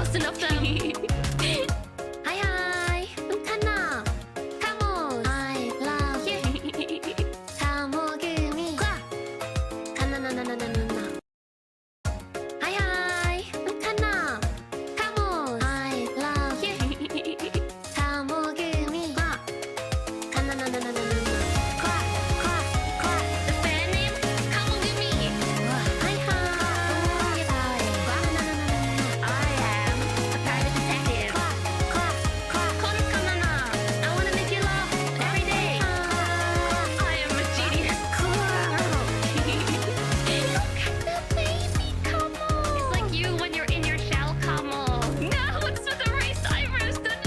1,000 of them. Hi, hi. I'm Kanna. Come on. I love you. Tamogumi. Kanna na na na na na. Hi, hi. I'm Kanna. Come on. I love you. Tamogumi. Kanna na na na na na. The fan name? Tamogumi. Hi, hi. I am a private detective. Kono Kanna. I want to make you laugh every day. I am a genius. Look at the baby, come on. It's like you when you're in your shell, come on. No, it's with the raised eyebrows. Come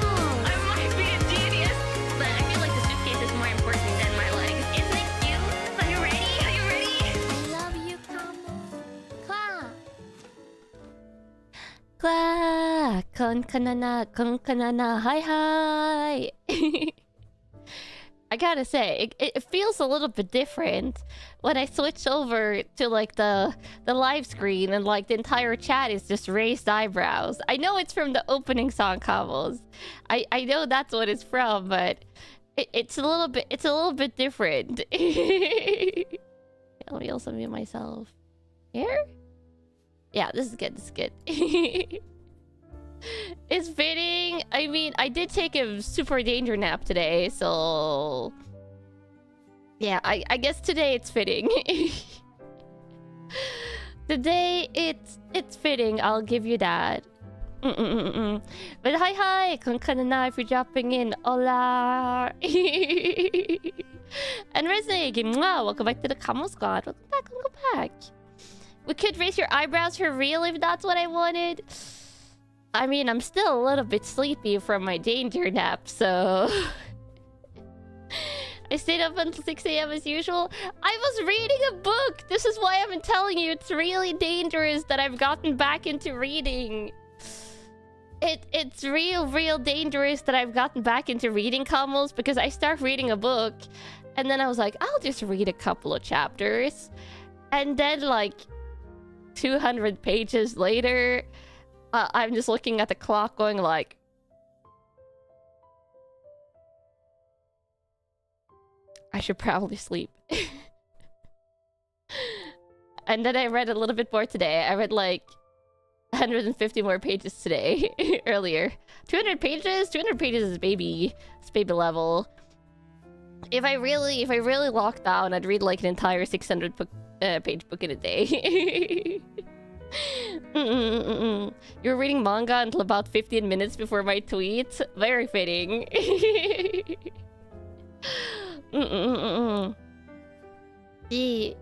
on. I might be a genius, but I feel like the suitcase is more important than my legs. Isn't it cute? Are you ready? Are you ready? I love you, come on. Kon kanana, hi hi. I gotta say, it feels a little bit different when I switch over to like the live screen and like the entire chat is just raised eyebrows. I know it's from the opening song combos. I know that's what it's from, but it's a little bit different. Let me also mute myself. Here? Yeah, this is good. This is good. It's fitting. I mean, I did take a super danger nap today, so yeah, I guess today it's fitting. Today it's fitting. I'll give you that. But hi, Kanna, if you're dropping in, hola. And Resneg, welcome back to the Camo Squad. Welcome back. We could raise your eyebrows for real if that's what I wanted. I mean, I'm still a little bit sleepy from my danger nap, so I stayed up until 6 a.m. as usual. I was reading a book. This is why I've been telling you it's really dangerous that I've gotten back into reading. It's real dangerous that I've gotten back into reading combos, because I start reading a book and then I was like, I'll just read a couple of chapters, and then like 200 pages later, I'm just looking at the clock going like, I should probably sleep. And then I read a little bit more today. I read like 150 more pages today. Earlier. 200 pages? 200 pages is baby. It's baby level. If I really locked down, I'd read like an entire 600 page book in a day. You're reading manga until about 15 minutes before my tweet. Very fitting. Yeah.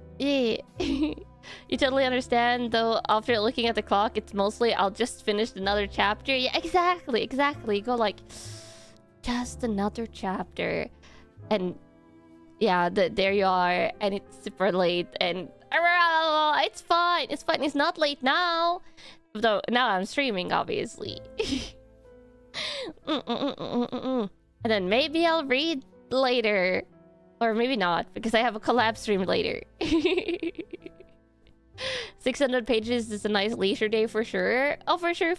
You totally understand, though. After looking at the clock, it's mostly I'll just finish another chapter. Yeah, exactly. You go like, just another chapter, and yeah, there you are, and it's super late, and it's fine. It's not late now, though. Now I'm streaming, obviously. And then maybe I'll read later, or maybe not, because I have a collab stream later. 600 pages is a nice leisure day for sure. Oh, for sure.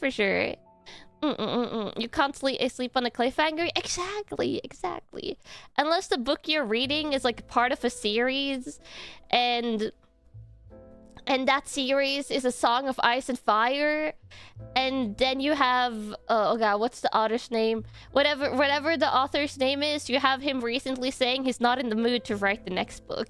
You can't sleep on a cliffhanger. Exactly. Unless the book you're reading is like part of a series, and that series is A Song of Ice and Fire, and then you have oh god, what's the author's name? Whatever the author's name is, you have him recently saying he's not in the mood to write the next book.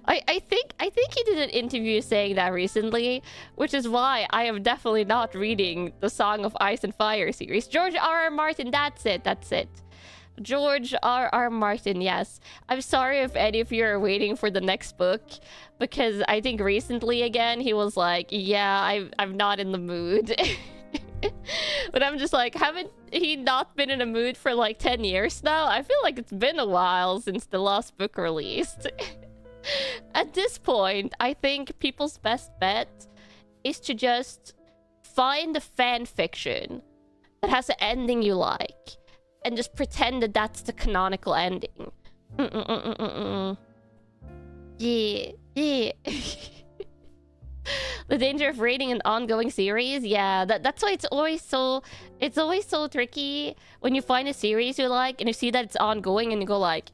I think he did an interview saying that recently, which is why I am definitely not reading the Song of Ice and Fire series. George R.R. Martin, that's it. George R.R. Martin, yes. I'm sorry if any of you are waiting for the next book, because I think recently again he was like, yeah, I'm not in the mood. But I'm just like, haven't he not been in a mood for like 10 years now? I feel like it's been a while since the last book released. At this point, I think people's best bet is to just find a fan fiction that has an ending you like, and just pretend that that's the canonical ending. Yeah. Yeah. The danger of rating an ongoing series. Yeah, that's why it's always so tricky when you find a series you like and you see that it's ongoing and you go like,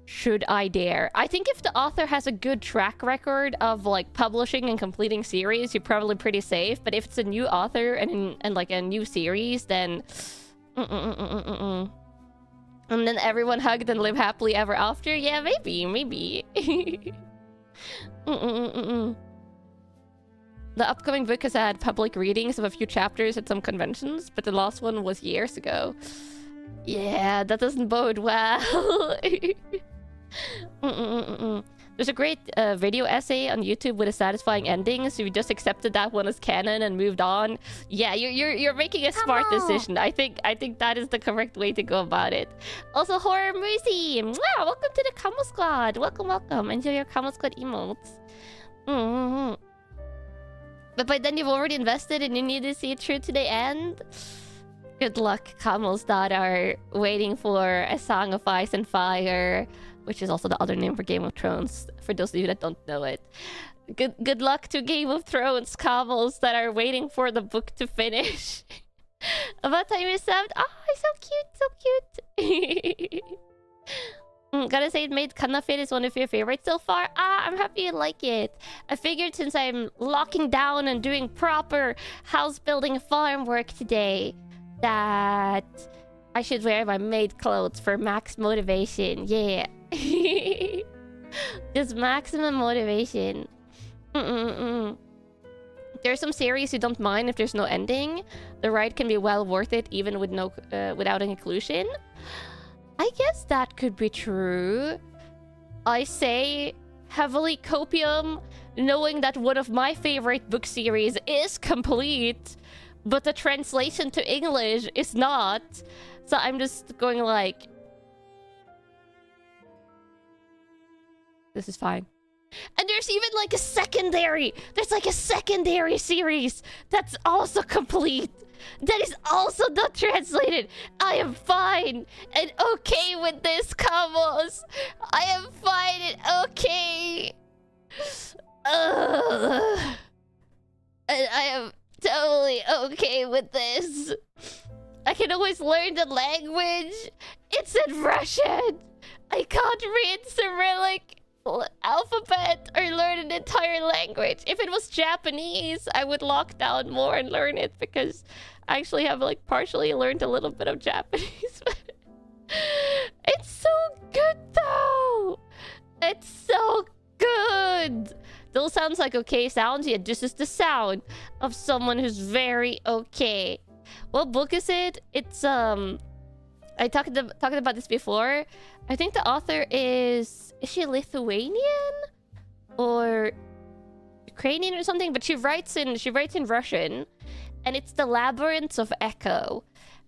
should I dare? I think if the author has a good track record of like publishing and completing series, you're probably pretty safe. But if it's a new author and like a new series, then and then everyone hugged and live happily ever after. Yeah, maybe. The upcoming book has had public readings of a few chapters at some conventions, but the last one was years ago. Yeah, that doesn't bode well. There's a great video essay on YouTube with a satisfying ending, so you just accepted that one as canon and moved on. Yeah, you're making a smart decision. I think that is the correct way to go about it. Also, Horror Mercy! Wow, welcome to the Camo Squad! Welcome. Enjoy your Camo Squad emotes. But by then you've already invested and you need to see it through to the end. Good luck, Camels that are waiting for A Song of Ice and Fire, which is also the other name for Game of Thrones, for those of you that don't know it. Good luck to Game of Thrones Camels that are waiting for the book to finish. About time you subbed. Oh, so cute. Gotta say, Maid Kanna is one of your favorites so far. I'm happy you like it. I figured since I'm locking down and doing proper house building farm work today, that I should wear my maid clothes for max motivation. Yeah. Just maximum motivation. There's some series you don't mind if there's no ending. The ride can be well worth it even with no without an inclusion. I guess that could be true. I say heavily copium, knowing that one of my favorite book series is complete, but the translation to English is not. So I'm just going like, this is fine. And there's even like a secondary. There's like a secondary series that's also complete. That is also not translated. I am fine and okay with this, Camos. I am fine and okay. And I am totally okay with this. I can always learn the language. It's in Russian. I can't read Cyrillic alphabet or learn an entire language. If it was Japanese, I would lock down more and learn it, because I actually have like partially learned a little bit of Japanese. It's so good though. It's so good. Those sounds like okay sounds. Yeah, this is the sound of someone who's very okay. What book is it? It's I talked about this before. I think the author is she Lithuanian or Ukrainian or something? But she writes in Russian, and it's The Labyrinths of Echo.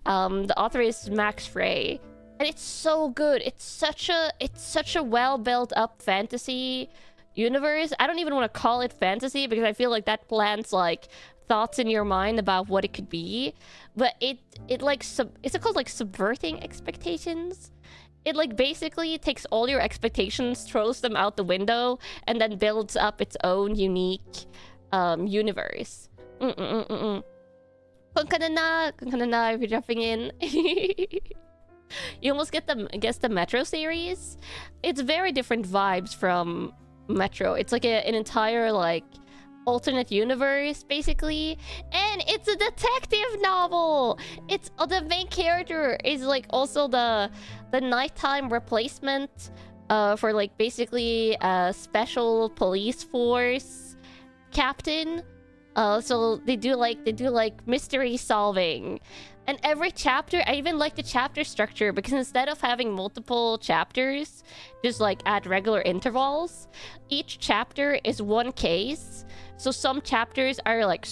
The author is Max Frey, and it's so good. It's such a well built up fantasy universe. I don't even want to call it fantasy because I feel like that plants like thoughts in your mind about what it could be. But it like is it called like subverting expectations? It like basically takes all your expectations, throws them out the window, and then builds up its own unique universe. Kanna if you're jumping in. You almost guess the Metro series. It's very different vibes from Metro. It's like an entire like alternate universe basically, and it's a detective novel. It's the main character is like also the nighttime replacement for like basically a special police force captain. So they do like mystery solving. And every chapter, I even like the chapter structure, because instead of having multiple chapters just like at regular intervals, each chapter is one case. So some chapters are like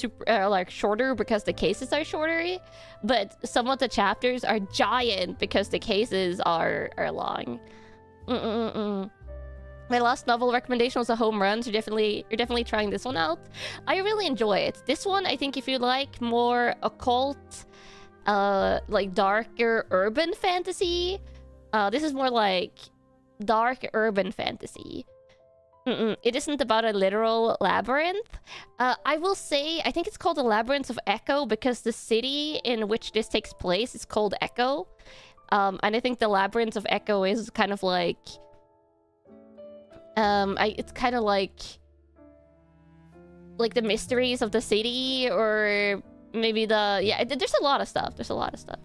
shorter because the cases are shorter, but some of the chapters are giant because the cases are long. My last novel recommendation was a home run, so you're definitely trying this one out. I really enjoy it. This one, I think if you like more occult, like darker urban fantasy, this is more like dark urban fantasy. It isn't about a literal labyrinth. I will say, I think it's called the Labyrinth of Echo because the city in which this takes place is called Echo. And I think the Labyrinth of Echo is kind of like... it's kind of like the mysteries of the city, or maybe the... Yeah, there's a lot of stuff. There's a lot of stuff.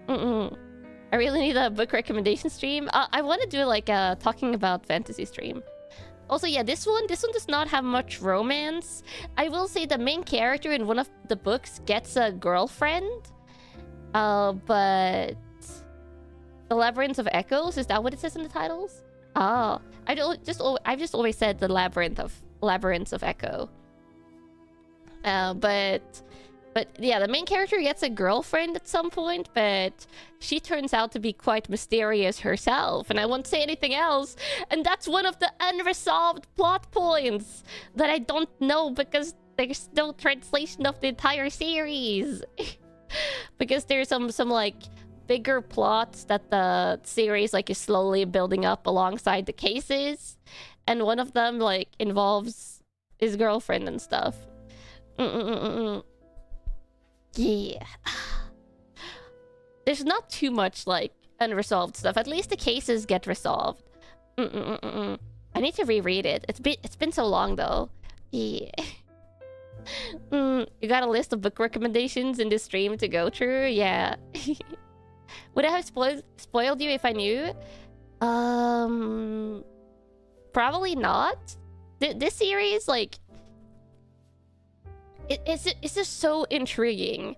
I really need a book recommendation stream. I want to do like a talking about fantasy stream. Also, yeah, this one does not have much romance. I will say the main character in one of the books gets a girlfriend. But the Labyrinth of Echoes, is that what it says in the titles? Oh, I've just always said the Labyrinths of Echo. But yeah, the main character gets a girlfriend at some point, but she turns out to be quite mysterious herself, and I won't say anything else. And that's one of the unresolved plot points that I don't know because there's no translation of the entire series. Because there's some like bigger plots that the series like is slowly building up alongside the cases, and one of them like involves his girlfriend and stuff. Yeah. There's not too much, like, unresolved stuff. At least the cases get resolved. I need to reread it. It's been so long, though. Yeah. You got a list of book recommendations in this stream to go through? Yeah. Would I have spoiled you if I knew? Probably not. This series, like... It's just so intriguing.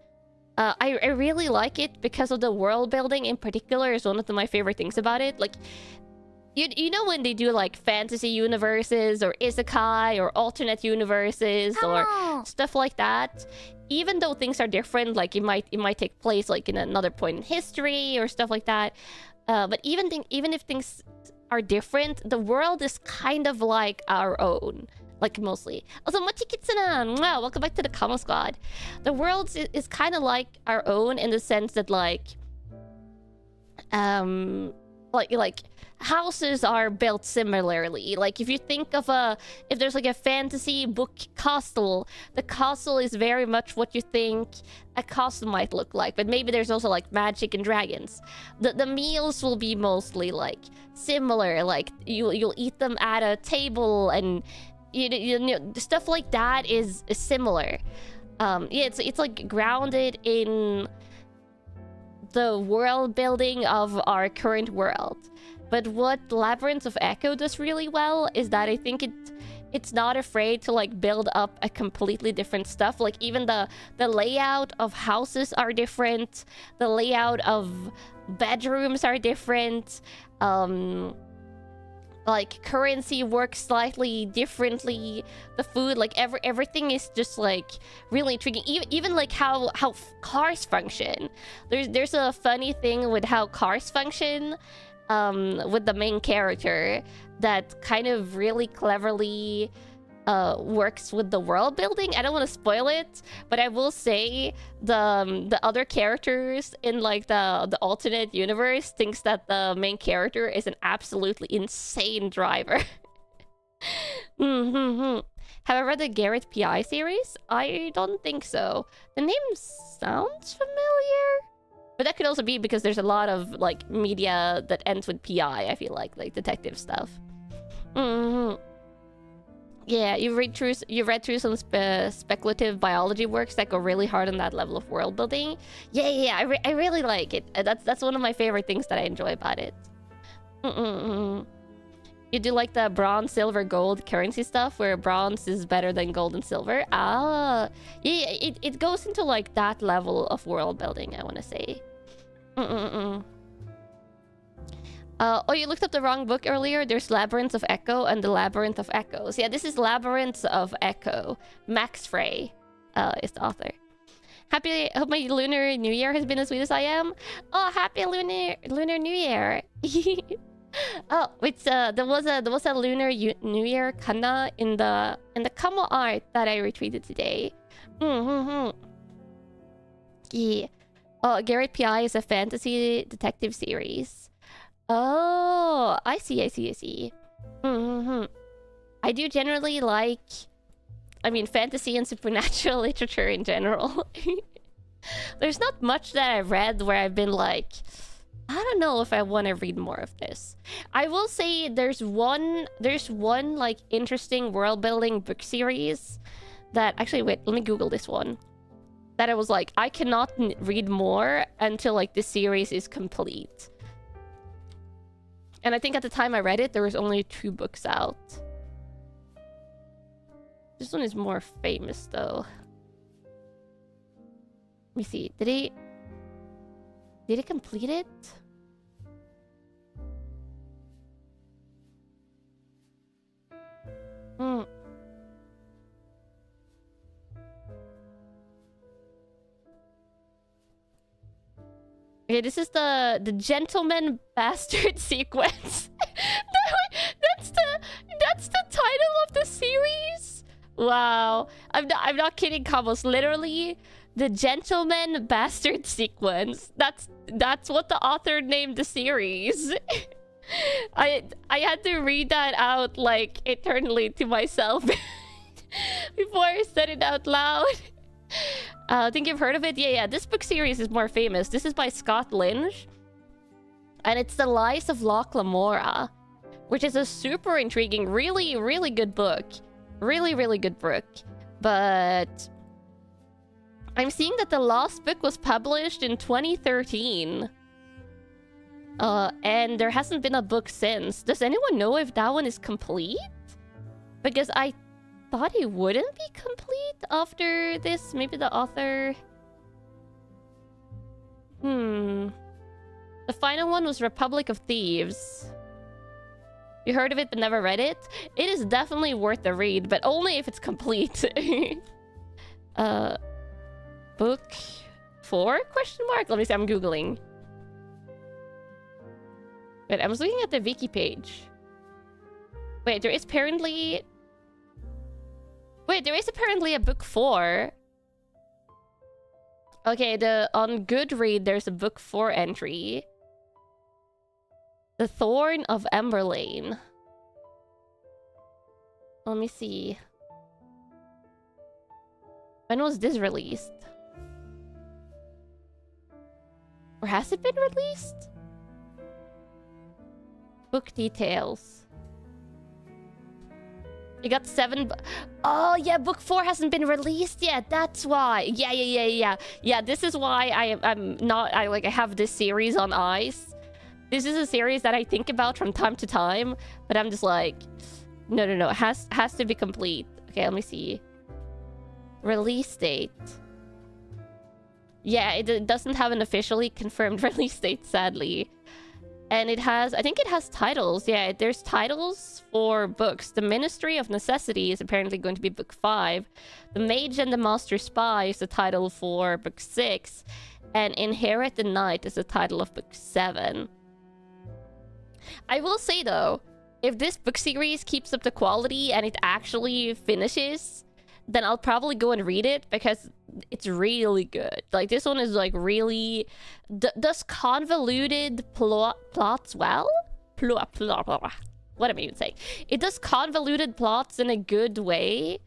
I really like it because of the world building in particular is one of my favorite things about it. Like, you know when they do like fantasy universes or isekai or alternate universes or stuff like that, even though things are different, like it might take place like in another point in history or stuff like that. But even if things are different, the world is kind of like our own. Like, mostly. Also, Mochikitsuna! Wow, welcome back to the Kama Squad. The world is kind of like our own in the sense that, like... Like, houses are built similarly. Like, if you think of if there's, like, a fantasy book castle, the castle is very much what you think a castle might look like. But maybe there's also, like, magic and dragons. The meals will be mostly, like, similar. Like, you'll eat them at a table and... You know, stuff like that is similar. Yeah, it's like grounded in the world building of our current world. But what Labyrinth of Echo does really well is that I think it's not afraid to like build up a completely different stuff. Like even the layout of houses are different. The layout of bedrooms are different. Like currency works slightly differently. The food, like everything is just like really intriguing. Even like how cars function. There's a funny thing with how cars function with the main character that kind of really cleverly works with the world building. I don't want to spoil it, but I will say the other characters in like the alternate universe thinks that the main character is an absolutely insane driver. Have I read the Garrett PI series? I don't think so. The name sounds familiar, but that could also be because there's a lot of like media that ends with PI. I feel like detective stuff. Yeah, you read through some speculative biology works that go really hard on that level of world building. Yeah, I really like it. That's one of my favorite things that I enjoy about it. You do like the bronze, silver, gold currency stuff where bronze is better than gold and silver. Ah, yeah, it goes into like that level of world building, I want to say. Oh, you looked up the wrong book earlier. There's Labyrinths of Echo and the Labyrinth of Echoes. Yeah, this is Labyrinths of Echo. Max Frey is the author. Hope my Lunar New Year has been as sweet as I am. Oh, happy Lunar New Year. Oh, it's there was a Lunar New Year Kanna in the Kamo art that I retweeted today. Yeah. Oh, Garrett PI is a fantasy detective series. Oh, I see. I do generally like, I mean, fantasy and supernatural literature in general. There's not much that I've read where I've been like, I don't know if I want to read more of this. I will say there's one like interesting world building book series that actually, wait, let me Google this one. That I was like, I cannot read more until like the series is complete. And I think at the time I read it, there was only 2 books out. This one is more famous though. Let me see. Did he complete it? Hmm. Okay, this is the gentleman bastard sequence. that's the title of the series. Wow, I'm not kidding, Cabos. Literally, the gentleman bastard sequence. That's what the author named the series. I had to read that out like eternally to myself before I said it out loud. I think you've heard of it. Yeah. This book series is more famous. This is by Scott Lynch, and it's The Lies of Loch Lamora, which is a super intriguing, really good book. Really good book. But I'm seeing that the last book was published in 2013. And there hasn't been a book since. Does anyone know if that one is complete? Because I thought it wouldn't be complete after this. Maybe the author... The final one was Republic of Thieves. You heard of it but never read it? It is definitely worth a read, but only if it's complete. Book 4? Question mark? Let me see, I'm googling. Wait, I was looking at the wiki page. Wait, there is apparently... Wait, there is apparently a book 4. Okay, on Goodread, there's a book 4 entry. The Thorn of Emberlane. Let me see. When was this released? Or has it been released? Book details. You got 7... Oh, yeah, book 4 hasn't been released yet. That's why. Yeah. Yeah, this is why I'm not... I have this series on ice. This is a series that I think about from time to time, but I'm just like... No. It has to be complete. Okay, let me see. Release date. Yeah, it doesn't have an officially confirmed release date, sadly. And it has... I think it has titles. Yeah, there's titles for books. The Ministry of Necessity is apparently going to be book 5. The Mage and the Master Spy is the title for book 6. And Inherit the Night is the title of book 7. I will say, though, if this book series keeps up the quality and it actually finishes, then I'll probably go and read it because it's really good. Like, this one is, like, really... does convoluted plots well? What am I even saying? It does convoluted plots in a good way.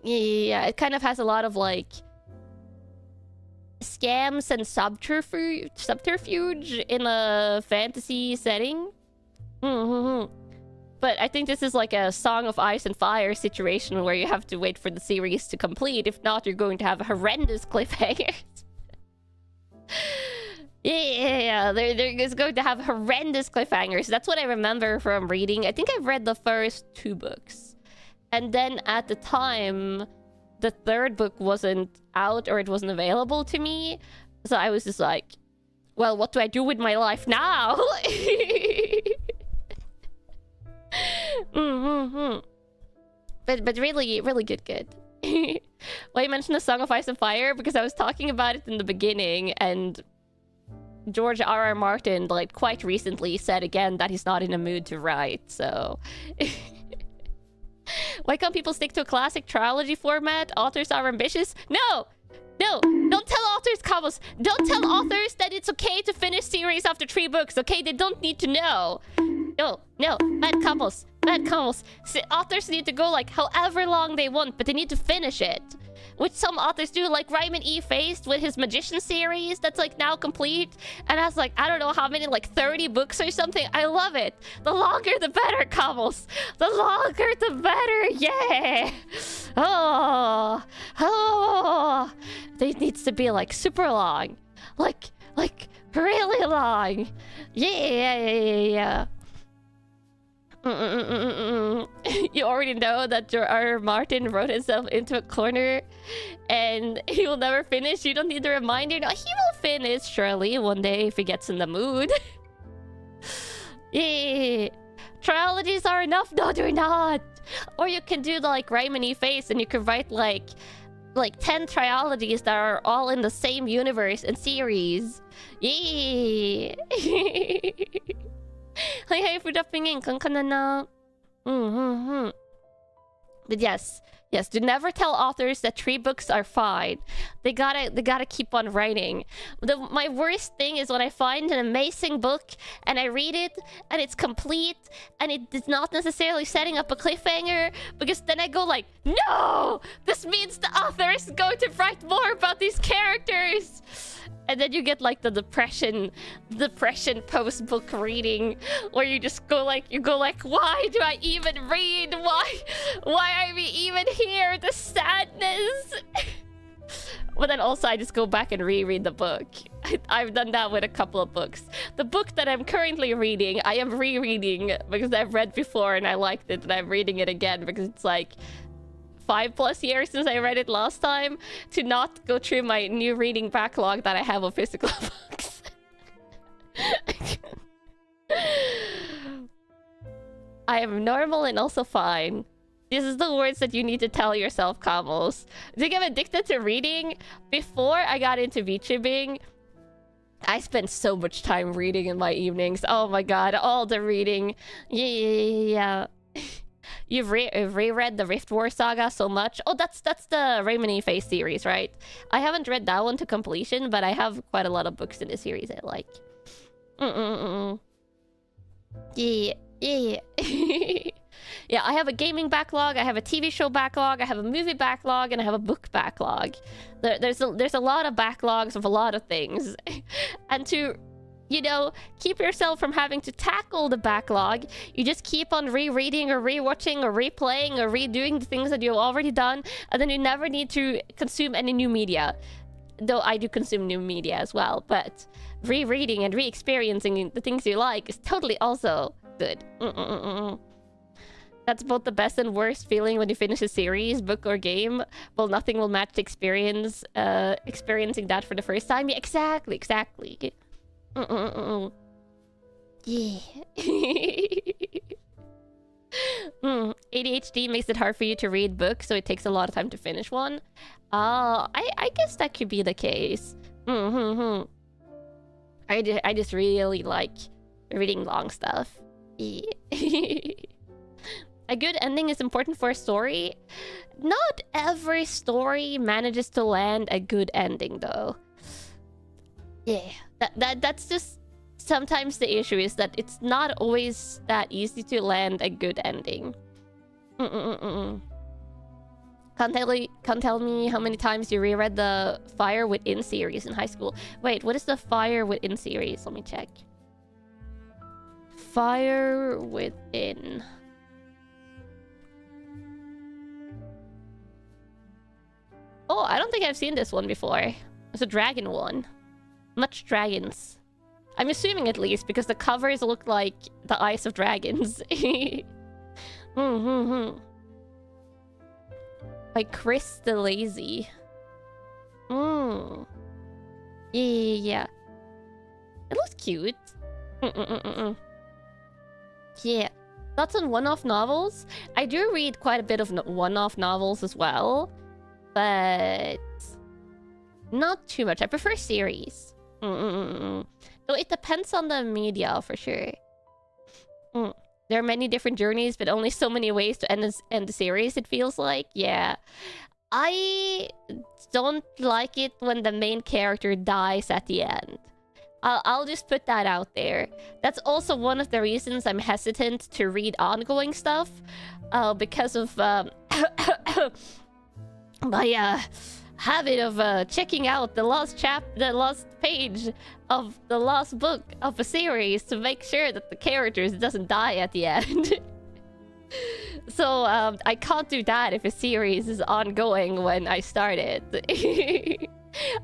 Yeah, it kind of has a lot of, like... scams and subterfuge in a fantasy setting. But I think this is like a Song of Ice and Fire situation where you have to wait for the series to complete. If not, you're going to have horrendous cliffhangers. Yeah, they're going to have horrendous cliffhangers. That's what I remember from reading. I think I've read the first 2 books. And then at the time, the 3rd book wasn't out or it wasn't available to me. So I was just like, well, what do I do with my life now? But really good. Well, you mentioned the Song of Ice and Fire because I was talking about it in the beginning, and George R.R. Martin, like, quite recently said again that he's not in a mood to write, so... Why can't people stick to a classic trilogy format? Authors are ambitious? No! Don't tell authors, Cabos! Don't tell authors that it's okay to finish series after 3 books, okay? They don't need to know. No, bad Cabos. That counts. See, authors need to go like however long they want, but they need to finish it. Which some authors do, like Ryman E. Faced with his Magician series that's like now complete and has like, I don't know how many, like 30 books or something. I love it. The longer the better, Camels. The longer the better, yeah. Oh. It needs to be like super long. Like really long. Yeah. You already know that George R. Martin wrote himself into a corner and he will never finish. You don't need a reminder. No, he will finish surely one day if he gets in the mood. Yeah. Trilogies are enough. No, they're not. Or you can do like Ryman E. Face and you can write like 10 trilogies that are all in the same universe and series. Yeah. Hi for dropping in. Kanna. But yes, do never tell authors that 3 books are fine. They gotta keep on writing. My worst thing is when I find an amazing book and I read it and it's complete and it is not necessarily setting up a cliffhanger, because then I go like, no, this means the author is going to write more about these characters. And then you get like the depression post-book reading, where you just go like, why do I even read? Why are we even here? The sadness. But then also I just go back and reread the book. I've done that with a couple of books. The book that I'm currently reading, I am rereading because I've read before and I liked it, and I'm reading it again because it's like 5+ years since I read it last time, to not go through my new reading backlog that I have of physical books. I am normal and also fine. This is the words that you need to tell yourself, Camels. I think I'm addicted to reading. Before I got into VTubing, I spent so much time reading in my evenings. Oh my god, all the reading. Yeah. You've reread the Rift War saga so much. Oh, that's the Raymond Face series, right? I haven't read that one to completion, but I have quite a lot of books in the series I like. Yeah. Yeah, I have a gaming backlog, I have a TV show backlog, I have a movie backlog, and I have a book backlog. There's a lot of backlogs of a lot of things. And to, you know, keep yourself from having to tackle the backlog, you just keep on rereading or rewatching or replaying or redoing the things that you've already done, and then you never need to consume any new media. Though I do consume new media as well, but rereading and re-experiencing the things you like is totally also good. That's both the best and worst feeling when you finish a series, book or game. Well, nothing will match the experience, experiencing that for the first time. Yeah, exactly. Yeah. ADHD makes it hard for you to read books, so it takes a lot of time to finish one. I guess that could be the case. I just really like reading long stuff. Yeah. A good ending is important for a story. Not every story manages to land a good ending, though. Yeah, that's just sometimes the issue, is that it's not always that easy to land a good ending. Can't tell me how many times you reread the Fire Within series in high school. Wait, what is the Fire Within series? Let me check. Fire Within. Oh, I don't think I've seen this one before. It's a dragon one. Much dragons. I'm assuming, at least, because the covers look like the eyes of dragons. By Chris the Lazy. Yeah. It looks cute. Yeah. Thoughts on one-off novels? I do read quite a bit of one-off novels as well, but not too much. I prefer series. So it depends on the media, for sure. There are many different journeys, but only so many ways to end the series, it feels like. Yeah. I don't like it when the main character dies at the end. I'll just put that out there. That's also one of the reasons I'm hesitant to read ongoing stuff, because of my habit of checking out the last page of the last book of a series to make sure that the characters doesn't die at the end. So I can't do that if a series is ongoing when I start it.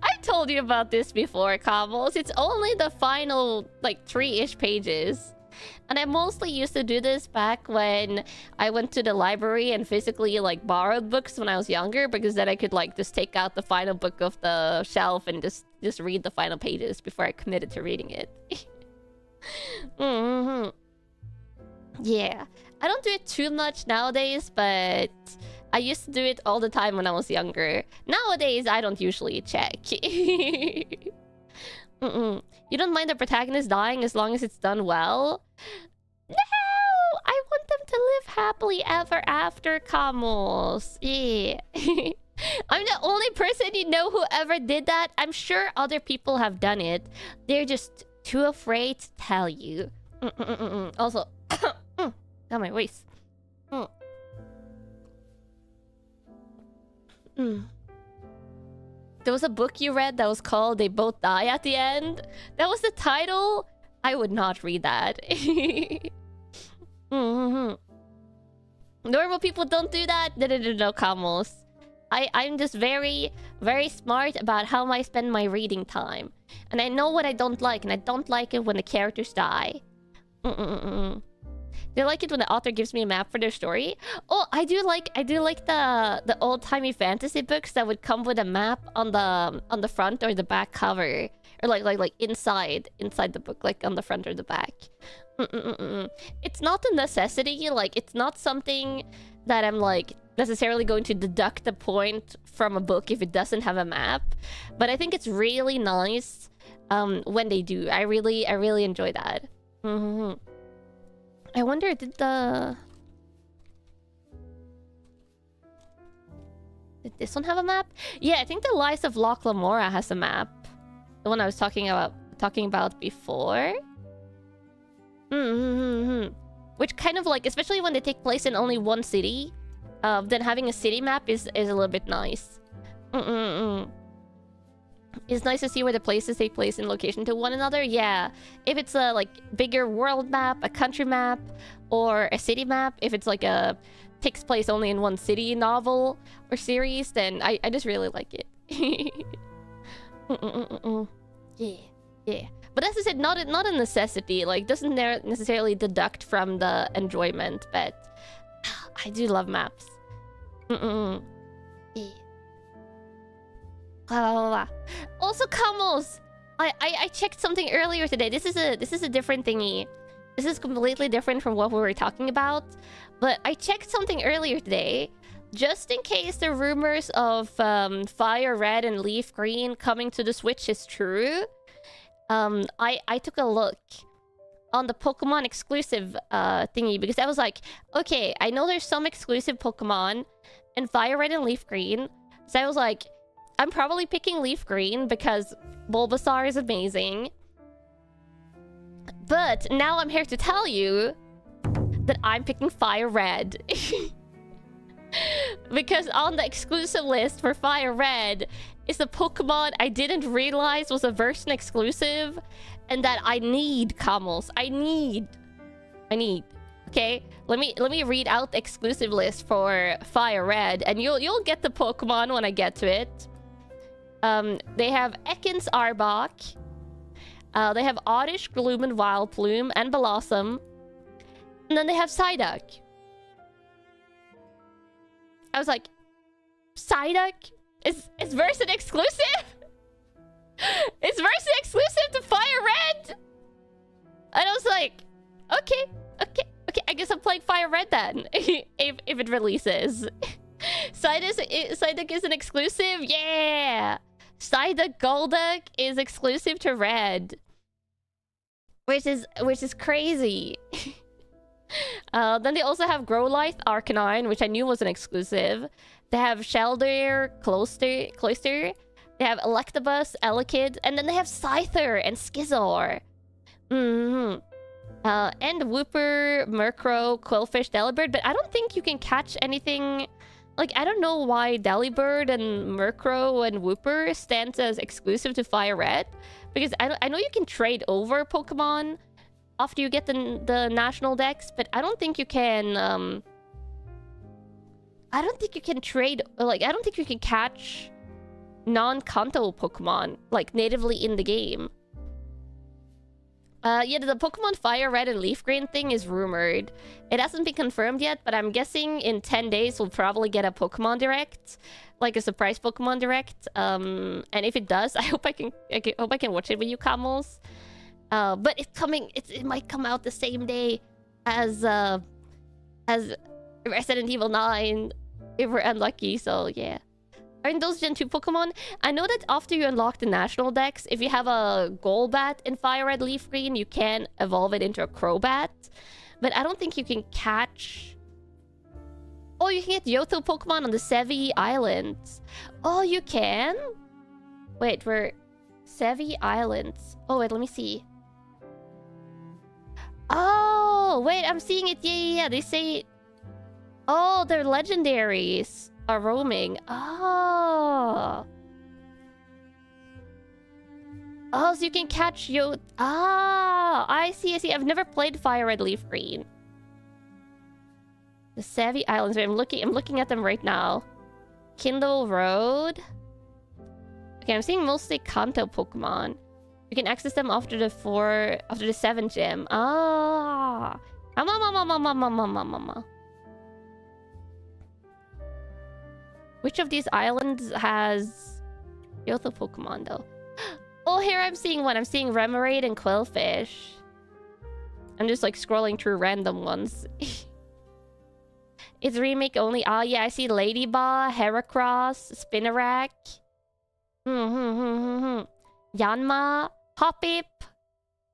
I told you about this before, Kabbles. It's only the final, like, 3-ish pages. And I mostly used to do this back when I went to the library and physically, like, borrowed books when I was younger, because then I could, like, just take out the final book of the shelf and just read the final pages before I committed to reading it. Yeah. I don't do it too much nowadays, but I used to do it all the time when I was younger. Nowadays, I don't usually check. You don't mind the protagonist dying as long as it's done well? No! I want them to live happily ever after, Kamos. Yeah. I'm the only person you know who ever did that. I'm sure other people have done it. They're just too afraid to tell you. Also... got my waist. There was a book you read that was called They Both Die at the End. That was the title. I would not read that. Normal people don't do that. No, Kamos. I'm just very, very smart about how I spend my reading time. And I know what I don't like, and I don't like it when the characters die. Do you like it when the author gives me a map for their story? Oh, I do like the old-timey fantasy books that would come with a map on the front or the back cover, or like inside the book, like on the front or the back. It's not a necessity. Like, it's not something that I'm like necessarily going to deduct a point from a book if it doesn't have a map. But I think it's really nice when they do. I really enjoy that. I wonder, did this one have a map? Yeah, I think the Lies of Loch Lamora has a map. The one I was talking about before. Which kind of like, especially when they take place in only one city, then having a city map is a little bit nice. It's nice to see where the places take place in location to one another. Yeah, if it's a like bigger world map, a country map, or a city map, if it's like a takes place only in one city novel or series, then I just really like it. Yeah. But as I said, not a necessity. Like, doesn't necessarily deduct from the enjoyment, but I do love maps. Yeah. Also, Kamos, I checked something earlier today. This is a different thingy. This is completely different from what we were talking about. But I checked something earlier today, just in case the rumors of FireRed and LeafGreen coming to the Switch is true. I took a look on the Pokemon exclusive thingy, because I was like, okay, I know there's some exclusive Pokemon in FireRed and LeafGreen, so I was like, I'm probably picking LeafGreen because Bulbasaur is amazing. But now I'm here to tell you that I'm picking FireRed. Because on the exclusive list for FireRed is a Pokemon I didn't realize was a version exclusive, and that I need, Kamals. I need. Okay? Let me read out the exclusive list for FireRed, and you'll get the Pokemon when I get to it. They have Ekans Arbok. They have Oddish, Gloom, and Wildplume, and Blossom. And then they have Psyduck. I was like, Psyduck is version exclusive? It's version exclusive to FireRed? And I was like, okay. I guess I'm playing FireRed then, if it releases. Psyduck is an exclusive? Yeah! Psyduck Golduck is exclusive to Red. Which is crazy. Then they also have Growlithe Arcanine, which I knew was an exclusive. They have Shelder Cloyster. They have Electabuzz, Elekid, and then they have Scyther and Skizor. And Wooper, Murkrow, Quillfish, Delibird, but I don't think you can catch anything... Like, I don't know why Delibird and Murkrow and Wooper stands as exclusive to FireRed. Because I know you can trade over Pokemon after you get the national dex, but I don't think you can... I don't think you can trade... Like, I don't think you can catch non-Kanto Pokemon, like, natively in the game. Yeah, the Pokemon FireRed and LeafGreen thing is rumored. It hasn't been confirmed yet, but I'm guessing in 10 days we'll probably get a Pokemon Direct. Like a surprise Pokemon Direct. And if it does, I hope I can watch it with you, Camels. But it's coming... It might come out the same day as Resident Evil 9. If we're unlucky, so yeah. Aren't those Gen 2 Pokemon? I know that after you unlock the National Dex, if you have a Golbat in FireRed LeafGreen, you can evolve it into a Crobat. But I don't think you can catch... Oh, you can get Yoto Pokemon on the Sevii Islands. Oh, you can? Wait, we're... Sevii Islands. Oh, wait, let me see. Oh, wait, I'm seeing it. Yeah. They say... Oh, they're legendaries. Are roaming. Oh. Oh, so you can catch I see. I've never played FireRed LeafGreen. The Sevii Islands. I'm looking at them right now. Kindle Road. Okay, I'm seeing mostly Kanto Pokemon. You can access them after the 7th gym. Ah. Which of these islands has Yoto Pokemon, though? Oh, here I'm seeing one. I'm seeing Remoraid and Quillfish. I'm just, like, scrolling through random ones. It's remake only. Ah, yeah, I see Ladybug, Heracross, Spinarak. Yanma, Hoppip.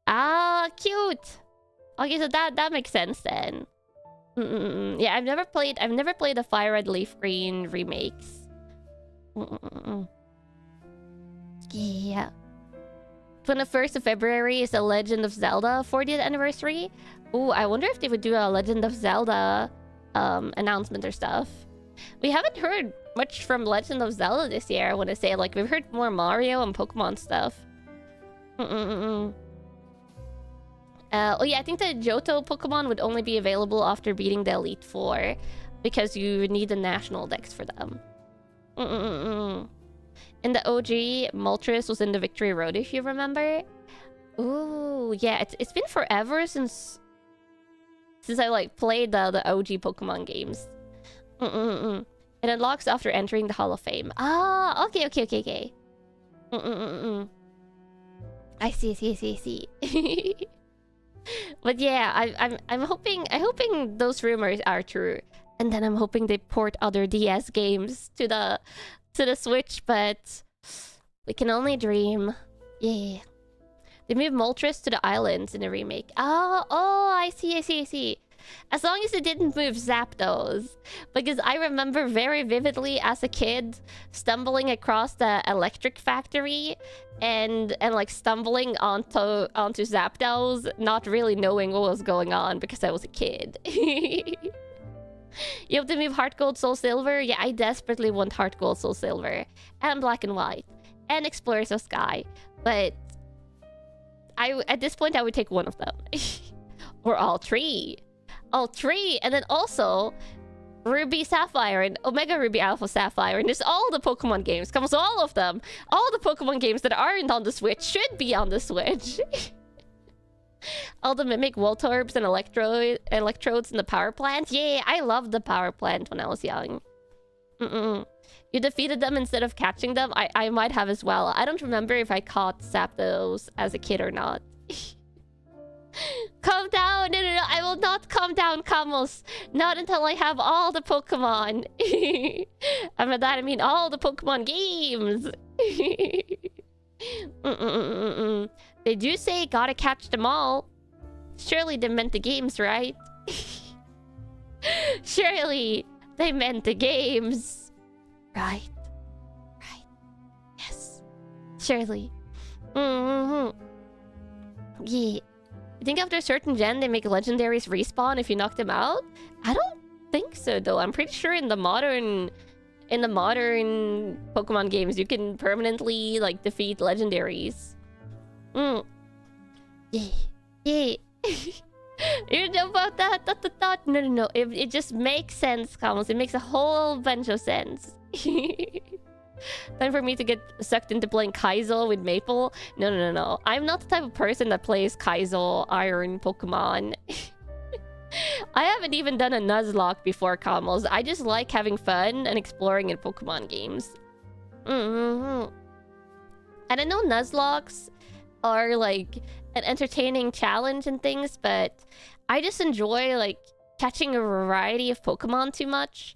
Ah, cute. Okay, so that makes sense then. Yeah, I've never played the FireRed LeafGreen remakes. Yeah. 21st of February is the Legend of Zelda 40th anniversary. Ooh, I wonder if they would do a Legend of Zelda announcement or stuff. We haven't heard much from Legend of Zelda this year, I want to say. Like, we've heard more Mario and Pokemon stuff. Oh yeah, I think the Johto Pokemon would only be available after beating the Elite Four, because you need the national dex for them. In the OG, Moltres was in the Victory Road, if you remember. Ooh, yeah, it's been forever since I like played the OG Pokemon games. It unlocks after entering the Hall of Fame. Ah, okay. I see. But yeah, I'm hoping those rumors are true, and then I'm hoping they port other DS games to the Switch. But we can only dream. Yeah, they moved Moltres to the islands in the remake. Oh, I see. As long as it didn't move Zapdos, because I remember very vividly as a kid stumbling across the electric factory and like stumbling onto Zapdos, not really knowing what was going on because I was a kid. You have to move Heart Gold, Soul Silver. Yeah, I desperately want Heart Gold, Soul Silver, and Black and White, and Explorers of Sky. But at this point I would take one of them, or all three. And then also Ruby Sapphire and Omega Ruby Alpha Sapphire, and there's all the Pokemon games. Comes all of them. All the Pokemon games that aren't on the Switch should be on the Switch. All the Mimic Voltorbs and Electrodes in the power plant. Yeah, I loved the power plant when I was young. You defeated them instead of catching them. I might have as well. I don't remember if I caught Zapdos as a kid or not. Calm down. No. I will not calm down, Camus. Not until I have all the Pokemon. And by that I mean all the Pokemon games. They do say gotta catch them all. Surely they meant the games, right? Surely they meant the games. Right. Yes. Surely. Mm-hmm. Yeah. You think after a certain gen they make legendaries respawn if you knock them out? I don't think so though. I'm pretty sure in the modern Pokemon games you can permanently like defeat legendaries. Yeah. Yeah. You know about that? No. It just makes sense, Commons. It makes a whole bunch of sense. Time for me to get sucked into playing Kaizo with Maple. No. I'm not the type of person that plays Kaizo Iron Pokemon. I haven't even done a Nuzlocke before, Kamals. I just like having fun and exploring in Pokemon games. And I know Nuzlocks are like an entertaining challenge and things, but I just enjoy like catching a variety of Pokemon too much.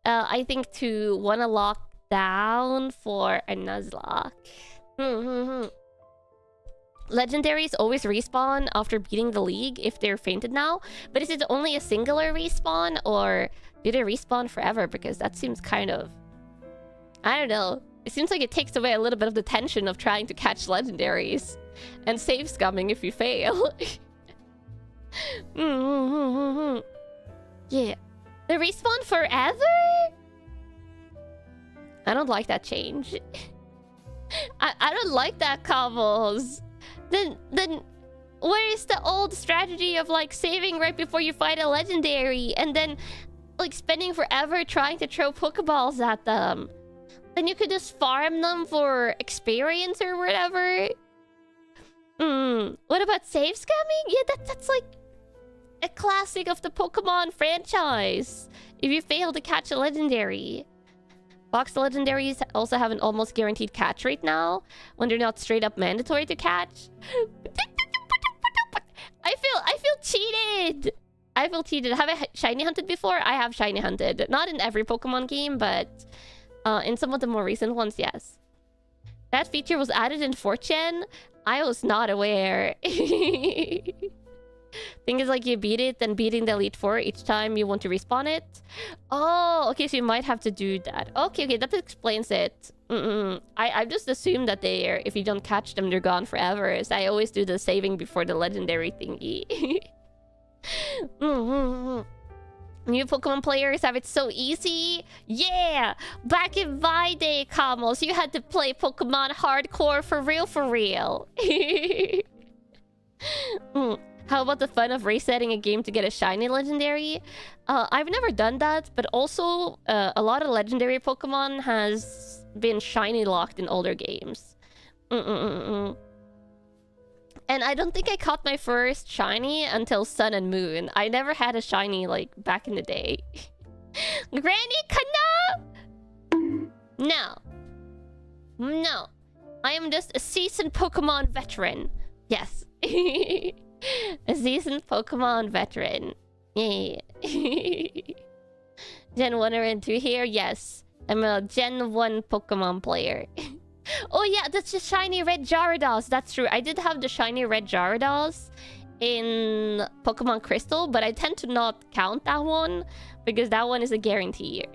I think to want to lock down for a Nuzlocke. Legendaries always respawn after beating the league if they're fainted now, but is it only a singular respawn or do they respawn forever? Because that seems kind of... I don't know. It seems like it takes away a little bit of the tension of trying to catch legendaries and save scumming if you fail. Yeah. They respawn forever? I don't like that change. I don't like that, Cobbles. Then where is the old strategy of like saving right before you fight a legendary and then like spending forever trying to throw Pokeballs at them? Then you could just farm them for experience or whatever. What about save scamming? Yeah, that's like a classic of the Pokemon franchise. If you fail to catch a legendary. Boxed legendaries also have an almost guaranteed catch rate now when they're not straight up mandatory to catch. I feel cheated. I feel cheated. Have I shiny hunted before? I have shiny hunted. Not in every Pokemon game, but in some of the more recent ones, yes. That feature was added in 4th Gen. I was not aware. Thing is like you beat it, then beating the Elite Four each time you want to respawn it. Oh, okay, so you might have to do that. Okay, that explains it. I just assumed that if you don't catch them, they're gone forever. So I always do the saving before the legendary thingy. New Pokemon players have it so easy. Yeah! Back in my day, Kamos, you had to play Pokemon hardcore for real. How about the fun of resetting a game to get a shiny legendary? I've never done that, but also a lot of legendary Pokemon has been shiny locked in older games. And I don't think I caught my first shiny until Sun and Moon. I never had a shiny like back in the day. Granny Kanna! No. I am just a seasoned Pokemon veteran. Yes. A seasoned Pokemon veteran. Yeah. Gen 1 and 2 here? Yes. I'm a Gen 1 Pokemon player. Oh yeah, that's the shiny red Gyarados. That's true. I did have the shiny red Gyarados in Pokemon Crystal, but I tend to not count that one because that one is a guarantee.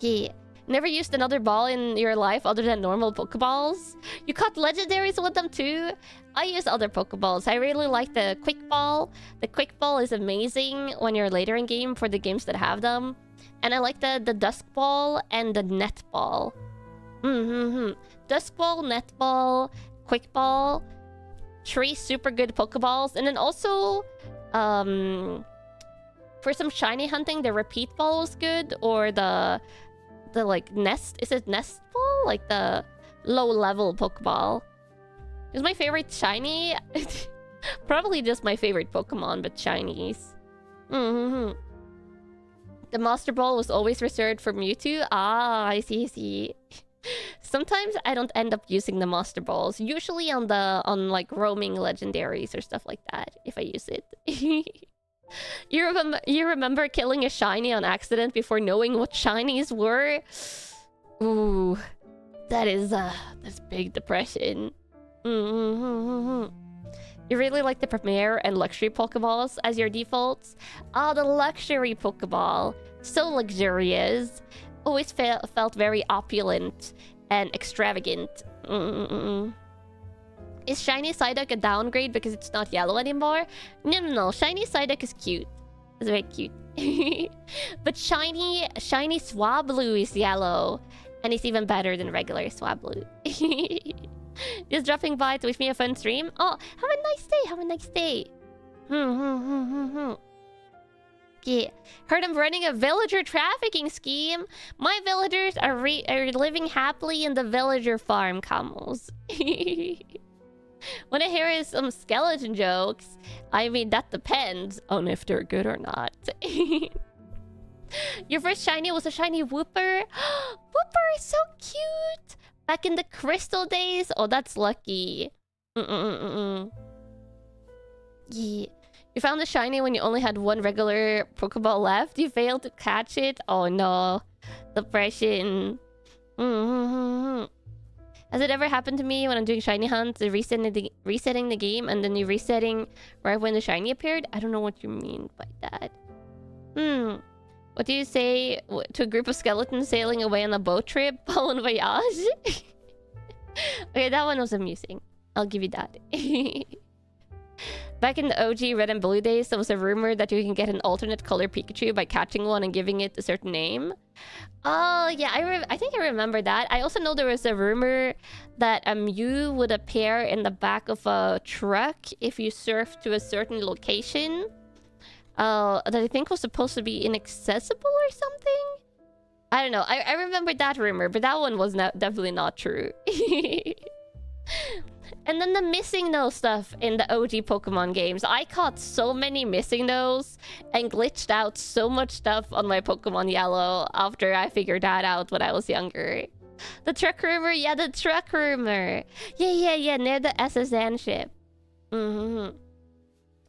Yeah. Never used another ball in your life other than normal Pokeballs? You caught legendaries with them too? I use other Pokeballs. I really like the Quick Ball. The Quick Ball is amazing when you're later in game for the games that have them. And I like the Dusk Ball and the Net Ball. Dusk Ball, Net Ball, Quick Ball. 3 super good Pokeballs. And then also, for some shiny hunting, the Repeat Ball was good. Or the like Nest, is it Nest Ball? Like the low level Pokeball. Is my favorite shiny. Probably just my favorite Pokemon, but shinies. The Master Ball was always reserved for Mewtwo. Ah, I see. Sometimes I don't end up using the Master Balls. Usually on like roaming legendaries or stuff like that, if I use it. You remember killing a shiny on accident before knowing what shinies were? Ooh, that's big depression. You really like the Premier and Luxury Pokeballs as your defaults? Oh, the Luxury Pokeball. So luxurious. always felt very opulent and extravagant. Is Shiny Psyduck a downgrade because it's not yellow anymore? No. Shiny Psyduck is cute. It's very cute. But shiny Swablu is yellow. And it's even better than regular Swablu. Just dropping by to wish me a fun stream. Oh, have a nice day. Have a nice day. Yeah. Heard I'm running a villager trafficking scheme. My villagers are living happily in the villager farm, camels. When I hear some skeleton jokes, I mean, that depends on if they're good or not. Your first shiny was a shiny Wooper. Wooper is so cute. Back in the crystal days. Oh, that's lucky. Yeah. You found the shiny when you only had one regular Pokeball left. You failed to catch it. Oh no. Depression. Has it ever happened to me when I'm doing shiny hunts, resetting the game, and then you resetting right when the shiny appeared? I don't know what you mean by that. What do you say to a group of skeletons sailing away on a boat trip? Bon voyage? Okay, that one was amusing. I'll give you that. Back in the OG Red and Blue days, there was a rumor that you can get an alternate color Pikachu by catching one and giving it a certain name. Oh, yeah, I think I remember that. I also know there was a rumor that a Mew would appear in the back of a truck if you surfed to a certain location. That I think was supposed to be inaccessible or something? I don't know. I remember that rumor, but that one was definitely not true. And then the missing nose stuff in the OG Pokemon games. I caught so many missing nose and glitched out so much stuff on my Pokemon Yellow after I figured that out when I was younger. The truck rumor? Yeah, the truck rumor. Yeah, near the SSN ship.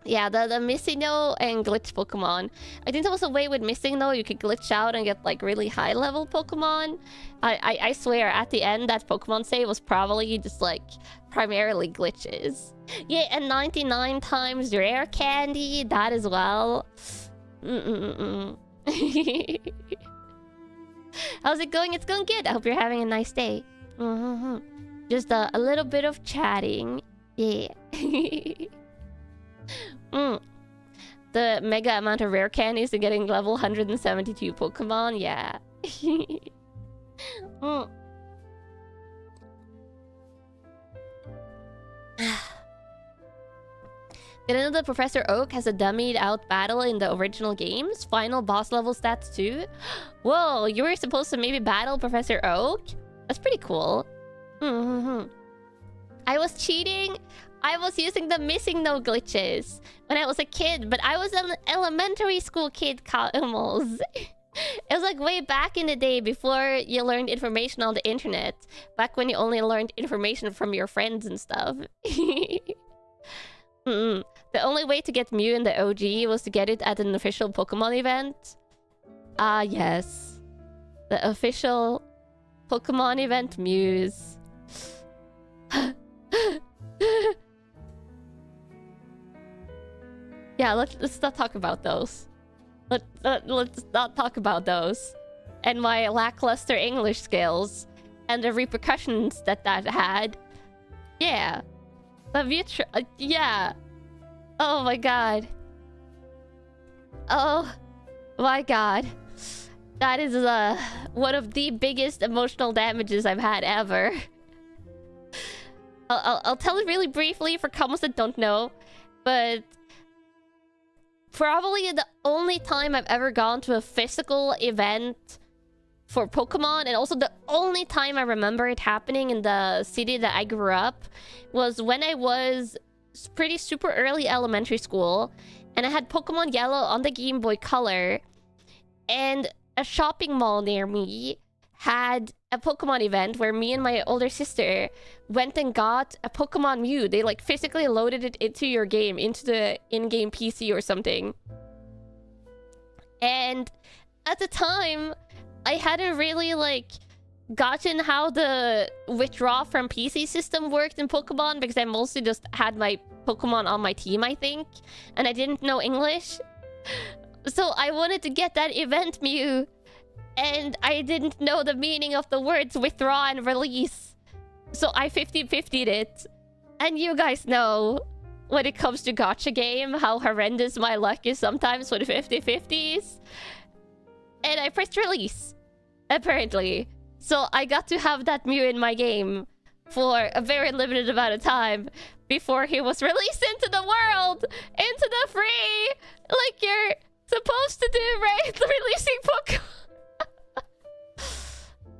Yeah, the missing no and glitch Pokemon. I think there was a way with missing no you could glitch out and get like really high level Pokemon. I swear at the end that Pokemon save was probably just like primarily glitches. Yeah, and 99 times rare candy, that as well. How's it going? It's going good. I hope you're having a nice day. Just a little bit of chatting. Yeah. The mega amount of rare candies and getting level 172 Pokemon, yeah. Did I know that Professor Oak has a dummied out battle in the original games? Final boss level stats too? Whoa, you were supposed to maybe battle Professor Oak? That's pretty cool. I was cheating. I was using the missing no glitches when I was a kid, but I was an elementary school kid, almost. It was like way back in the day before you learned information on the internet. Back when you only learned information from your friends and stuff. The only way to get Mew in the OG was to get it at an official Pokemon event. Ah, yes. The official Pokemon event Mews. Yeah, let's not talk about those. Let's not talk about those. And my lackluster English skills. And the repercussions that had. Yeah. Yeah. Oh my god. Oh my god. That is one of the biggest emotional damages I've had ever. I'll tell it really briefly for comments that don't know. But probably the only time I've ever gone to a physical event for Pokemon, and also the only time I remember it happening in the city that I grew up, was when I was pretty super early elementary school, and I had Pokemon Yellow on the Game Boy Color, and a shopping mall near me had a Pokemon event where me and my older sister went and got a Pokemon Mew. They like physically loaded it into your game, into the in-game PC or something. And at the time, I hadn't really like gotten how the withdraw from PC system worked in Pokemon, because I mostly just had my Pokemon on my team, I think, and I didn't know English. So I wanted to get that event Mew, And I didn't know the meaning of the words withdraw and release. So I 50-50'd it. And you guys know, when it comes to gacha game, how horrendous my luck is sometimes with 50-50s. And I pressed release, apparently. So I got to have that Mew in my game for a very limited amount of time before he was released into the world, into the free, like you're supposed to do, right? Releasing Pokemon.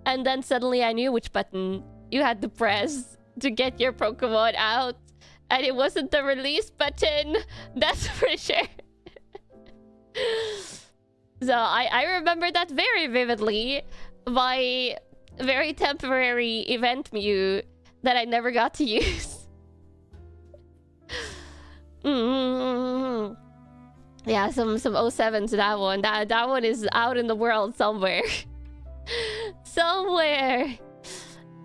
And then suddenly I knew which button you had to press to get your Pokemon out. And it wasn't the release button, that's for sure. So I remember that very vividly. My very temporary event Mew that I never got to use. Yeah, some 07 to that one. That one is out in the world somewhere. Somewhere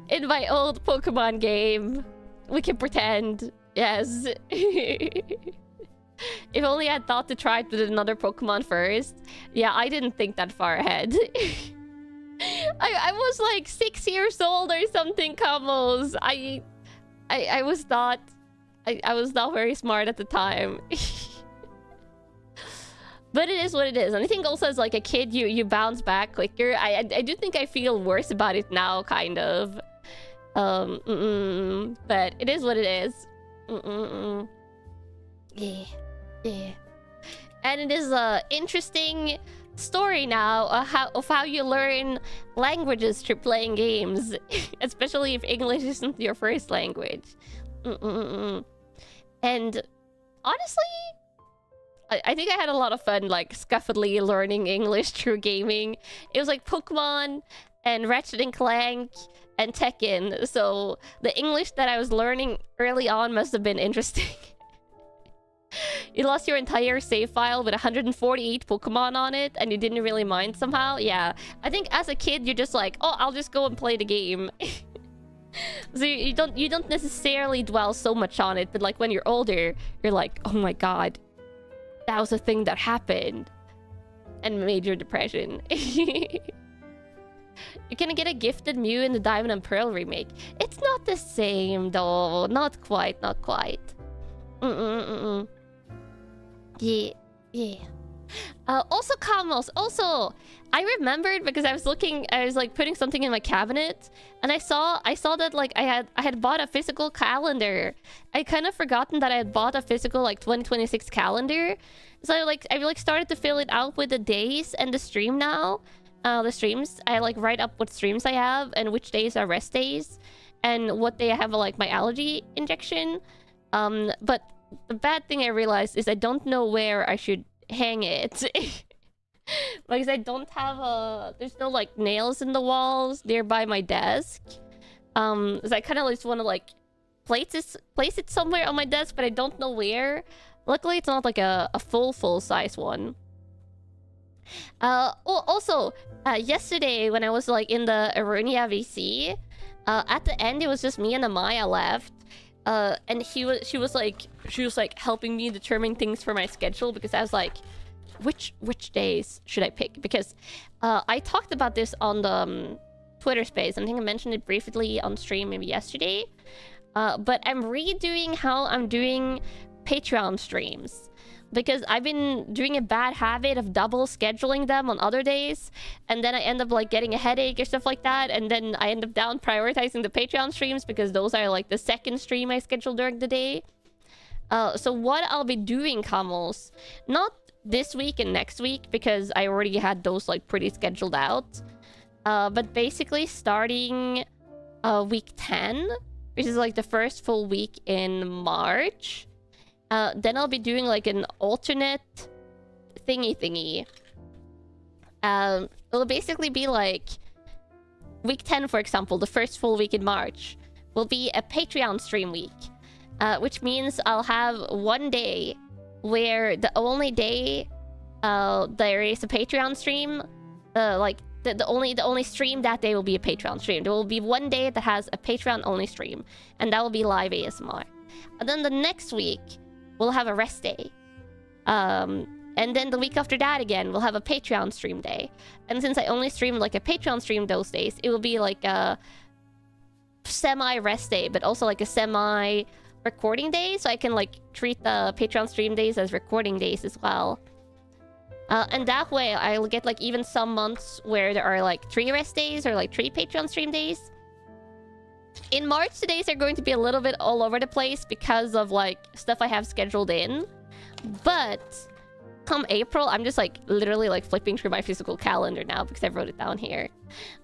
in my old Pokemon game. We can pretend. Yes. If only I had thought to try it with another Pokemon first. Yeah, I didn't think that far ahead. I was like 6 years old or something, Kamos. I was not... I was not very smart at the time. But it is what it is. And I think also as like a kid, you bounce back quicker. I do think I feel worse about it now, kind of. But it is what it is. Yeah. Yeah. And it is a interesting story now of how you learn languages through playing games. Especially if English isn't your first language. And honestly, I think I had a lot of fun, like, scuffedly learning English through gaming. It was like Pokemon and Ratchet and Clank and Tekken. So the English that I was learning early on must have been interesting. You lost your entire save file with 148 Pokemon on it and you didn't really mind somehow. Yeah, I think as a kid you're just like, oh, I'll just go and play the game. So you don't necessarily dwell so much on it, but like when you're older, you're like, oh my god, that was a thing that happened. And major depression. You're gonna get a gifted Mew in the Diamond and Pearl remake. It's not the same though. Not quite, not quite. Yeah, yeah. Also, Kamos, also, I remembered because I was like putting something in my cabinet, and I saw that like I had bought a physical calendar. I kind of forgotten that I had bought a physical like 2026 calendar, so I started to fill it out with the days and the stream now. The streams, I like write up what streams I have and which days are rest days, and what day I have like my allergy injection. But the bad thing I realized is I don't know where I should hang it. Because I don't have there's no like nails in the walls nearby my desk. So I kind of just want to like place it somewhere on my desk, but I don't know where. Luckily it's not like a full size one. Also, yesterday when I was like in the Aerunia VC, at the end it was just me and Amaya left. And she was like helping me determine things for my schedule, because I was like, which days should I pick? Because I talked about this on the Twitter space. I think I mentioned it briefly on stream maybe yesterday. But I'm redoing how I'm doing Patreon streams, because I've been doing a bad habit of double scheduling them on other days, and then I end up like getting a headache or stuff like that, and then I end up down prioritizing the Patreon streams because those are like the second stream I schedule during the day. So what I'll be doing, Kamos, not this week and next week because I already had those like pretty scheduled out, but basically starting week 10, which is like the first full week in March. Then I'll be doing like an alternate thingy. It'll basically be like week 10, for example, the first full week in March will be a Patreon stream week, which means I'll have one day where the only day there is a Patreon stream, like the only stream that day will be a Patreon stream. There will be one day that has a Patreon only stream, and that will be live ASMR. And then the next week we'll have a rest day. And And then the week after that again, we'll have a Patreon stream day. And since I only stream like a Patreon stream those days, it will be like a semi-rest day, but also like a semi-recording day. So I can like treat the Patreon stream days as recording days as well. And that way, I'll get like even some months where there are like 3 rest days or like 3 Patreon stream days. In March, the days are going to be a little bit all over the place because of like stuff I have scheduled in. But come April, I'm just like literally like flipping through my physical calendar now because I wrote it down here.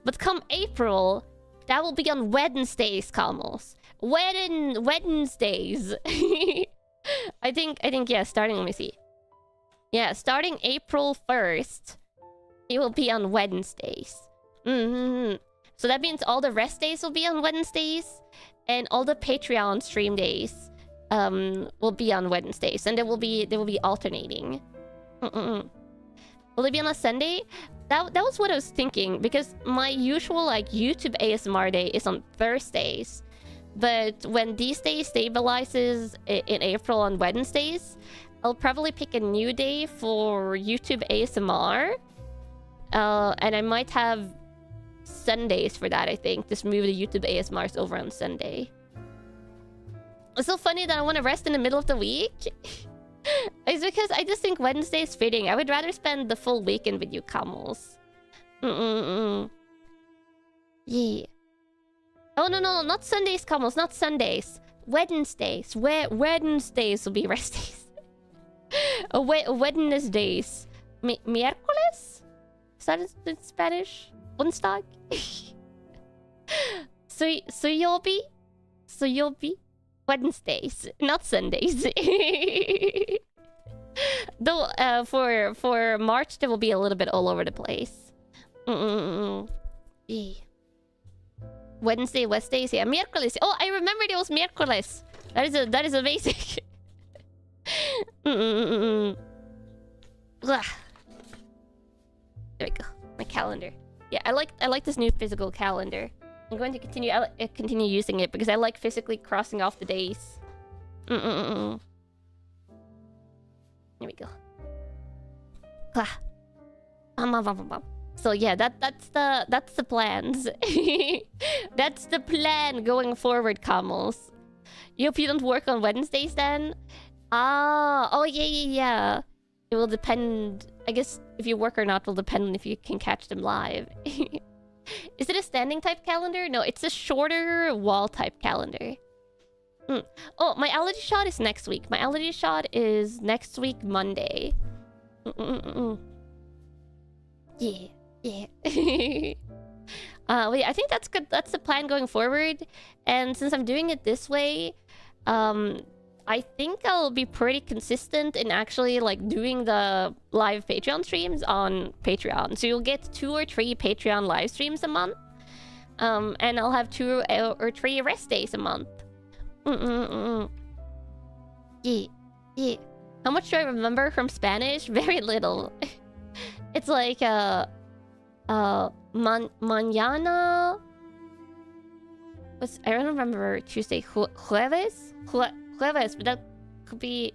But come April, that will be on Wednesdays, Kamos. Wednesdays. I think, yeah, starting, let me see. Yeah, starting April 1st, it will be on Wednesdays. So that means all the rest days will be on Wednesdays, and all the Patreon stream days will be on Wednesdays, and they will be alternating. Will they be on a Sunday? That was what I was thinking, because my usual like YouTube ASMR day is on Thursdays, but when these days stabilizes in April on Wednesdays, I'll probably pick a new day for YouTube ASMR, and I might have Sundays for that, I think. Just move the YouTube ASMRs over on Sunday. It's so funny that I want to rest in the middle of the week. It's because I just think Wednesday is fitting. I would rather spend the full weekend with you, Camels. Yeah. Oh, no, not Sundays, Camels. Not Sundays. Wednesdays. Wednesdays will be rest days. Wednesdays. Miércoles? Is that in Spanish? Onsdag? So you'll be Wednesdays, not Sundays. Though for March there will be a little bit all over the place. Yeah. Wednesday, Wednesdays, yeah. Miércoles. Oh, I remembered it was miércoles. That is amazing. There we go. My calendar. Yeah, I like this new physical calendar. I'm going to continue using it because I like physically crossing off the days. Here we go. So yeah, that's the plans. That's the plan going forward, Camels. You hope you don't work on Wednesdays then? Oh yeah. It will depend. I guess if you work or not will depend on if you can catch them live. Is it a standing type calendar? No, it's a shorter wall type calendar. Oh, my allergy shot is next week. My allergy shot is next week, Monday. Yeah. Well, yeah, I think that's good. That's the plan going forward. And since I'm doing it this way, I think I'll be pretty consistent in actually like doing the live Patreon streams on Patreon. So you'll get 2 or 3 Patreon live streams a month. And I'll have 2 or 3 rest days a month. Yeah. How much do I remember from Spanish? Very little. It's like mañana. I don't remember Tuesday. Jueves, but that could be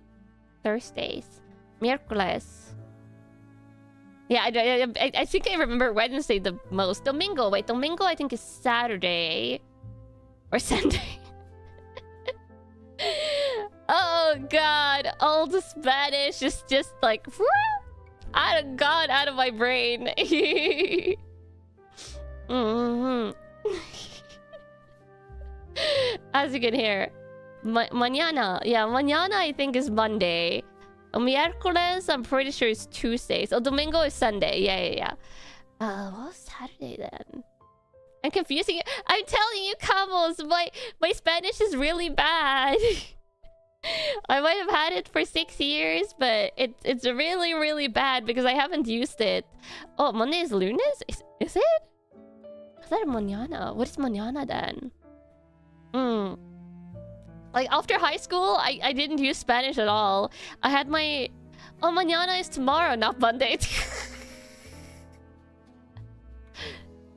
Thursdays. Miércoles. Yeah, I think I remember Wednesday the most. Domingo. Wait, Domingo I think is Saturday. Or Sunday. Oh god. All the Spanish is just like... out of my brain. As you can hear. Mañana. Yeah, mañana I think is Monday. Miércoles, I'm pretty sure it's Tuesday. So Domingo is Sunday. Yeah. What was Saturday then? I'm confusing it. I'm telling you, Camels, my Spanish is really bad. I might have had it for 6 years, but it's really, really bad because I haven't used it. Oh, Monday is lunes? Is it? I thought mañana. What is mañana then? Like after high school, I didn't use Spanish at all. I had my... Oh, mañana is tomorrow, not Monday.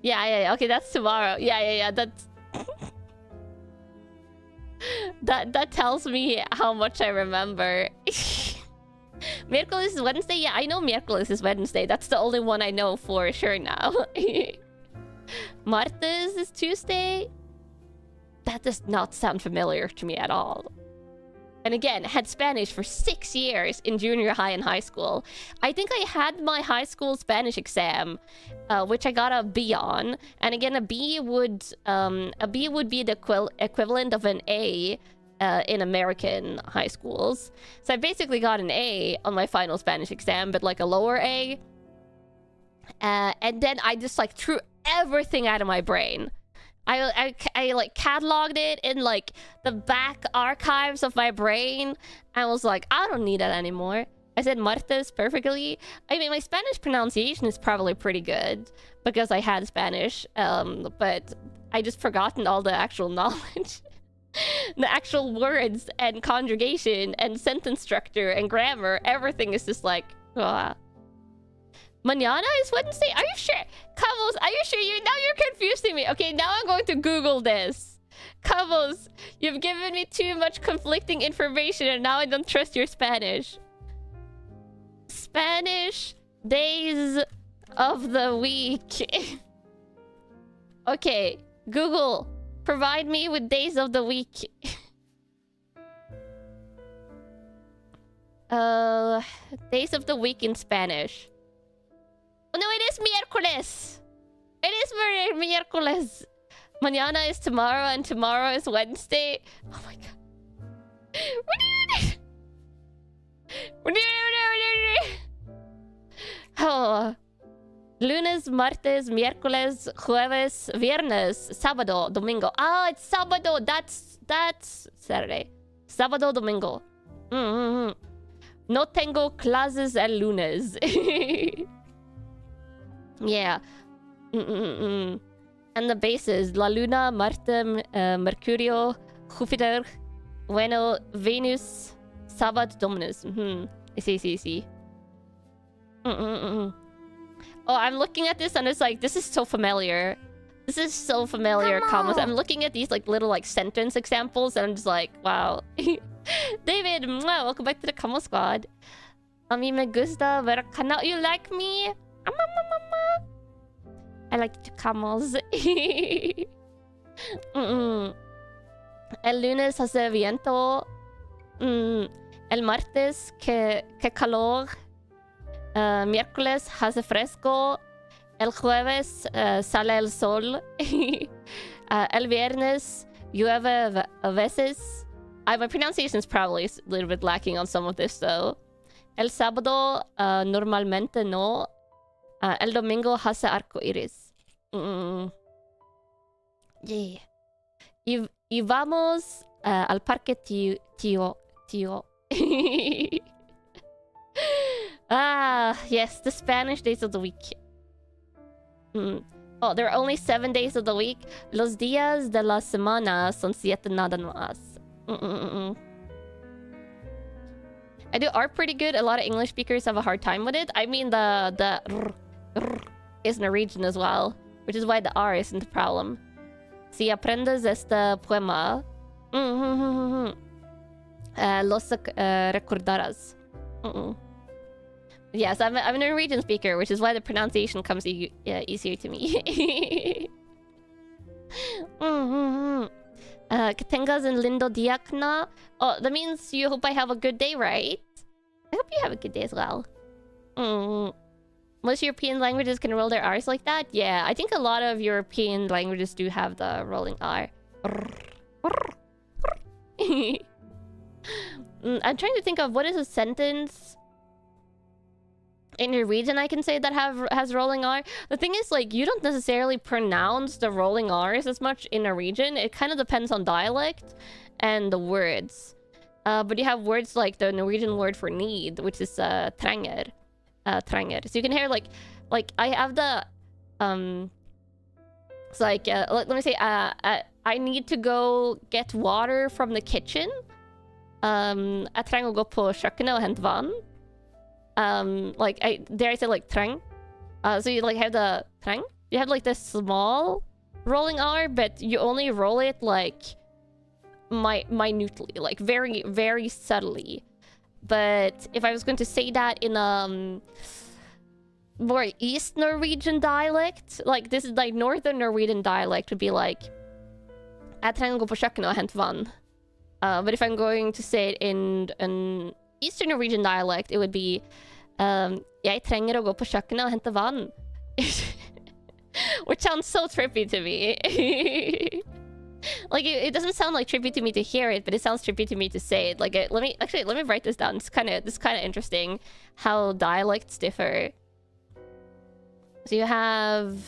Yeah. Okay, that's tomorrow. Yeah. That's... that tells me how much I remember. Miércoles is Wednesday? Yeah, I know Miércoles is Wednesday. That's the only one I know for sure now. Martes is Tuesday? That does not sound familiar to me at all. And again, had Spanish for 6 years in junior high and high school. I think I had my high school Spanish exam, which I got a B on. And again, a B would be the equivalent of an A in American high schools. So I basically got an A on my final Spanish exam, but like a lower A. And then I just like threw everything out of my brain. I like cataloged it in like the back archives of my brain. I was like, I don't need that anymore. I said martes perfectly. I mean, my Spanish pronunciation is probably pretty good because I had Spanish, but I just forgotten all the actual knowledge. The actual words and conjugation and sentence structure and grammar, everything is just like, Mañana is Wednesday? Are you sure? Cavos, are you sure? Now you're confusing me. Okay, now I'm going to Google this. Cavos, you've given me too much conflicting information and now I don't trust your Spanish. Spanish days of the week. Okay, Google, provide me with days of the week. Days of the week in Spanish. Oh, no, it is miércoles. It is miércoles. Mañana is tomorrow and tomorrow is Wednesday. Oh my god. Oh. Lunes, martes, miércoles, jueves, viernes, sábado, domingo. Ah, it's sábado. That's Saturday. Sábado, domingo. No tengo clases el lunes. Yeah. And the bases: La Luna, Marte, Mercurio, Júpiter, Venus, Sabbat, Dominus. See. Oh, I'm looking at this and it's like, this is so familiar. This is so familiar, comments. I'm looking at these like little like sentence examples and I'm just like, wow. David, welcome back to the Camo Squad. A mí me gusta ver canal. You like me? I like the camels. El lunes hace viento. El martes, que calor. Miércoles hace fresco. El jueves sale el sol. El viernes llueve a veces. My pronunciation is probably a little bit lacking on some of this though. El sábado normalmente no. El domingo hace arco iris. Yeah. Y vamos al parque tío. Ah, yes, the Spanish days of the week. Oh, there are only 7 days of the week. Los días de la semana son 7 nada más. I do art pretty good. A lot of English speakers have a hard time with it. I mean, the is Norwegian as well, which is why the R isn't a problem. Si aprendes este poema, los recordarás. Yes, I'm a Norwegian speaker, which is why the pronunciation comes easier to me. Que tengas un lindo día, Kanna. Oh, that means you hope I have a good day, right? I hope you have a good day as well. Most European languages can roll their R's like that? Yeah, I think a lot of European languages do have the rolling R. I'm trying to think of what is a sentence in Norwegian I can say that has rolling R. The thing is, like, you don't necessarily pronounce the rolling R's as much in Norwegian. It kind of depends on dialect and the words. But you have words like the Norwegian word for need, which is trenger. Trenger. So you can hear like I have the it's like let me say I need to go get water from the kitchen. Jeg trenger å gå på kjøkkenet og hente vann. Like I say like treng. So you like have the treng. You have like the small rolling R, but you only roll it like minutely, like very, very subtly. But if I was going to say that in more East Norwegian dialect, like this is like Northern Norwegian dialect would be like Jeg trenger å gå på kjøkkenet og hente vann. But if I'm going to say it in an Eastern Norwegian dialect, it would be Jeg trenger å gå på kjøkkenet og hente vann. Which sounds so trippy to me. Like it doesn't sound like trippy to me to hear it, but it sounds trippy to me to say it. Like let me write this down. It's kind of interesting how dialects differ. So you have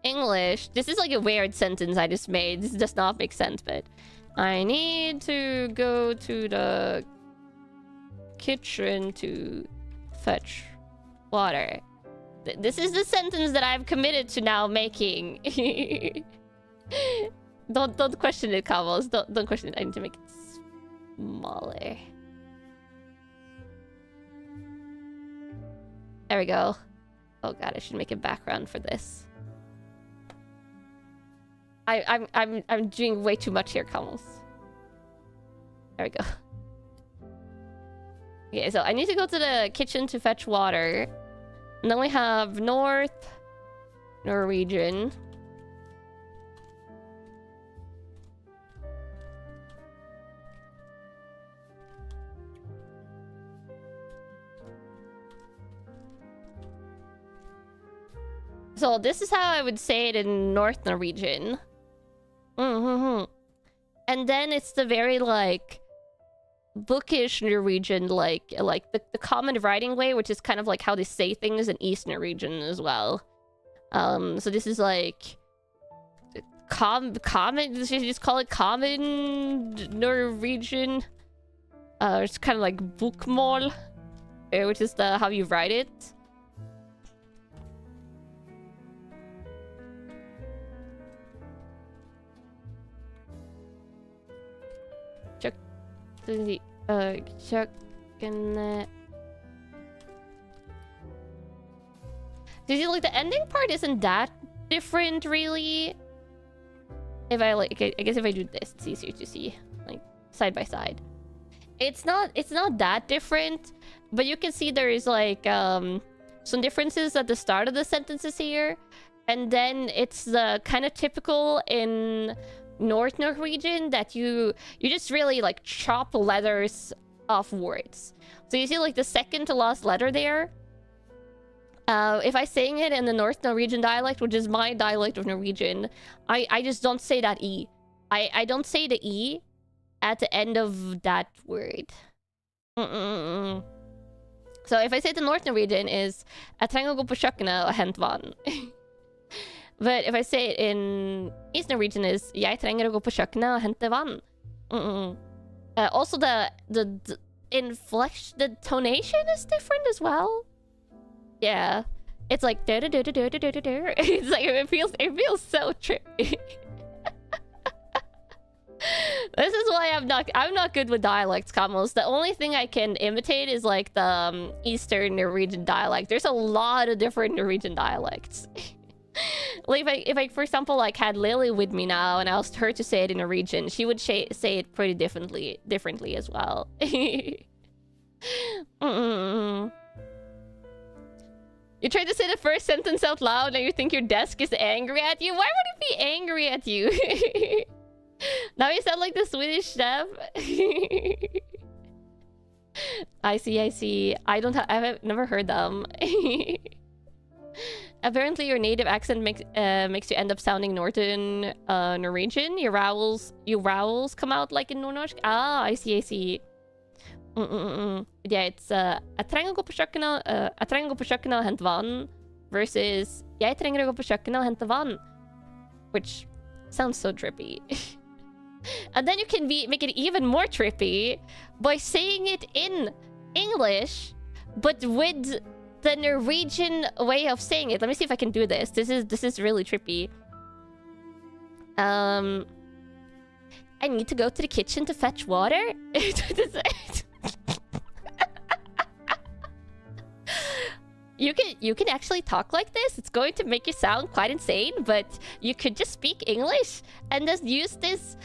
English. This is like a weird sentence I just made. This does not make sense, but I need to go to the kitchen to fetch water. This is the sentence that I've committed to now making. Don't question it, Kavos. Don't question it. I need to make it smaller. There we go. Oh god, I should make a background for this. I'm doing way too much here, Kavos. There we go. Okay, so I need to go to the kitchen to fetch water. And then we have North Norwegian. So this is how I would say it in North Norwegian. And then it's the very like bookish Norwegian, like the common writing way, which is kind of like how they say things in East Norwegian as well. So this is like common. Should you just call it common Norwegian? It's kind of like bokmål, which is the how you write it. The kjøkkenet. Did you like the ending part? Isn't that different, really? If I like, I guess if I do this, it's easier to see, like side by side. It's not that different, but you can see there is like some differences at the start of the sentences here, and then it's the kind of typical in North Norwegian that you just really like chop letters off words. So you see like the second to last letter there. If I saying it in the North Norwegian dialect, which is my dialect of Norwegian, I just don't say that E. I don't say the E at the end of that word. So if I say the North Norwegian is Jeg trenger å gå på kjøkkenet og hente vann. But if I say it in East Norwegian is Jeg trenger å gå på kjøkkenet og hente vann. Also the inflection, the tonation is different as well. Yeah. It's like it's like it feels so trippy. This is why I'm not good with dialects, Kamos. The only thing I can imitate is like the Eastern Norwegian dialect. There's a lot of different Norwegian dialects. Like if I for example like had Lily with me now and I asked her to say it in Norwegian, she would say it pretty differently as well. You try to say the first sentence out loud and you think your desk is angry at you. Why would it be angry at you? Now you sound like the Swedish chef. I see. I've never heard them. Apparently your native accent makes you end up sounding Northern Norwegian. Your vowels come out like in Nordnorsk. Ah, I see. Yeah, it's Jeg trenger å gå på kjøkkenet og hente vann versus Jeg trenger å gå på kjøkkenet og hente vann, which sounds so trippy. And then you can make it even more trippy by saying it in English, but with the Norwegian way of saying it. Let me see if I can do this. This is really trippy. I need to go to the kitchen to fetch water. You can actually talk like this. It's going to make you sound quite insane, but you could just speak English and just use this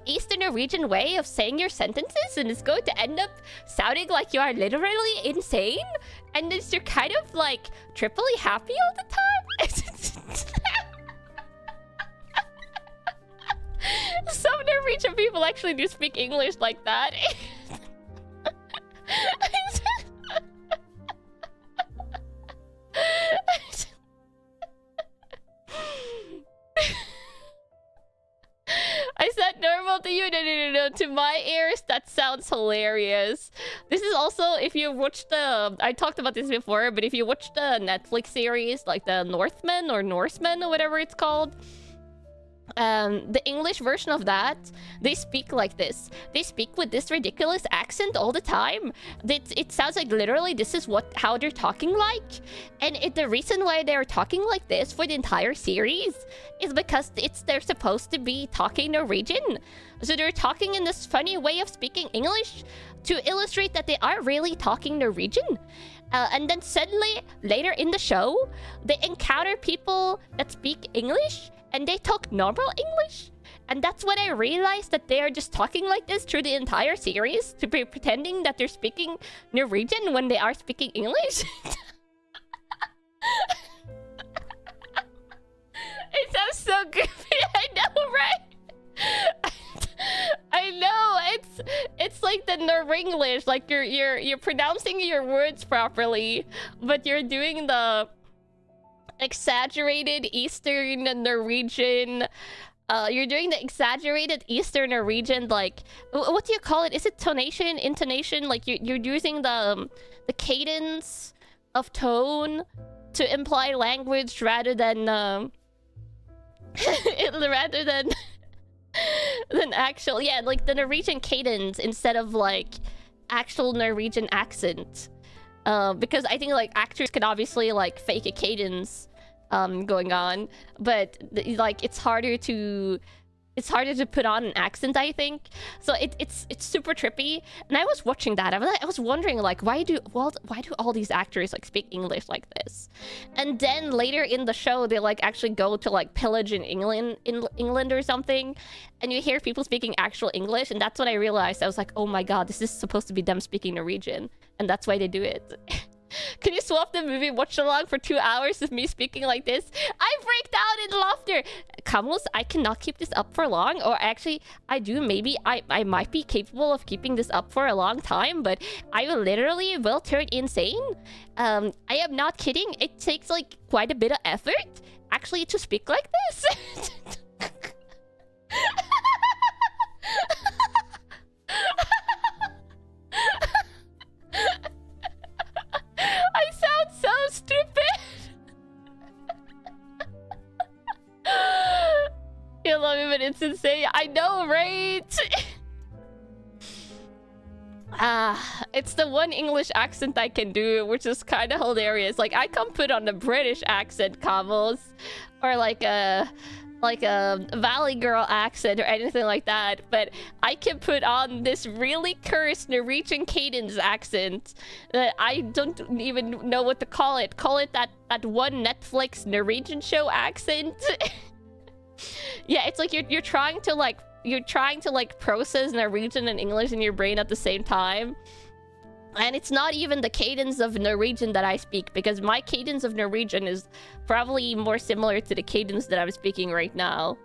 Eastern Norwegian way of saying your sentences, and it's going to end up sounding like you are literally insane, and then you're kind of like triply happy all the time. Some Norwegian people actually do speak English like that. I said normal to you. No. To my ears, that sounds hilarious. This is also, if you watch the... I talked about this before, but if you watch the Netflix series, like the Northmen or Norsemen or whatever it's called, the English version of that, they speak like this. They speak with this ridiculous accent all the time. It sounds like literally this is how they're talking like. And the reason why they're talking like this for the entire series is because they're supposed to be talking Norwegian. So they're talking in this funny way of speaking English to illustrate that they are really talking Norwegian. And then suddenly, later in the show, they encounter people that speak English, and they talk normal English. And that's when I realized that they are just talking like this through the entire series, to be pretending that they're speaking Norwegian when they are speaking English. It sounds so goofy, I know, right? I know, it's like the Norwenglish, like you're pronouncing your words properly, but you're doing the exaggerated Eastern Norwegian. You're doing the exaggerated Eastern Norwegian, like, what do you call it? Is it tonation, intonation? Like you're using the cadence of tone to imply language rather than rather than actual, yeah, like the Norwegian cadence instead of like actual Norwegian accent. Because I think like actors can obviously like fake a cadence going on, but like it's harder to put on an accent, I think. So it's super trippy. And I was watching that, I was wondering like, why do all these actors like speak English like this? And then later in the show, they like actually go to like pillage in England or something, and you hear people speaking actual English, and that's when I realized, I was like, oh my god, this is supposed to be them speaking Norwegian, and that's why they do it. Can you swap the movie watch along for 2 hours of me speaking like this? I break down in laughter. Camus, I cannot keep this up for long. Or actually, I do. Maybe I might be capable of keeping this up for a long time, but I literally will turn insane. I am not kidding. It takes like quite a bit of effort actually to speak like this. I sound so stupid. You love me, but it's insane. I know, right? It's the one English accent I can do, which is kind of hilarious. Like, I can't put on a British accent, Kamos, or like a Valley Girl accent or anything like that, but I can put on this really cursed Norwegian cadence accent that I don't even know what to call it. Call it that one Netflix Norwegian show accent. Yeah, it's like you're trying to like process Norwegian and English in your brain at the same time. And it's not even the cadence of Norwegian that I speak, because my cadence of Norwegian is probably more similar to the cadence that I'm speaking right now.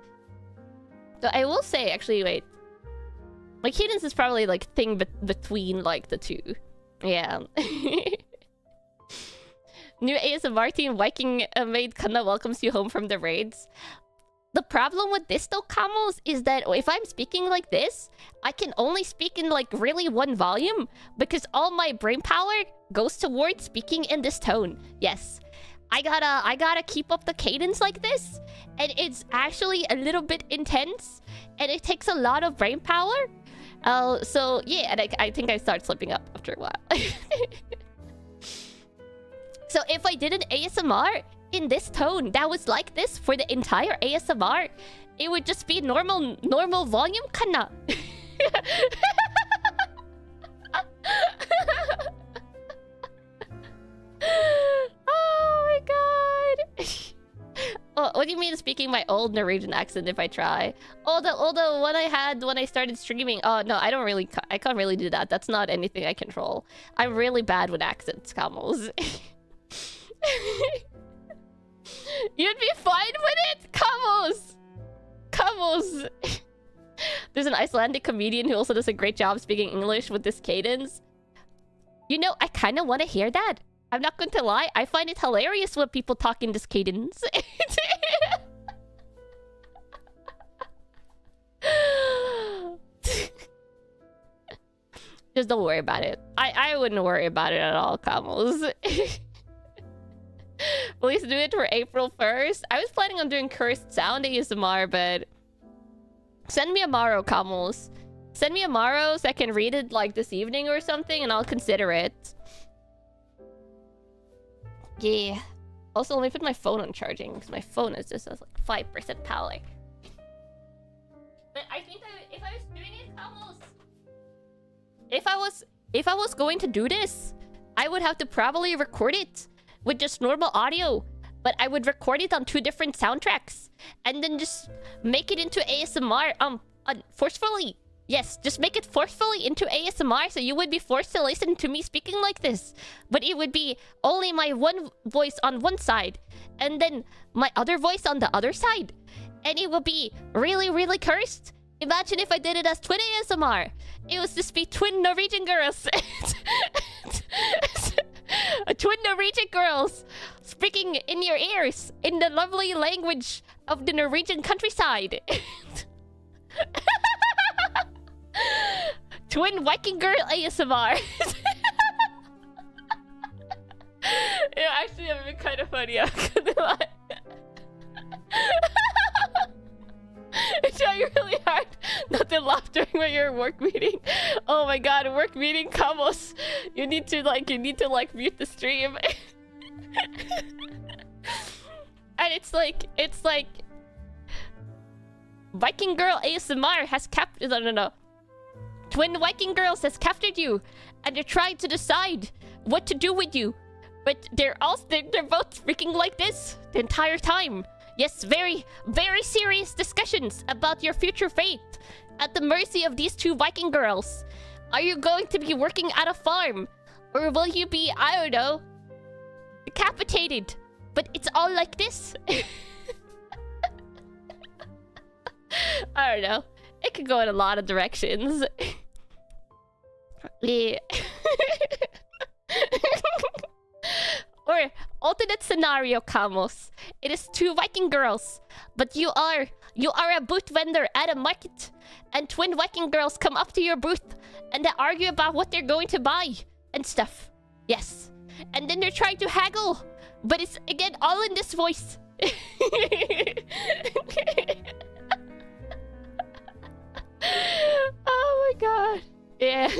So I will say, actually, wait. My cadence is probably like thing between like the two. Yeah. New ASMR team Viking Maid Kanna welcomes you home from the raids. The problem with this though, Kamos, is that if I'm speaking like this, I can only speak in like really one volume, because all my brain power goes towards speaking in this tone. Yes, I gotta keep up the cadence like this, and it's actually a little bit intense, and it takes a lot of brain power. So yeah, and I think I start slipping up after a while. So if I did an ASMR in this tone that was like this for the entire ASMR, it would just be normal volume, Kanna. Oh my god. Oh What do you mean speaking my old Norwegian accent if I try? Oh, the one I had when I started streaming. Oh, no, I don't really... I can't really do that. That's not anything I control. I'm really bad with accents, Camels. You'd be fine with it, Camels! Camels! There's an Icelandic comedian who also does a great job speaking English with this cadence. You know, I kind of want to hear that. I'm not going to lie. I find it hilarious when people talk in this cadence. Just don't worry about it. I wouldn't worry about it at all, Camels. Please do it for April 1st. I was planning on doing cursed sound ASMR, but... Send me a Maro, Camels. Send me a Maro so I can read it like this evening or something and I'll consider it. Yeah. Also, let me put my phone on charging because my phone is just like 5% power. But I think if I was doing it, Camels... If I was going to do this, I would have to probably record it with just normal audio. But I would record it on 2 different soundtracks. And then just make it into ASMR, forcefully. Yes, just make it forcefully into ASMR so you would be forced to listen to me speaking like this. But it would be only my one voice on one side. And then my other voice on the other side. And it would be really, really cursed. Imagine if I did it as twin ASMR. It was just be twin Norwegian girls. Twin Norwegian girls speaking in your ears in the lovely language of the Norwegian countryside. Twin Viking girl ASMR. Yeah, actually, that would be kind of funny. I'm gonna lie. I try really hard not to laugh during your work meeting. Oh my god, work meeting, Camels. You need to mute the stream. And it's like Viking girl ASMR has captured... No. Twin Viking girls has captured you, and they're trying to decide what to do with you. But they're both freaking like this the entire time. Yes, very, very serious discussions about your future fate at the mercy of these 2 Viking girls. Are you going to be working at a farm? Or will you be, I don't know, decapitated? But it's all like this. I don't know. It could go in a lot of directions. Yeah. Or alternate scenario, Camels. It is 2 Viking girls, but you are a booth vendor at a market, and twin Viking girls come up to your booth and they argue about what they're going to buy and stuff. Yes, and then they're trying to haggle, but it's again all in this voice. Oh my god. Yeah.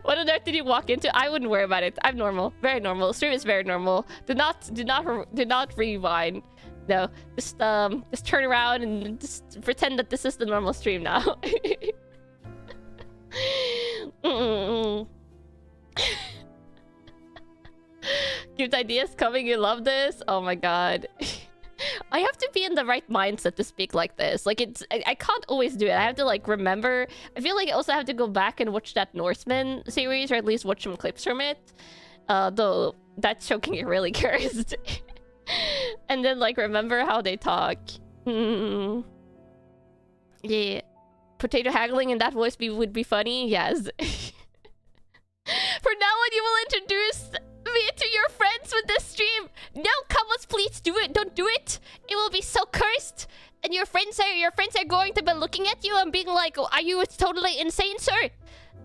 What on earth did you walk into? I wouldn't worry about it. I'm normal. Very normal. Stream is very normal. Do not rewind. No. Just turn around and just pretend that this is the normal stream now. Cute ideas coming. You love this? Oh my god. I have to be in the right mindset to speak like this. Like, I can't always do it. I have to, like, remember. I feel like I also have to go back and watch that Norseman series, or at least watch some clips from it. Though that show can get really cursed. And then, like, remember how they talk. Yeah. Potato haggling in that voice would be funny? Yes. For now on, you will introduce me to your friends with this stream. No, Camels, please do it. Don't do it. It will be so cursed. And your friends are going to be looking at you and being like, oh, are you totally insane, sir?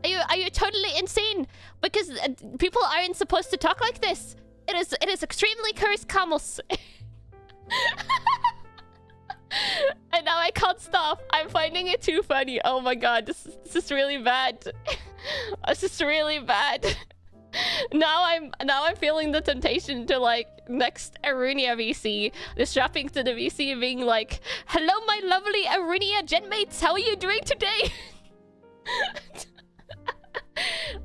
Are you totally insane? Because people aren't supposed to talk like this. It is extremely cursed, Camels. And now I can't stop. I'm finding it too funny. Oh my god, this is really bad. This is really bad. Now I'm feeling the temptation to, like, next Aerunia VC, just dropping to the VC and being like, hello my lovely Aerunia genmates, how are you doing today?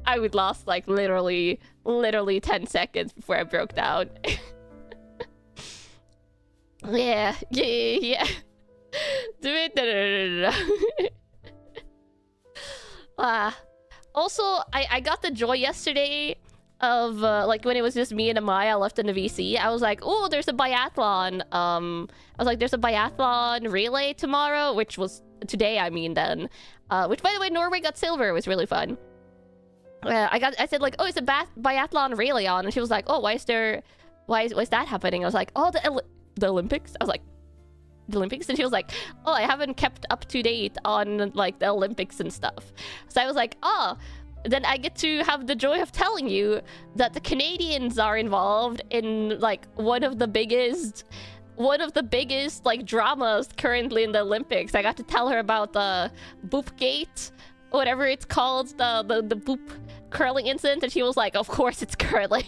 I would last like literally 10 seconds before I broke down. Yeah. Do it. Also, I got the joy yesterday of like when it was just me and Amaya left in the VC. I was like, oh, there's a biathlon. I was like, there's a biathlon relay tomorrow, which was today. I mean, then, which by the way, Norway got silver. It was really fun. I said like, oh, it's a biathlon relay on, and she was like, oh, why is that happening? I was like, oh, the Olympics. I was like, the Olympics, and she was like, oh, I haven't kept up to date on like the Olympics and stuff. So I was like, oh, then I get to have the joy of telling you that the Canadians are involved in like one of the biggest like dramas currently in the Olympics. I got to tell her about the Boop Gate, whatever it's called, the Boop curling incident, and she was like, of course it's curling.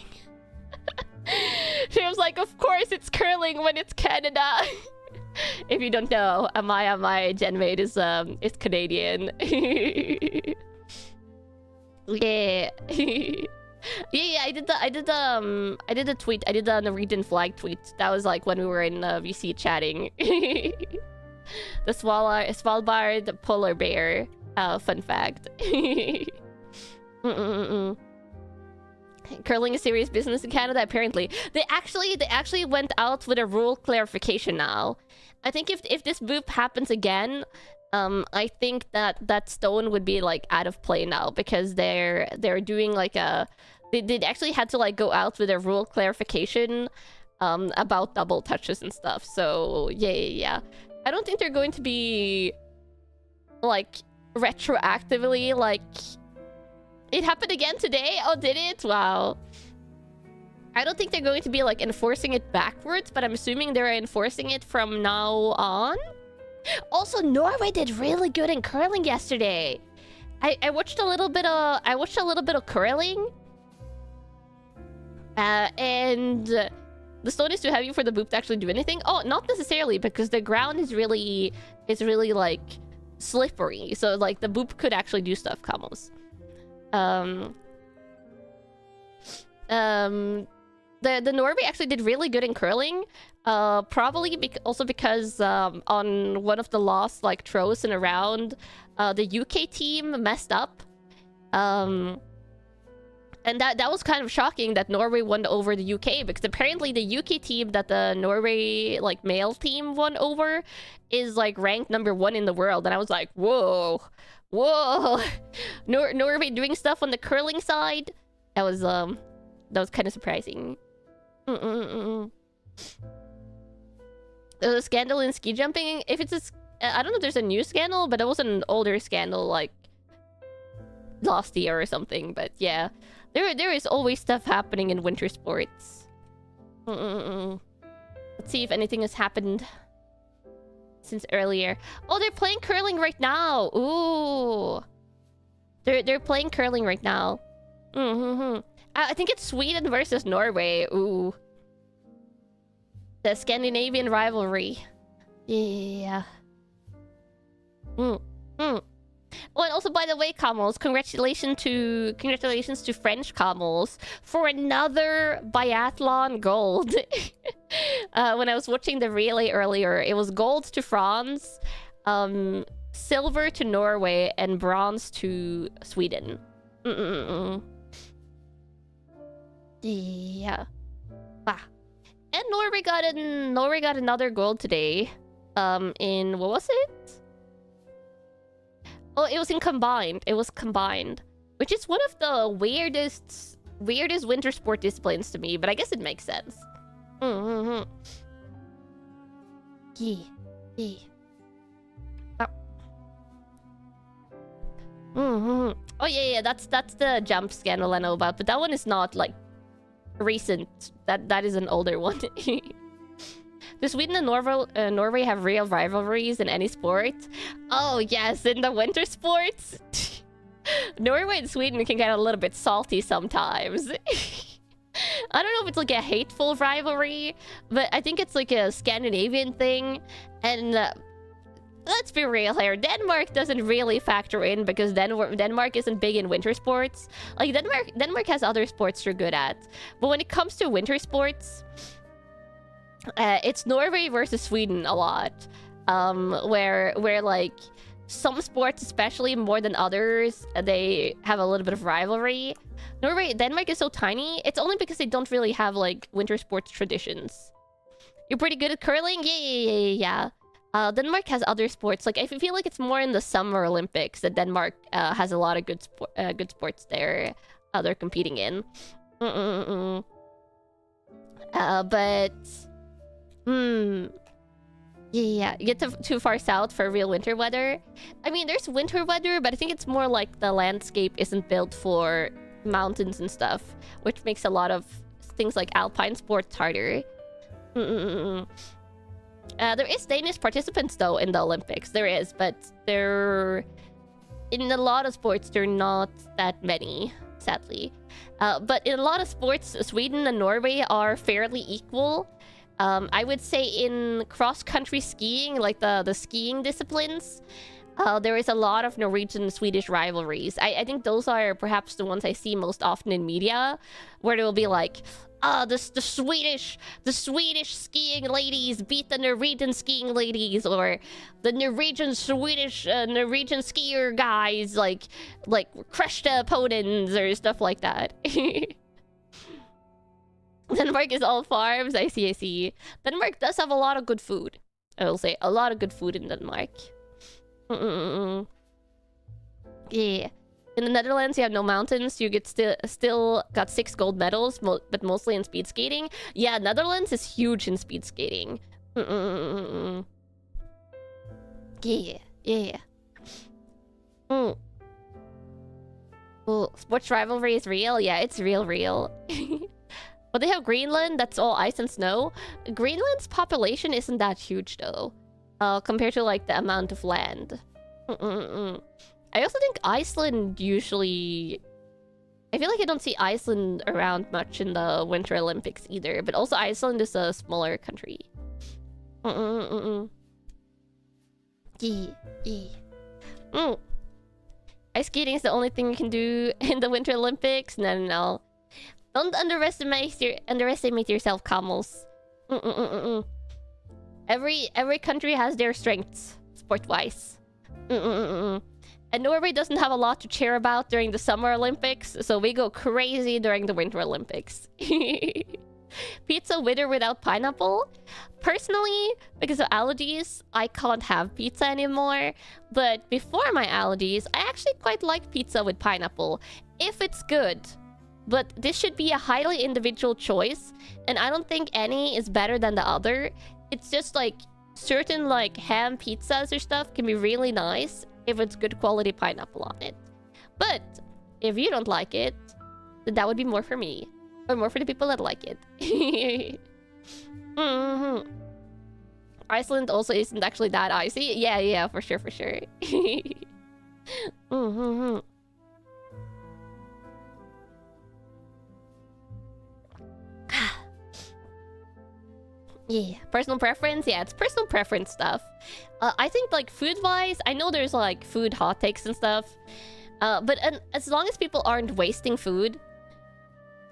She was like, of course it's curling when it's Canada. If you don't know, my genmate is Canadian. Yeah. Yeah, I did the tweet. I did the Norwegian flag tweet. That was like when we were in VC chatting. The Svalbard polar bear. Fun fact. Curling is serious business in Canada, apparently. They actually went out with a rule clarification now. I think if this boop happens again, I think that stone would be like out of play now, because they're doing like they actually had to like go out with a rule clarification about double touches and stuff. So yeah. I don't think they're going to be like retroactively like it happened again today. Oh, did it? Wow. I don't think they're going to be like enforcing it backwards, but I'm assuming they're enforcing it from now on. Also, Norway did really good in curling yesterday. I watched a little bit of curling. And the stone is too heavy for the boop to actually do anything. Oh, not necessarily, because the ground is really like slippery. So like the boop could actually do stuff, Kamos. The Norway actually did really good in curling. Probably also because on one of the last like throws in a round, the UK team messed up. And that was kind of shocking that Norway won over the UK, because apparently the UK team that the Norway like male team won over is like ranked #1 in the world. And I was like, whoa. Norway doing stuff on the curling side. That was kind of surprising. There was a scandal in ski jumping. If it's I don't know if there's a new scandal, but it was an older scandal like last year or something. But yeah, there is always stuff happening in winter sports. Let's see if anything has happened since earlier. Oh, they're playing curling right now. Ooh, they're playing curling right now. I think it's Sweden versus Norway. Ooh. The Scandinavian rivalry. Yeah. Oh, and also, by the way, Camels, congratulations to French Camels for another biathlon gold. When I was watching the relay earlier, it was gold to France, silver to Norway, and bronze to Sweden. Yeah. And Norway got another gold today. In what was it? Oh, it was in combined. It was combined, which is one of the weirdest winter sport disciplines to me, but I guess it makes sense. Yeah. Oh yeah, that's the jump scandal I know about, but that one is not like recent. That is an older one. Do Sweden and Norway have real rivalries in any sport? Oh yes, in the winter sports. Norway and Sweden can get a little bit salty sometimes. I don't know if it's like a hateful rivalry, but I think it's like a Scandinavian thing. And let's be real here, Denmark doesn't really factor in, because Denmark isn't big in winter sports. Like Denmark has other sports they're good at, but when it comes to winter sports, It's Norway versus Sweden a lot. Where like some sports, especially more than others, they have a little bit of rivalry. Denmark is so tiny. It's only because they don't really have like winter sports traditions. You're pretty good at curling? Yeah. Denmark has other sports. Like I feel like it's more in the Summer Olympics that Denmark has a lot of good sports there. They're competing in. But yeah, you get too far south for real winter weather. I mean, there's winter weather, but I think it's more like the landscape isn't built for mountains and stuff, which makes a lot of things like alpine sports harder. There is Danish participants though in the Olympics. There is, but they're in a lot of sports. They're not that many, sadly. But in a lot of sports, Sweden and Norway are fairly equal. I would say in cross-country skiing, like the skiing disciplines, there is a lot of Norwegian-Swedish rivalries. I think those are perhaps the ones I see most often in media, where they will be like, the Swedish skiing ladies beat the Norwegian skiing ladies, or the Norwegian skier guys like crushed the opponents or stuff like that. Denmark is all farms. I see. Denmark does have a lot of good food. I will say a lot of good food in Denmark. Yeah. In the Netherlands, you have no mountains. You get still got 6 gold medals, but mostly in speed skating. Yeah, Netherlands is huge in speed skating. Yeah. Well, sports rivalry is real. Yeah, it's real. But they have Greenland. That's all ice and snow. Greenland's population isn't that huge though, compared to like the amount of land. I also think Iceland usually... I feel like I don't see Iceland around much in the Winter Olympics either. But also Iceland is a smaller country. Ice skating is the only thing you can do in the Winter Olympics? No. Don't underestimate yourself, Camels. Every country has their strengths, sport-wise. And Norway doesn't have a lot to cheer about during the Summer Olympics, so we go crazy during the Winter Olympics. Pizza with or without pineapple? Personally, because of allergies, I can't have pizza anymore. But before my allergies, I actually quite like pizza with pineapple, if it's good. But this should be a highly individual choice, and I don't think any is better than the other. It's just like certain like ham pizzas or stuff can be really nice if it's good quality pineapple on it. But if you don't like it, then that would be more for me. Or more for the people that like it. Iceland also isn't actually that icy. Yeah, for sure. Yeah, personal preference. Yeah, it's personal preference stuff. I think like food-wise, I know there's like food hot takes and stuff. But as long as people aren't wasting food,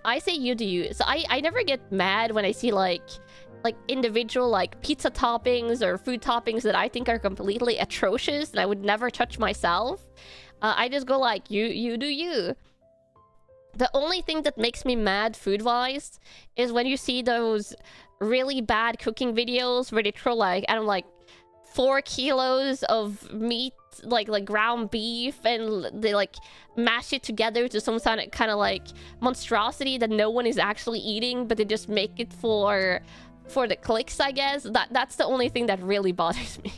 I say you do you. So I never get mad when I see like individual like pizza toppings or food toppings that I think are completely atrocious and I would never touch myself. I just go like, you do you. The only thing that makes me mad food-wise is when you see those really bad cooking videos where they throw like, I don't know, like 4 kilos of meat, like ground beef, and they like mash it together to some kind of like monstrosity that no one is actually eating, but they just make it for the clicks, I guess. That's the only thing that really bothers me.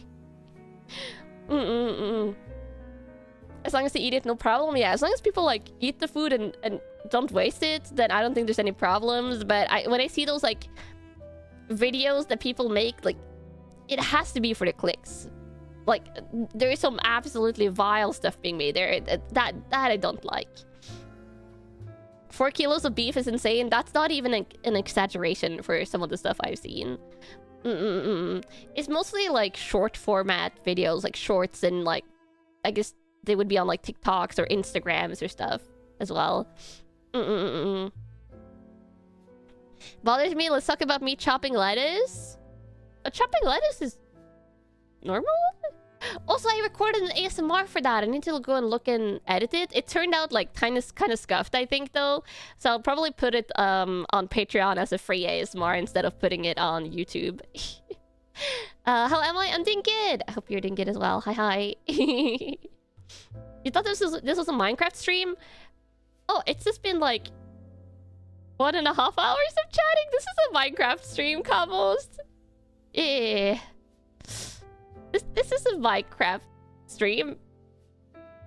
As long as they eat it, no problem. Yeah, as long as people like eat the food and don't waste it, then I don't think there's any problems. But when I see those like videos that people make, like, it has to be for the clicks. Like, there is some absolutely vile stuff being made there. That I don't like. 4 kilos of beef is insane. That's not even an exaggeration for some of the stuff I've seen. It's mostly like short format videos, like shorts, and like, I guess they would be on like TikToks or Instagrams or stuff as well. Bothers me. Let's talk about me chopping lettuce. Chopping lettuce is normal. Also, I recorded an ASMR for that. I need to go and look and edit it. It turned out like kind of scuffed, I think, though. So I'll probably put it on Patreon as a free ASMR instead of putting it on YouTube. How am I? I'm doing good. I hope you're doing good as well. Hi. You thought this was a Minecraft stream? Oh, it's just been like 1.5 hours of chatting. This is a Minecraft stream, Combos. Yeah. This is a Minecraft stream.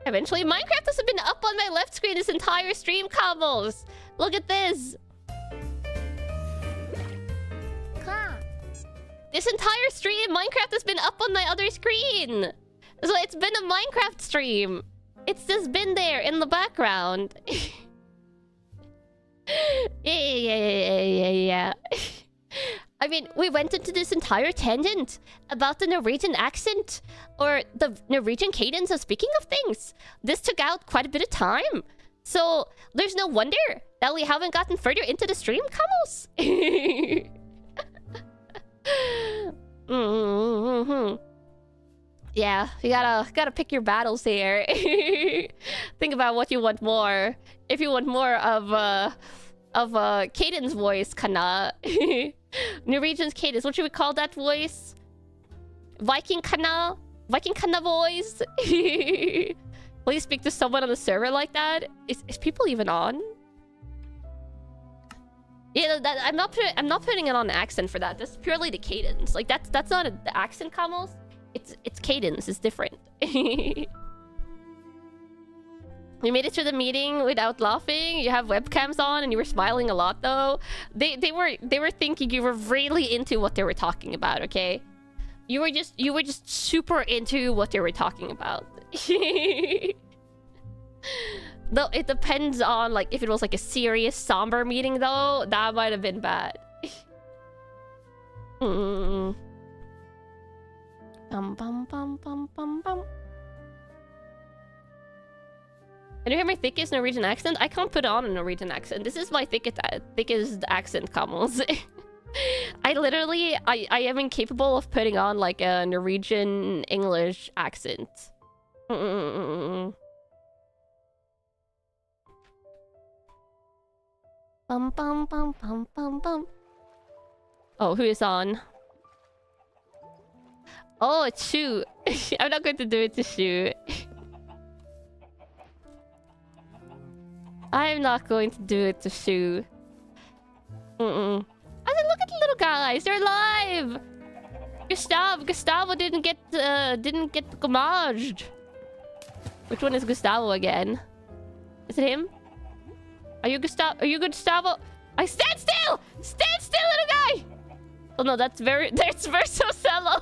Eventually, Minecraft hasn't been up on my left screen this entire stream, Combos. Look at this. This entire stream, Minecraft has been up on my other screen. So it's been a Minecraft stream. It's just been there in the background. Yeah. I mean, we went into this entire tangent about the Norwegian accent or the Norwegian cadence of speaking of things. This took out quite a bit of time. So there's no wonder that we haven't gotten further into the stream, Kamos. Yeah, you gotta pick your battles here. Think about what you want more. If you want more of Cadence voice, Kanna. Norwegian's cadence. What should we call that voice? Viking Kanna? Viking Kanna voice? Please speak to someone on the server like that. Is people even on? Yeah, I'm not putting it on accent for that. That's purely the cadence. Like that's not the accent, Kamos. It's cadence. It's different. You made it to the meeting without laughing. You have webcams on, and you were smiling a lot, though. They were thinking you were really into what they were talking about. Okay, you were just super into what they were talking about. Though it depends on like if it was like a serious somber meeting, though that might have been bad. Bum bum bum bum bum bum. Can you hear my thickest Norwegian accent? I can't put on a Norwegian accent. This is my thickest accent, Kamals. I literally, I am incapable of putting on like a Norwegian English accent. Bum bum bum bum bum bum. Oh, who is on? Oh, it's Shu. I'm not going to do it to Shu. I'm not going to do it to Shu. I mean, look at the little guys. They're alive. Gustavo didn't get gommaged. Which one is Gustavo again? Is it him? Are you Gustavo? I stand still. Stand still, little guy. Oh no, that's Versocello.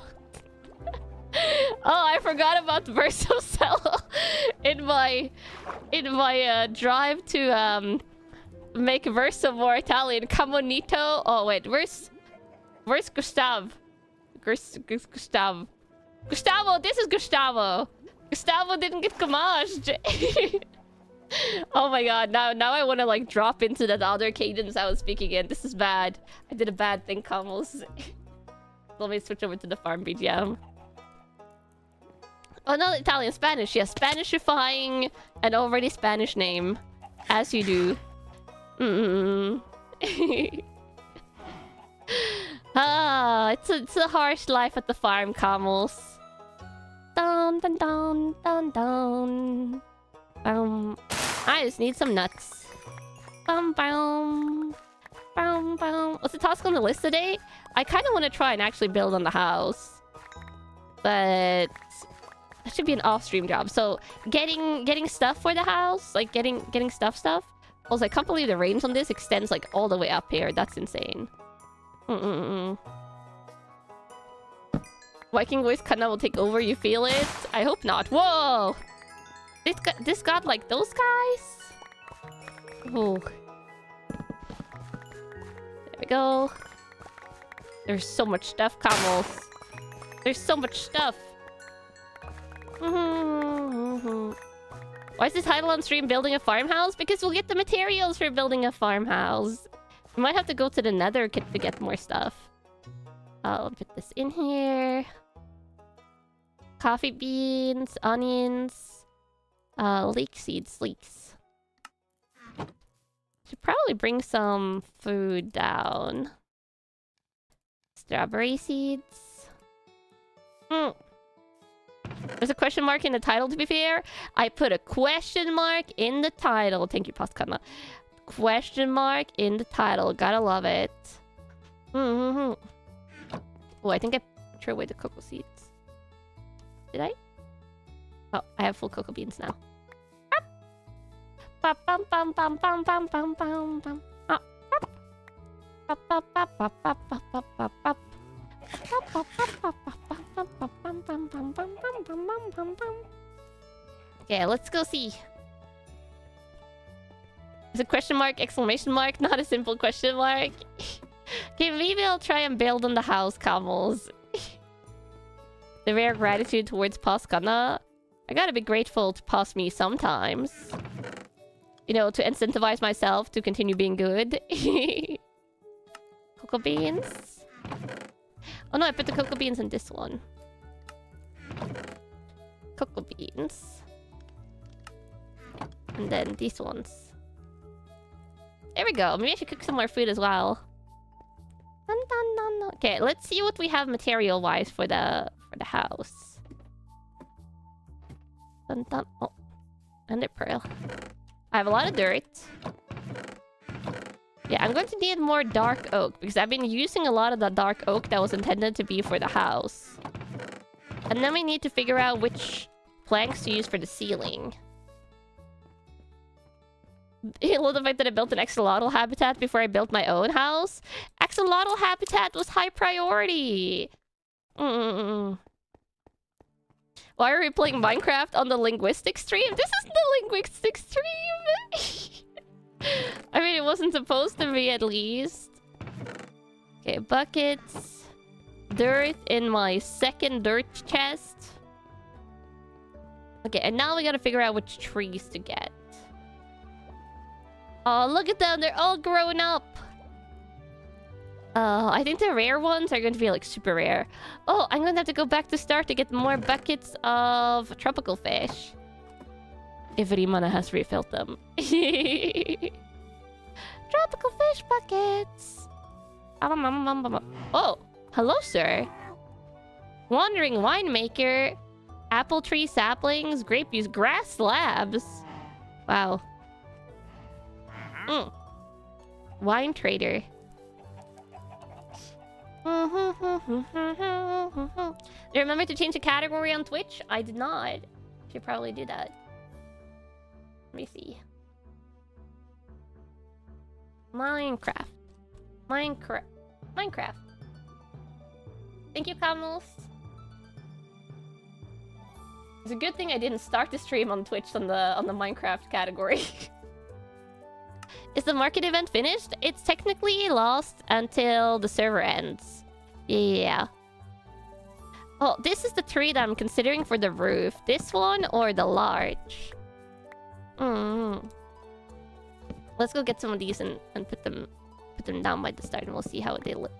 Oh, I forgot about Versocello in my drive to make Verso more Italian. Camonito. Oh wait, where's Gustav? Gustav. Gustavo, this is Gustavo. Gustavo didn't get gommaged. Oh my god, now I want to like drop into that other cadence I was speaking in. This is bad. I did a bad thing, Kamals. Let me switch over to the farm BGM. Oh, no, Italian, Spanish. Yes, Spanishifying an already Spanish name. As you do. Ah, it's a harsh life at the farm, Kamals. Dun dun dun dun dun. I just need some nuts. Bum bum. Bum bum. What's the task on the list today? I kind of want to try and actually build on the house. But that should be an off-stream job. So getting stuff for the house, like getting stuff. Also, I can't believe the range on this extends like all the way up here. That's insane. Viking voice Kanna will take over. You feel it? I hope not. Whoa! This got like those guys. Oh. There we go. There's so much stuff, Camels. There's so much stuff. Why is the title on stream building a farmhouse? Because we'll get the materials for building a farmhouse. We might have to go to the nether to get more stuff. I'll put this in here. Coffee beans, onions, leek seeds, leeks. Should probably bring some food down. Strawberry seeds. There's a question mark in the title, to be fair. I put a question mark in the title. Thank you, Pascana. Question mark in the title. Gotta love it. Oh, I think I threw away the cocoa seeds. Did I? Oh, I have full cocoa beans now. Okay, let's go see. Is a question mark, exclamation mark, not a simple question mark. Okay, maybe I'll try and build on the house, camels. The rare gratitude towards Pascana. I gotta be grateful to pass me sometimes. You know, to incentivize myself to continue being good. Cocoa beans. Oh no, I put the cocoa beans in this one. Cocoa beans. And then these ones. There we go. Maybe I should cook some more food as well. Dun, dun, dun, dun. Okay, let's see what we have material-wise for the house. Dun, dun. Oh, and a pearl. I have a lot of dirt. Yeah, I'm going to need more dark oak because I've been using a lot of the dark oak that was intended to be for the house. And then we need to figure out which planks to use for the ceiling. I love the fact that I built an axolotl habitat before I built my own house. Axolotl habitat was high priority. Why are we playing Minecraft on the linguistics stream? This isn't the linguistics stream! I mean, it wasn't supposed to be, at least. Okay, buckets. Dirt in my second dirt chest. Okay, and now we gotta figure out which trees to get. Oh, look at them! They're all grown up! I think the rare ones are going to be, like, super rare. Oh, I'm going to have to go back to start to get more buckets of tropical fish. If Rimana has refilled them. Tropical fish buckets! Oh, hello, sir. Wandering winemaker. Apple tree saplings. Grape juice. Grass slabs. Wow. Wine trader. Remember to change the category on Twitch? I did not. Should probably do that. Let me see. Minecraft. Thank you, Camels. It's a good thing I didn't start the stream on Twitch on the Minecraft category. Is the market event finished? It's technically lost until the server ends. Yeah. Oh, this is the tree that I'm considering for the roof. This one or the larch? Let's go get some of these and put them down by the start, and we'll see how they look.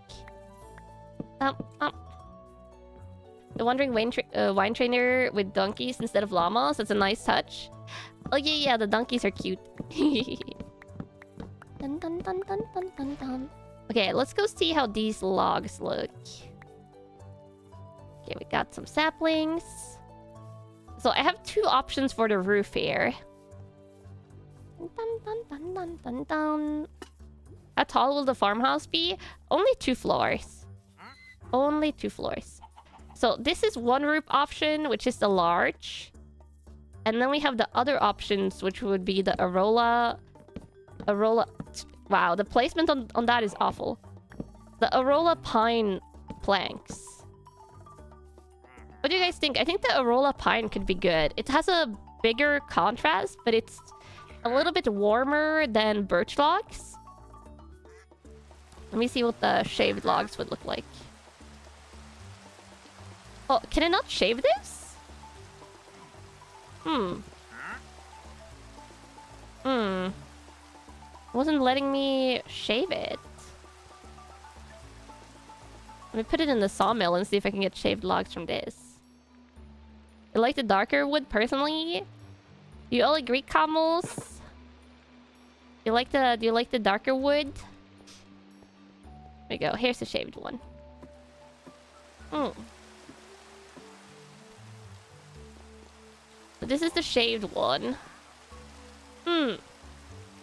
The wandering wine trainer with donkeys instead of llamas. That's a nice touch. Oh yeah, the donkeys are cute. Dun, dun, dun, dun, dun, dun, dun. Okay, let's go see how these logs look. Okay, we got some saplings. So I have two options for the roof here. Dun, dun, dun, dun, dun, dun. How tall will the farmhouse be? Only 2 floors. Only 2 floors. So this is one roof option, which is the larch. And then we have the other options, which would be the Arola... Wow, the placement on that is awful. The Arola pine planks. What do you guys think? I think the Arola pine could be good. It has a bigger contrast, but it's a little bit warmer than birch logs. Let me see what the shaved logs would look like. Oh, can I not shave this? Wasn't letting me shave it. Let me put it in the sawmill and see if I can get shaved logs from this. I like the darker wood personally. You all agree, camels? Do you like the darker wood? There we go. Here's the shaved one. This is the shaved one. You're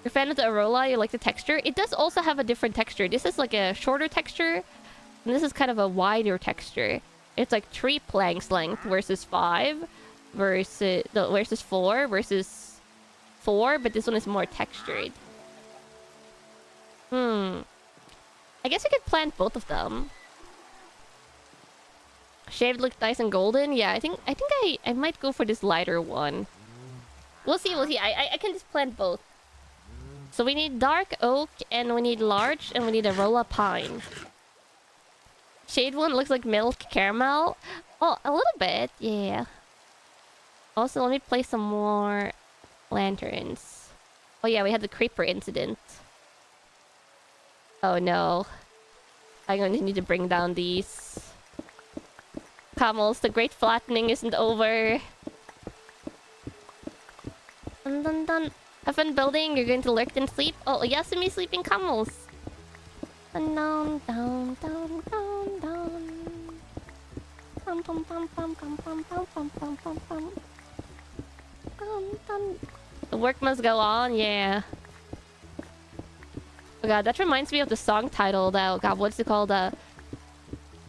a fan of the Aerunia? You like the texture? It does also have a different texture. This is like a shorter texture, and this is kind of a wider texture. It's like 3 planks length versus 5 versus 4 versus 4, but this one is more textured. I guess I could plant both of them. Shaved looks nice and golden. Yeah, I think I might go for this lighter one. We'll see. I can just plant both. So we need dark oak, and we need larch, and we need Aerunia pine. Shade one looks like milk caramel. Oh, a little bit, yeah. Also, let me place some more lanterns. Oh yeah, we had the creeper incident. Oh no. I'm going to need to bring down these. Camels, the great flattening isn't over. Dun dun dun. Have fun building, you're going to lurk and sleep. Oh, Yasumi sleeping camels. Dun down, down, down, down, down. Pum pum pum pum pum pum pum pum pum pum pum. Dun dun. The work must go on, yeah. Oh god, that reminds me of the song title though. God, what's it called?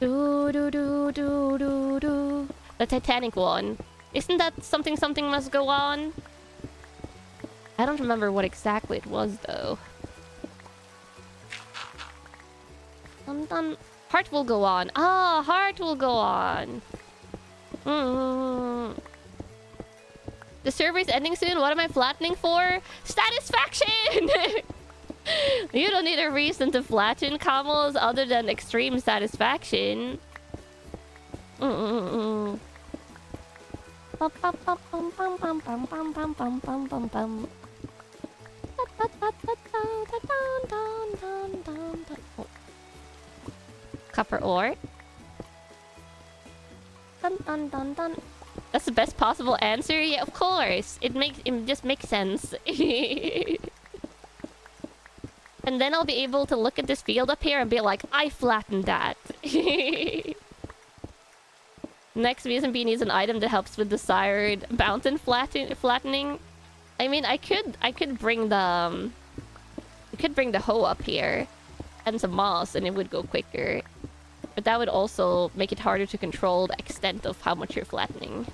Do do do do do do. The Titanic one. Isn't that something something must go on? I don't remember what exactly it was though. Dun dun. Heart will go on. Ah, heart will go on. The server is ending soon. What am I flattening for? Satisfaction! You don't need a reason to flatten camels other than extreme satisfaction. Copper ore. Dun dun dun dun. That's the best possible answer? Yeah, of course. It just makes sense. And then I'll be able to look at this field up here and be like, I flattened that. Next, VSMP needs an item that helps with desired mountain flattening. I mean, I could bring the hoe up here and some moss, and it would go quicker. But that would also make it harder to control the extent of how much you're flattening.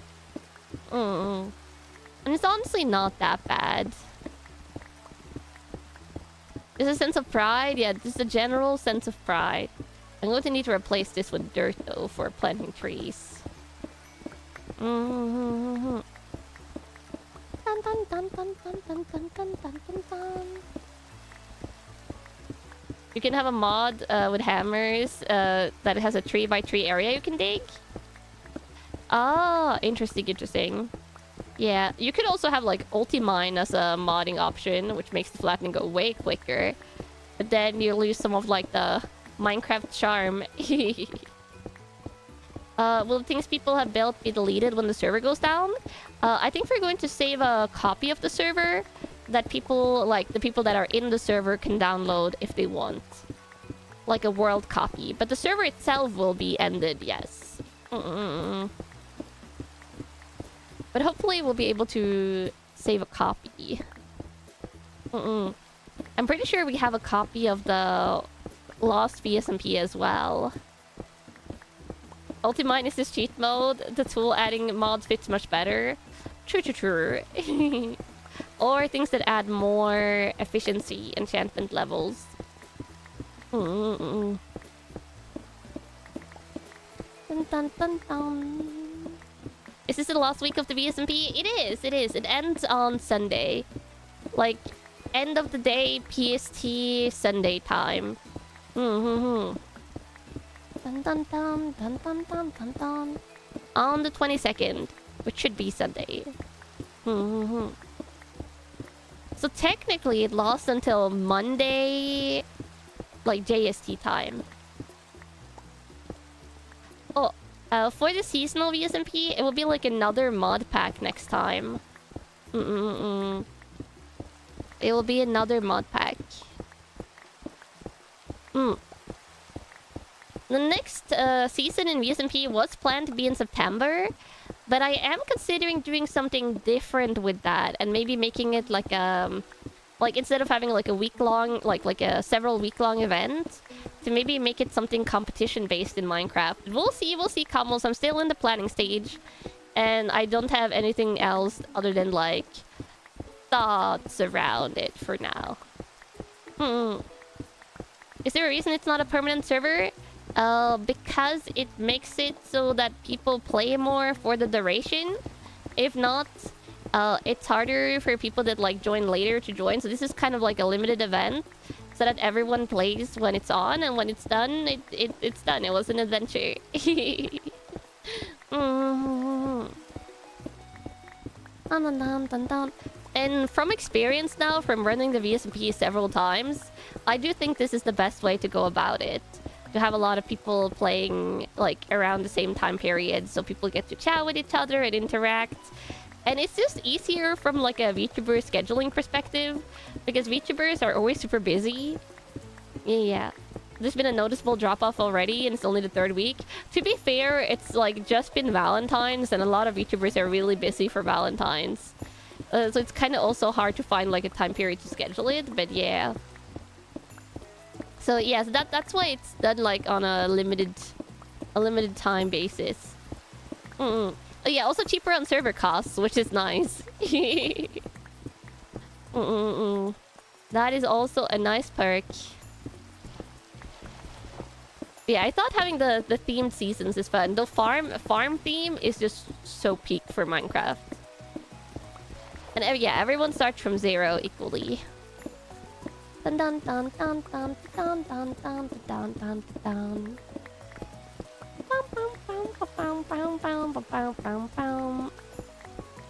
And it's honestly not that bad. There's a sense of pride? Yeah, just a general sense of pride. I'm going to need to replace this with dirt, though, for planting trees. Dun, dun, dun, dun, dun, dun, dun, dun, dun, dun, dun. You can have a mod with hammers that has a 3x3 area you can dig. Ah, interesting. Yeah, you could also have like ulti-mine as a modding option, which makes the flattening go way quicker. But then you lose some of like the Minecraft charm. Will things people have built be deleted when the server goes down? I think we're going to save a copy of the server that people, like the people that are in the server, can download if they want. Like a world copy. But the server itself will be ended, yes. But hopefully we'll be able to save a copy. I'm pretty sure we have a copy of the Lost VSMP as well. Ultimine is this cheat mode. The tool adding mods fits much better. True. Or things that add more efficiency enchantment levels. Dun, dun, dun, dun. Is this the last week of the VSMP? It is. It ends on Sunday. Like, end of the day, PST, Sunday time. Dun, dun, dun, dun, dun, dun, dun, dun. On the 22nd, which should be Sunday. So technically, it lasts until Monday, like JST time. For the seasonal VSMP, it will be like another mod pack next time. It will be another mod pack. The next season in VSMP was planned to be in September, but I am considering doing something different with that and maybe making it like like instead of having like a week-long, like a several week-long event, to maybe make it something competition-based in Minecraft. We'll see, Kamos. I'm still in the planning stage, and I don't have anything else other than like thoughts around it for now. Is there a reason it's not a permanent server? Because it makes it so that people play more for the duration. If not, it's harder for people that like join later to join. So this is kind of like a limited event, so that everyone plays when it's on, and when it's done, it's done. It was an adventure. And from experience now, from running the VSMP several times, I do think this is the best way to go about it. To have a lot of people playing like around the same time period, so people get to chat with each other and interact. And it's just easier from like a VTuber scheduling perspective, because VTubers are always super busy. Yeah. There's been a noticeable drop-off already, and it's only the 3rd week. To be fair, it's like just been Valentine's, and a lot of VTubers are really busy for Valentine's. So it's kind of also hard to find like a time period to schedule it, but yeah. So yeah, so that's why it's done like on a limited time basis. Yeah, also cheaper on server costs, which is nice. That is also a nice perk. Yeah, I thought having the themed seasons is fun. The farm theme is just so peak for Minecraft. And yeah, everyone starts from 0 equally. Dun dun dun dun dun dun dun dun dun dun dun.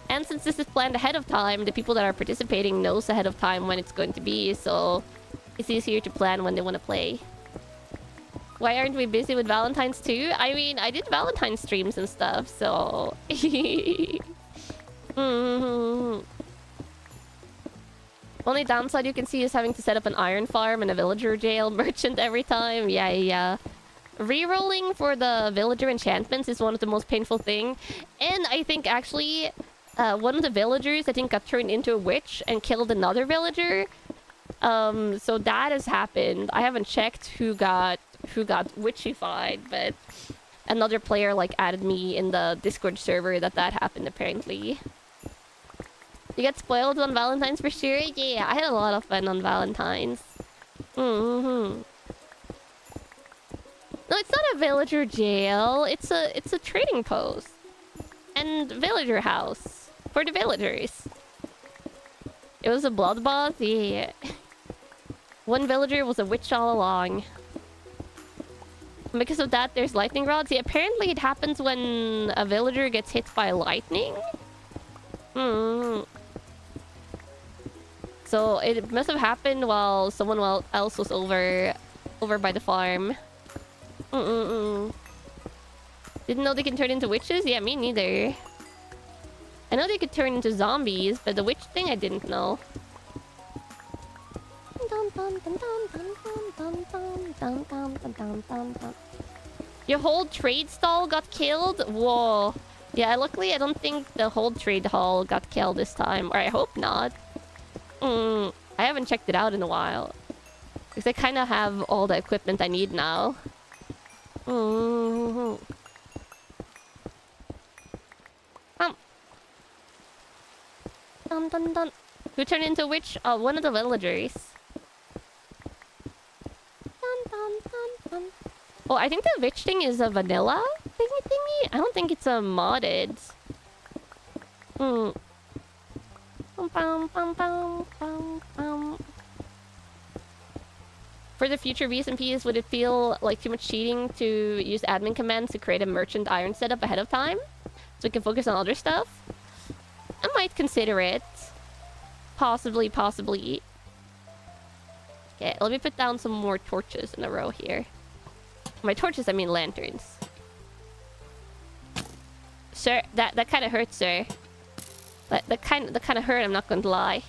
And since this is planned ahead of time, the people that are participating knows ahead of time when it's going to be, so it's easier to plan when they want to play. Why aren't we busy with Valentine's too? I mean, I did Valentine's streams and stuff, so... Only downside you can see is having to set up an iron farm and a villager jail merchant every time. Yeah. Rerolling for the villager enchantments is one of the most painful thing. And I think actually one of the villagers, I think, got turned into a witch and killed another villager. So that has happened. I haven't checked who got witchified, but another player like added me in the Discord server that happened apparently. You get spoiled on Valentine's for sure? Yeah, I had a lot of fun on Valentine's. No, it's not a villager jail. It's a trading post. And villager house. For the villagers. It was a bloodbath? Yeah. One villager was a witch all along. And because of that, there's lightning rods. Yeah, apparently it happens when a villager gets hit by lightning. So it must have happened while someone else was over by the farm. Didn't know they can turn into witches? Yeah, me neither. I know they could turn into zombies, but the witch thing I didn't know. Your whole trade stall got killed? Whoa. Yeah, luckily I don't think the whole trade hall got killed this time. Or I hope not. I haven't checked it out in a while. Because I kind of have all the equipment I need now. Dun dun dun. Who turned into a witch? Oh, one of the villagers. Dun dun dun dun. Oh, I think the witch thing is a vanilla thingy? I don't think it's a modded. For the future VSMPs, would it feel like too much cheating to use admin commands to create a merchant iron setup ahead of time? So we can focus on other stuff? I might consider it. Possibly. Okay, let me put down some more torches in a row here. By torches, I mean lanterns. Sir, that kind of hurts, sir. That kind of hurt, I'm not going to lie.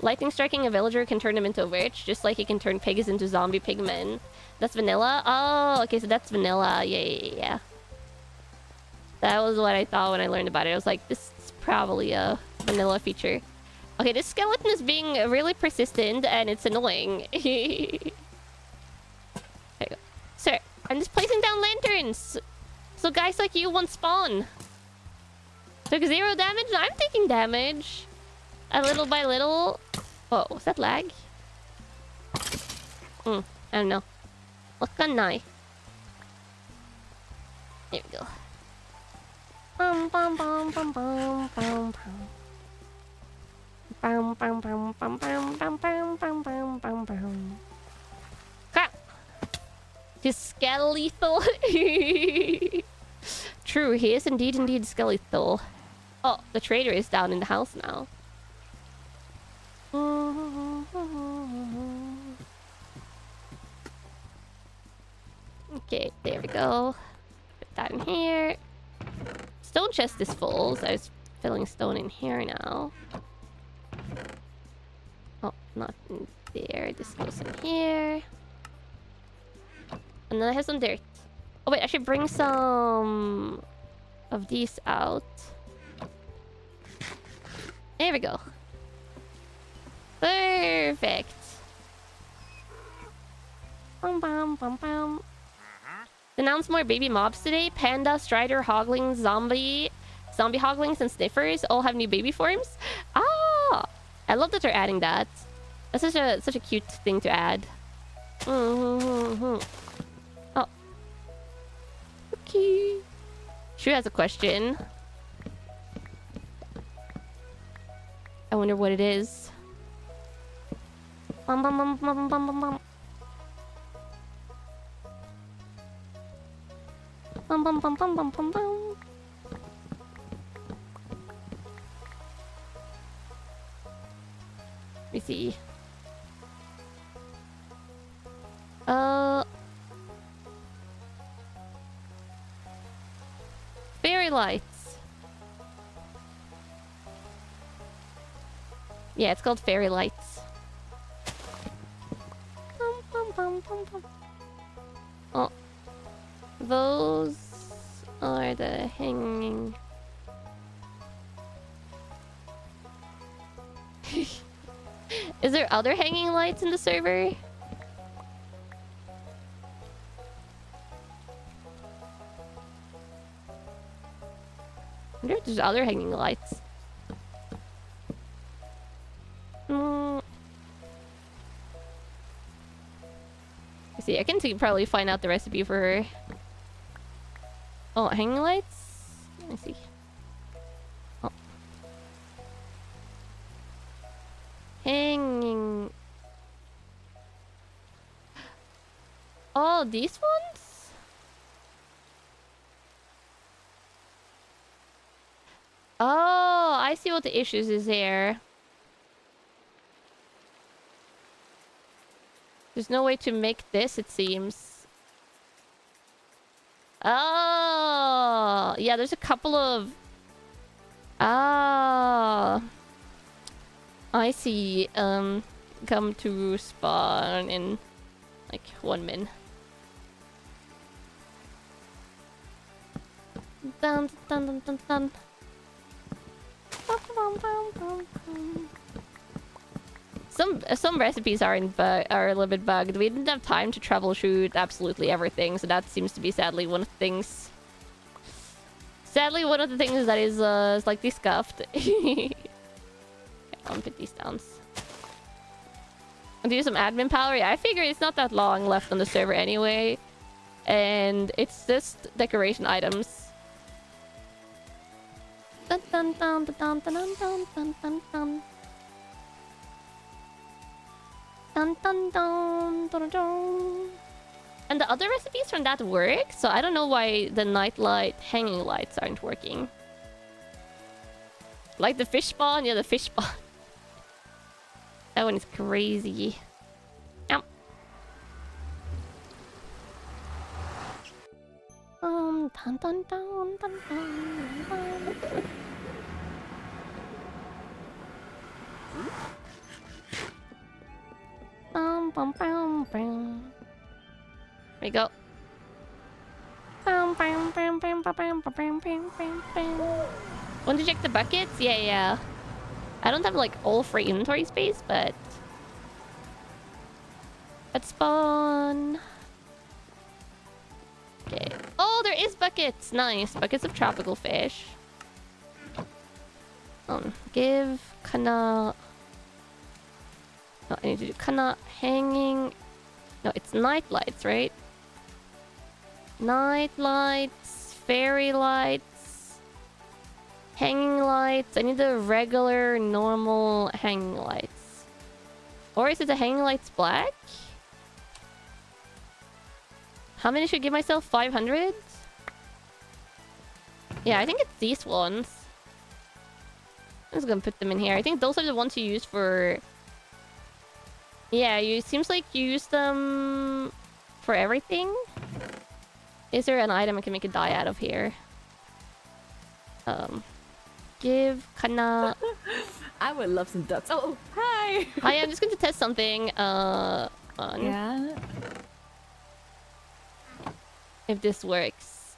Lightning striking a villager can turn them into a witch, just like he can turn pigs into zombie pigmen. That's vanilla? Oh, okay, so that's vanilla. Yeah. That was what I thought when I learned about it. I was like, this is probably a vanilla feature. Okay, this skeleton is being really persistent, and it's annoying. There you go. Sir, I'm just placing down lanterns, so guys like you won't spawn. Took 0 damage? I'm taking damage. A little by little. Oh, was that lag? I don't know. What can I? There we go. Bum bum bum bum bum bum bum. Bum bum bum bum bum bum bum bum bum bum bum. Crap! He's skeletal. True, he is indeed skeletal. Oh, the trader is down in the house now. Okay, there we go. Put that in here. Stone chest is full, so I was filling stone in here now. Oh, not in there. This goes in here. And then I have some dirt. Oh wait, I should bring some of these out. There we go. Perfect. Bum bum bum bum. Announce more baby mobs today. Panda, strider, hoglings, zombie hoglings, and sniffers all have new baby forms. Ah, I love that they're adding that. That's such a cute thing to add. Oh, okay. Shu has a question. I wonder what it is. Bum bum bum bum bum bum bum. Bum bum bum bum bum bum bum. Let me see. Fairy lights. Yeah, it's called fairy lights. Bum, bum, bum, bum, bum. Oh. Those are the hanging. Is there other hanging lights in the server? I wonder if there's other hanging lights. See, I can probably find out the recipe for her. Oh, hanging lights? Let me see. Oh. Hanging. Oh, these ones? Oh, I see what the issues is here. There's no way to make this, it seems. Oh, yeah, there's a couple of... Ah, I see. Come to spawn in like 1 min. Dun dun dun dun dun. Bum, bum, bum, bum, bum. Some recipes are a little bit bugged. We didn't have time to troubleshoot absolutely everything, so that seems to be sadly one of the things. Sadly, one of the things that is slightly scuffed. Okay, I'll put these down. I'll do some admin power. Yeah, I figure it's not that long left on the server anyway, and it's just decoration items. Dun dun dun dun dun dun dun dun dun dun. Dun dun dun dun dun. And the other recipes from that work, so I don't know why the nightlight hanging lights aren't working. Like the fish spawn? Yeah, the fish spawn. That one is crazy. Ow. dun, dun, dun, dun, dun. Bum, bum, bum, bum. There we go. Bum, bum, bum, bum, bum, bum, bum, bum, bum, bum. Want to check the buckets? Yeah, yeah. I don't have like all free inventory space, but let's spawn. Okay. Oh, there is buckets. Nice. Buckets of tropical fish. Give Kanna. No, I need to do Kanna hanging. No, it's night lights, right? Night lights, fairy lights, hanging lights. I need the regular, normal hanging lights. Or is it the hanging lights black? How many should I give myself? 500? Yeah, I think it's these ones. I'm just gonna put them in here. I think those are the ones you use for... Yeah, seems like you use them for everything. Is there an item I can make a dye out of here? Give Kanna... I would love some ducks. Oh, hi! Hi, I'm just going to test something. Yeah? If this works.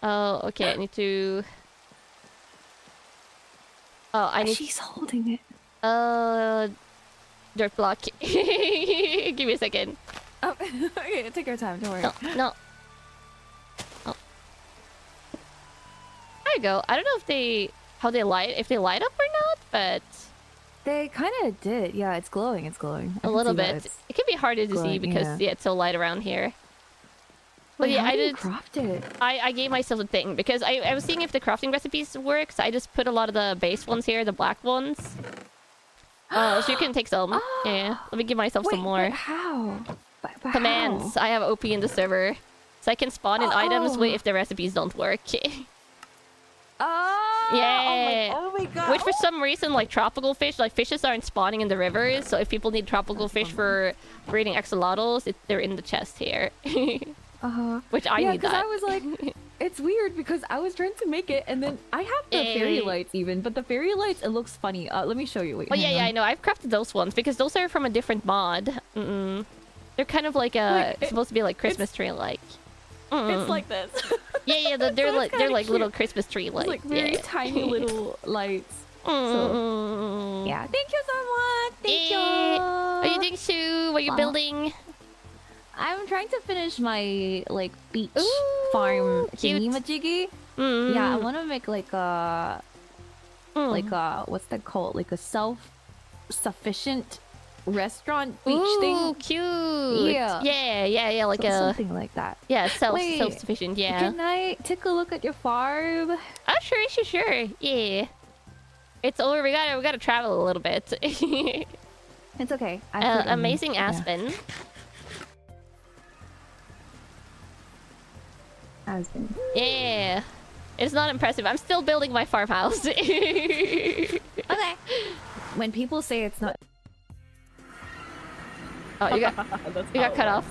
Oh, okay, I need to... Oh, I need... She's holding it. Dirt block. Give me a second. Oh, okay, take your time, don't worry. No, no. Oh. There you go. I don't know if they... How they light... If they light up or not, but... They kind of did. Yeah, it's glowing, it's glowing. A little bit. It can be harder to see because, yeah, it's so light around here. But wait, yeah, how I do you did... craft it? I gave myself a thing because I was seeing if the crafting recipes work, so I just put a lot of the base ones here, the black ones. So you can take some. Yeah, let me give myself some more. But how? But Commands. how? I have OP in the server. So I can spawn in items if the recipes don't work. Oh! Yeah. Oh my god. Which for some reason, like tropical fish, like fishes aren't spawning in the rivers. So if people need tropical fish for breeding axolotls, they're in the chest here. Which I need that. I was like, it's weird because I was trying to make it and then I have the fairy lights even, but the fairy lights, it looks funny. Let me show you. Wait, oh yeah, I know. I've crafted those ones because those are from a different mod. They're kind of like supposed to be like Christmas tree like. It's like this. Yeah, they're like little Christmas tree lights. Like very tiny little lights. So, yeah, thank you so much. Thank you. Are you doing so? What are you building? I'm trying to finish my like beach farm thingy-majiggy. Yeah, I want to make like a what's that called? Like a self-sufficient restaurant beach thing. Cute. Yeah. Like something like that. Yeah, self-sufficient. Yeah. Can I take a look at your farm? Oh, sure. Yeah. It's over. We gotta travel a little bit. It's okay. Amazing aspen. Yeah. Aspen. Yeah. It's not impressive. I'm still building my farmhouse. Okay. When people say it's not... Oh, you got cut off.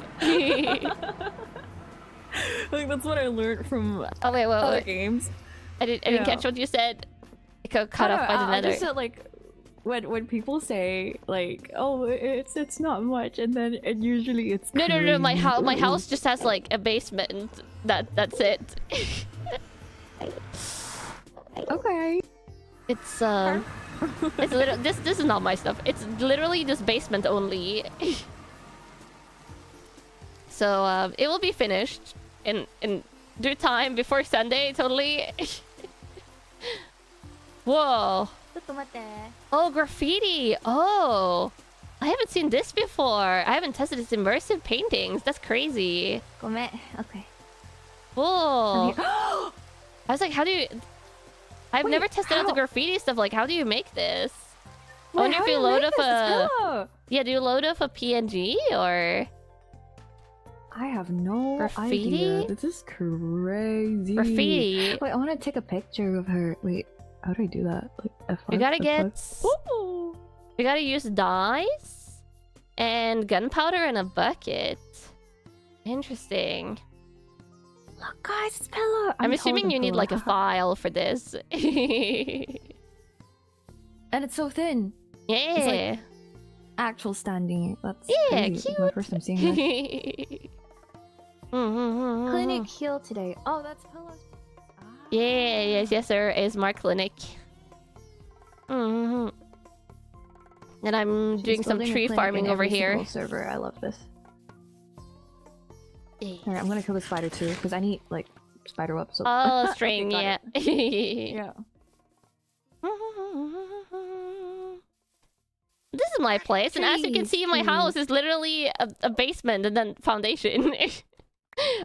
Like that's what I learned from other games. I didn't catch what you said. It got cut off by the nether. I just said like when people say like, oh, it's not much, and then usually it's no. My house just has like a basement. That's it. Okay. It's literally this is not my stuff. It's literally just basement only. So it will be finished in due time before Sunday. Totally. Whoa. Oh, graffiti. Oh, I haven't seen this before. I haven't tested its immersive paintings. That's crazy. Okay. Whoa. I was like, how do you... I've never tested out the graffiti stuff. Like, how do you make this? I wonder if you load up a... Yeah, do you load up a PNG or... I have no graffiti? idea. This is crazy. Graffiti. Wait, I want to take a picture of her. Wait, how do I do that? Like, F5, You gotta F5. get... Ooh. You gotta use dyes and gunpowder and a bucket. Interesting. Look, guys, it's pillow. I'm assuming you need like a file for this. And it's so thin. Yeah. It's like actual standing. That's crazy. Cute. My first time seeing this. Clinic heal today. Oh, that's pillows. Yeah, yes, sir. Is my clinic. And I'm doing some tree farming over here. Server, I love this. Alright, I'm gonna kill the spider too, because I need like spider webs. So... Oh, string, yeah. Yeah. This is my place, and as you can see, my house is literally a basement and then foundation.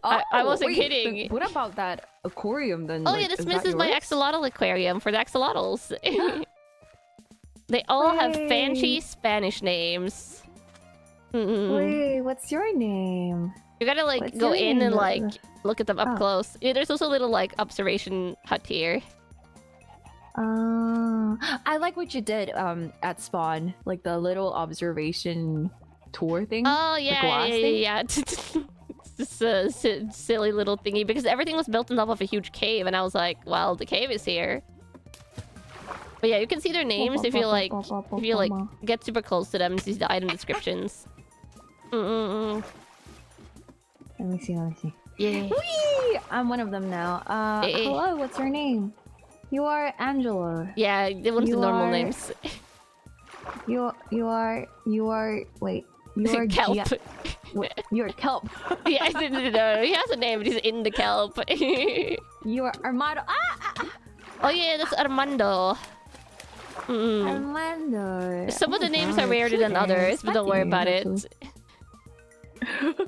I wasn't kidding. What about that aquarium then? Oh, like, yeah, this is my axolotl aquarium for the axolotls. They all have fancy Spanish names. Wait, what's your name? You gotta like go in and like look at them up close. Yeah, there's also a little like observation hut here. I like what you did at spawn, like the little observation tour thing. Oh yeah, yeah. It's just a silly little thingy because everything was built on top of a huge cave, and I was like, well, the cave is here. But yeah, you can see their names if you like get super close to them and see the item descriptions. Let me see. Yeah. Whee! I'm one of them now. Hello, what's your name? You are Angelo. Yeah, they want the normal names. You are wait. You are kelp. You're kelp. Yeah, no, he has a name, but he's in the kelp. You are Armando. Oh yeah, that's Armando. Armando. Some of the names are weirder than others, but don't worry about it.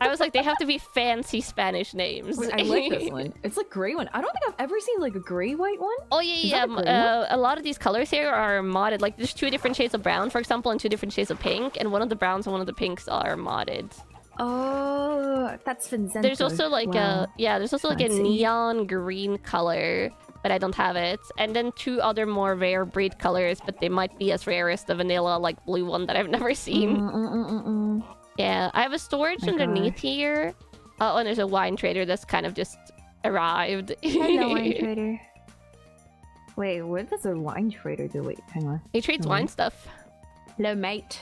I was like, they have to be fancy Spanish names. Wait, I like this one. It's like gray one. I don't think I've ever seen like a gray white one. Oh yeah, a lot of these colors here are modded. Like there's 2 different shades of brown, for example, and 2 different shades of pink, and one of the browns and one of the pinks are modded. Oh, that's Vincent. There's also like there's also like a neon green color, but I don't have it. And then 2 other more rare breed colors, but they might be as rare as the vanilla like blue one that I've never seen. Yeah, I have a storage underneath here. Oh, and there's a wine trader that's kind of just arrived. Hello, wine trader. Wait, what does a wine trader do? Wait, hang on. He trades wine stuff. Hello, mate.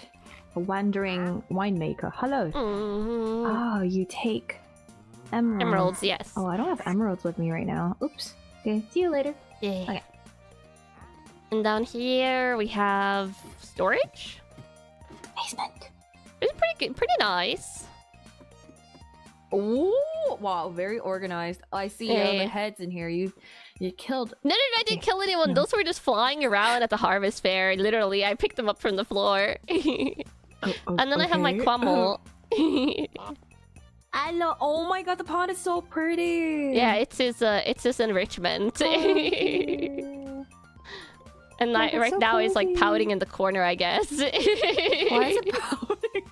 A wandering winemaker. Hello. Oh, you take emeralds. Emeralds, yes. Oh, I don't have emeralds with me right now. Oops. Okay, see you later. Yeah. Okay. And down here we have storage. Basement. It's pretty nice. Oh wow, very organized. I see the heads in here. You killed. No, I didn't kill anyone. No. Those were just flying around at the harvest fair. Literally, I picked them up from the floor. And then I have my quammel. I love. Oh my god, the pond is so pretty. Yeah, it's his enrichment. And right now he's like pouting in the corner, I guess. Why is it pouting?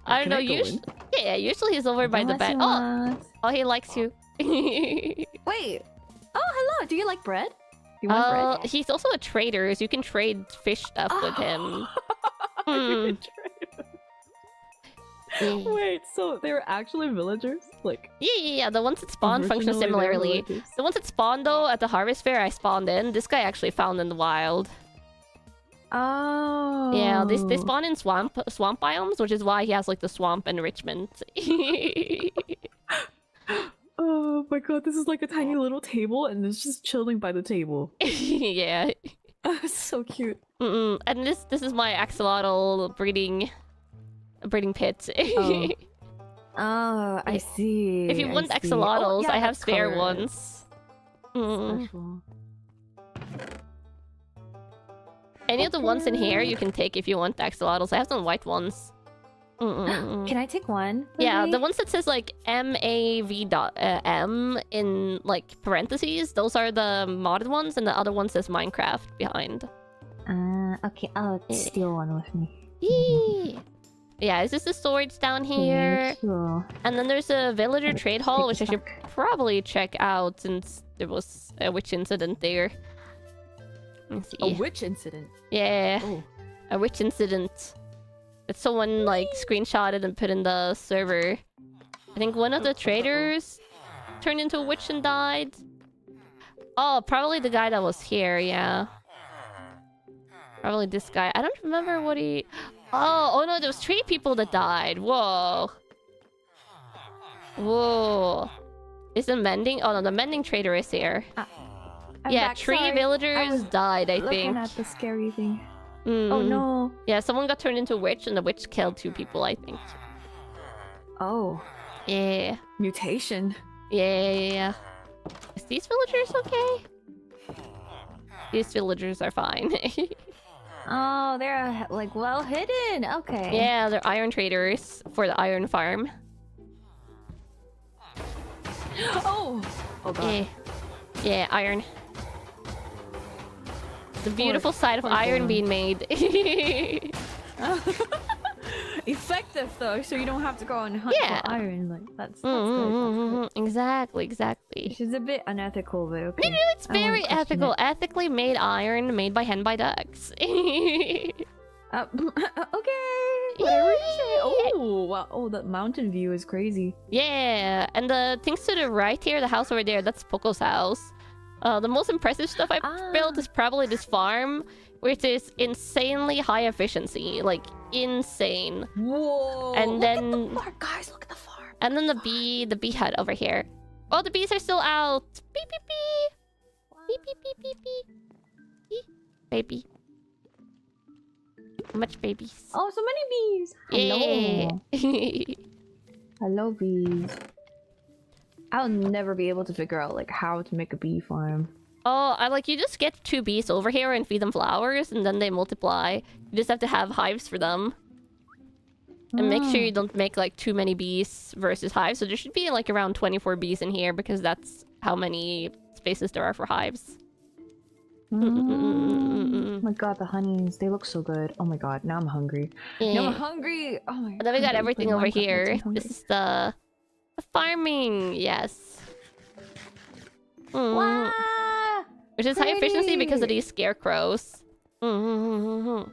I don't know. Usually he's over by the bed. Oh, he likes you. Wait. Oh, hello. Do you like bread? You want bread? He's also a trader, so you can trade fish stuff with him. Wait, so they were actually villagers? Like yeah. The ones that spawn function similarly. The ones that spawn though at the harvest fair I spawned in. This guy actually found in the wild. Oh. Yeah, they spawn in swamp biomes, which is why he has like the swamp enrichment. Oh my god, this is like a tiny little table, and it's just chilling by the table. Yeah. So cute. And this is my axolotl breeding pit. Oh, I see. If you want axolotls, I have spare ones. Any of the ones in here you can take if you want the axolotls. I have some white ones. Can I take one? Yeah, the ones that says like MAV.M in like parentheses, those are the modded ones, and the other one says Minecraft behind. Okay, I'll steal one with me. Yeah, is this the storage down here? Cool. And then there's a villager trade hall, which I should probably check out since there was a witch incident there. Let's see. A witch incident? Yeah. Oh. A witch incident. That someone like screenshotted and put in the server. I think one of the traders turned into a witch and died. Oh, probably the guy that was here, yeah. Probably this guy. I don't remember what he... Oh no, there was 3 people that died. Whoa. Whoa. Is the mending... Oh no, the mending trader is here. Yeah, back. 3 Sorry. villagers died, I think. Looking at the scary thing. Oh no. Yeah, someone got turned into a witch and the witch killed 2 people, I think. Oh. Yeah. Mutation. Yeah. Is these villagers okay? These villagers are fine. Oh, they're like well hidden. Okay. Yeah, they're iron traders for the iron farm. Oh. Oh god. Yeah. Yeah, iron. The beautiful side of iron being made. Effective though, so you don't have to go and hunt for iron. Like that's good. Exactly. Which is a bit unethical, but okay. No, it's very ethical. Ethically made iron, made by hen by ducks. Okay. Whatever you say. Oh, wow. Oh, that mountain view is crazy. Yeah, and the things to the right here, the house over there, that's Poco's house. The most impressive stuff I've built is probably this farm, which is insanely high efficiency, like insane. Whoa! And then look at the farm, guys, look at the farm. And then the bee hut over here. Oh, the bees are still out. Beep beep beep. Beep beep beep beep beep. Beep. Baby. How much babies? Oh, so many bees. Hello. Yeah. Hello, bees. I'll never be able to figure out like how to make a bee farm. Oh, you just get 2 bees over here and feed them flowers, and then they multiply. You just have to have hives for them. And make sure you don't make like too many bees versus hives. So there should be like around 24 bees in here because that's how many spaces there are for hives. Oh my god, the honeys, they look so good. Oh my god, now I'm hungry. Yeah. Now I'm hungry. Oh my god. And then we got everything over here. This is the farming, yes. Wow, which is high efficiency because of these scarecrows. Oh,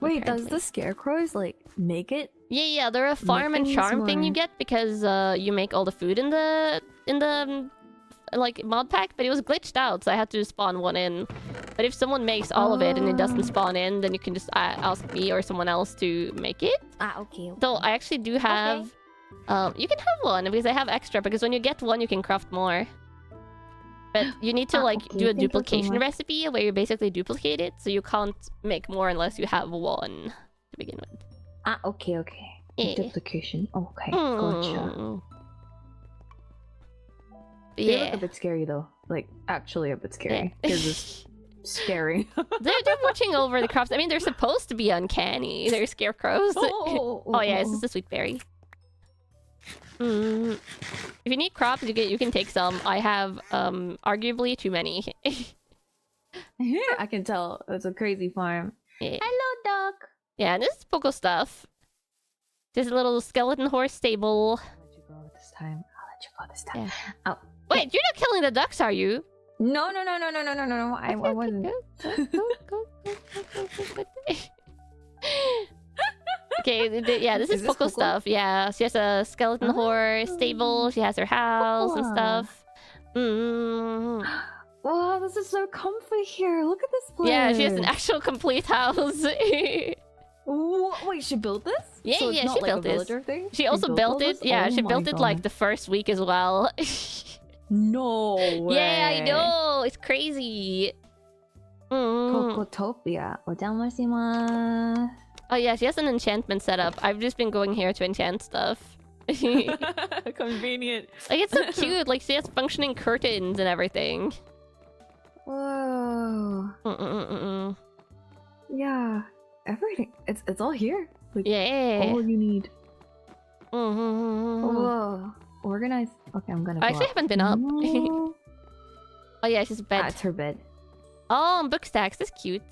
wait, does the scarecrows like make it? Yeah, they're a farm and charm thing you get because you make all the food in the like mod pack, but it was glitched out, so I had to spawn one in. But if someone makes all of it and it doesn't spawn in, then you can just ask me or someone else to make it. Okay. So I actually do have... you can have one because I have extra, because when you get one, you can craft more. But you need to do a duplication recipe where you basically duplicate it, so you can't make more unless you have one to begin with. Okay. Yeah. Duplication. Okay, gotcha. Yeah. They look a bit scary though. Like, actually a bit scary. Because it's scary. they're watching over the crops. I mean, they're supposed to be uncanny. They're scarecrows. Oh yeah, this is the sweet berry. If you need crops, you can take some. I have arguably too many. I can tell. It's a crazy farm. Yeah. Hello, duck. Yeah, and this is Poco stuff. There's a little skeleton horse stable. I'll let you go this time. Yeah. Oh. Wait, you're not killing the ducks, are you? No. I wasn't. Okay, yeah, this is Poco stuff. Yeah, she has a skeleton horse stable. She has her house and stuff. Wow, this is so comfy here. Look at this place. Yeah, she has an actual complete house. Wait, she built this? Yeah, so she built this. Thing? She also built it. Yeah, she built it like the first week as well. No way. Yeah, I know. It's crazy. Cocotopia. Ojamashima. Oh yeah, she has an enchantment setup. I've just been going here to enchant stuff. Convenient. Like, it's so cute. Like, she has functioning curtains and everything. Whoa. Yeah. Everything. It's all here. Like, yeah. all you need. Whoa. Organized. Okay, I'm gonna go I actually haven't been up. Oh yeah, she's bed. That's her bed. Oh, and book stacks. That's cute.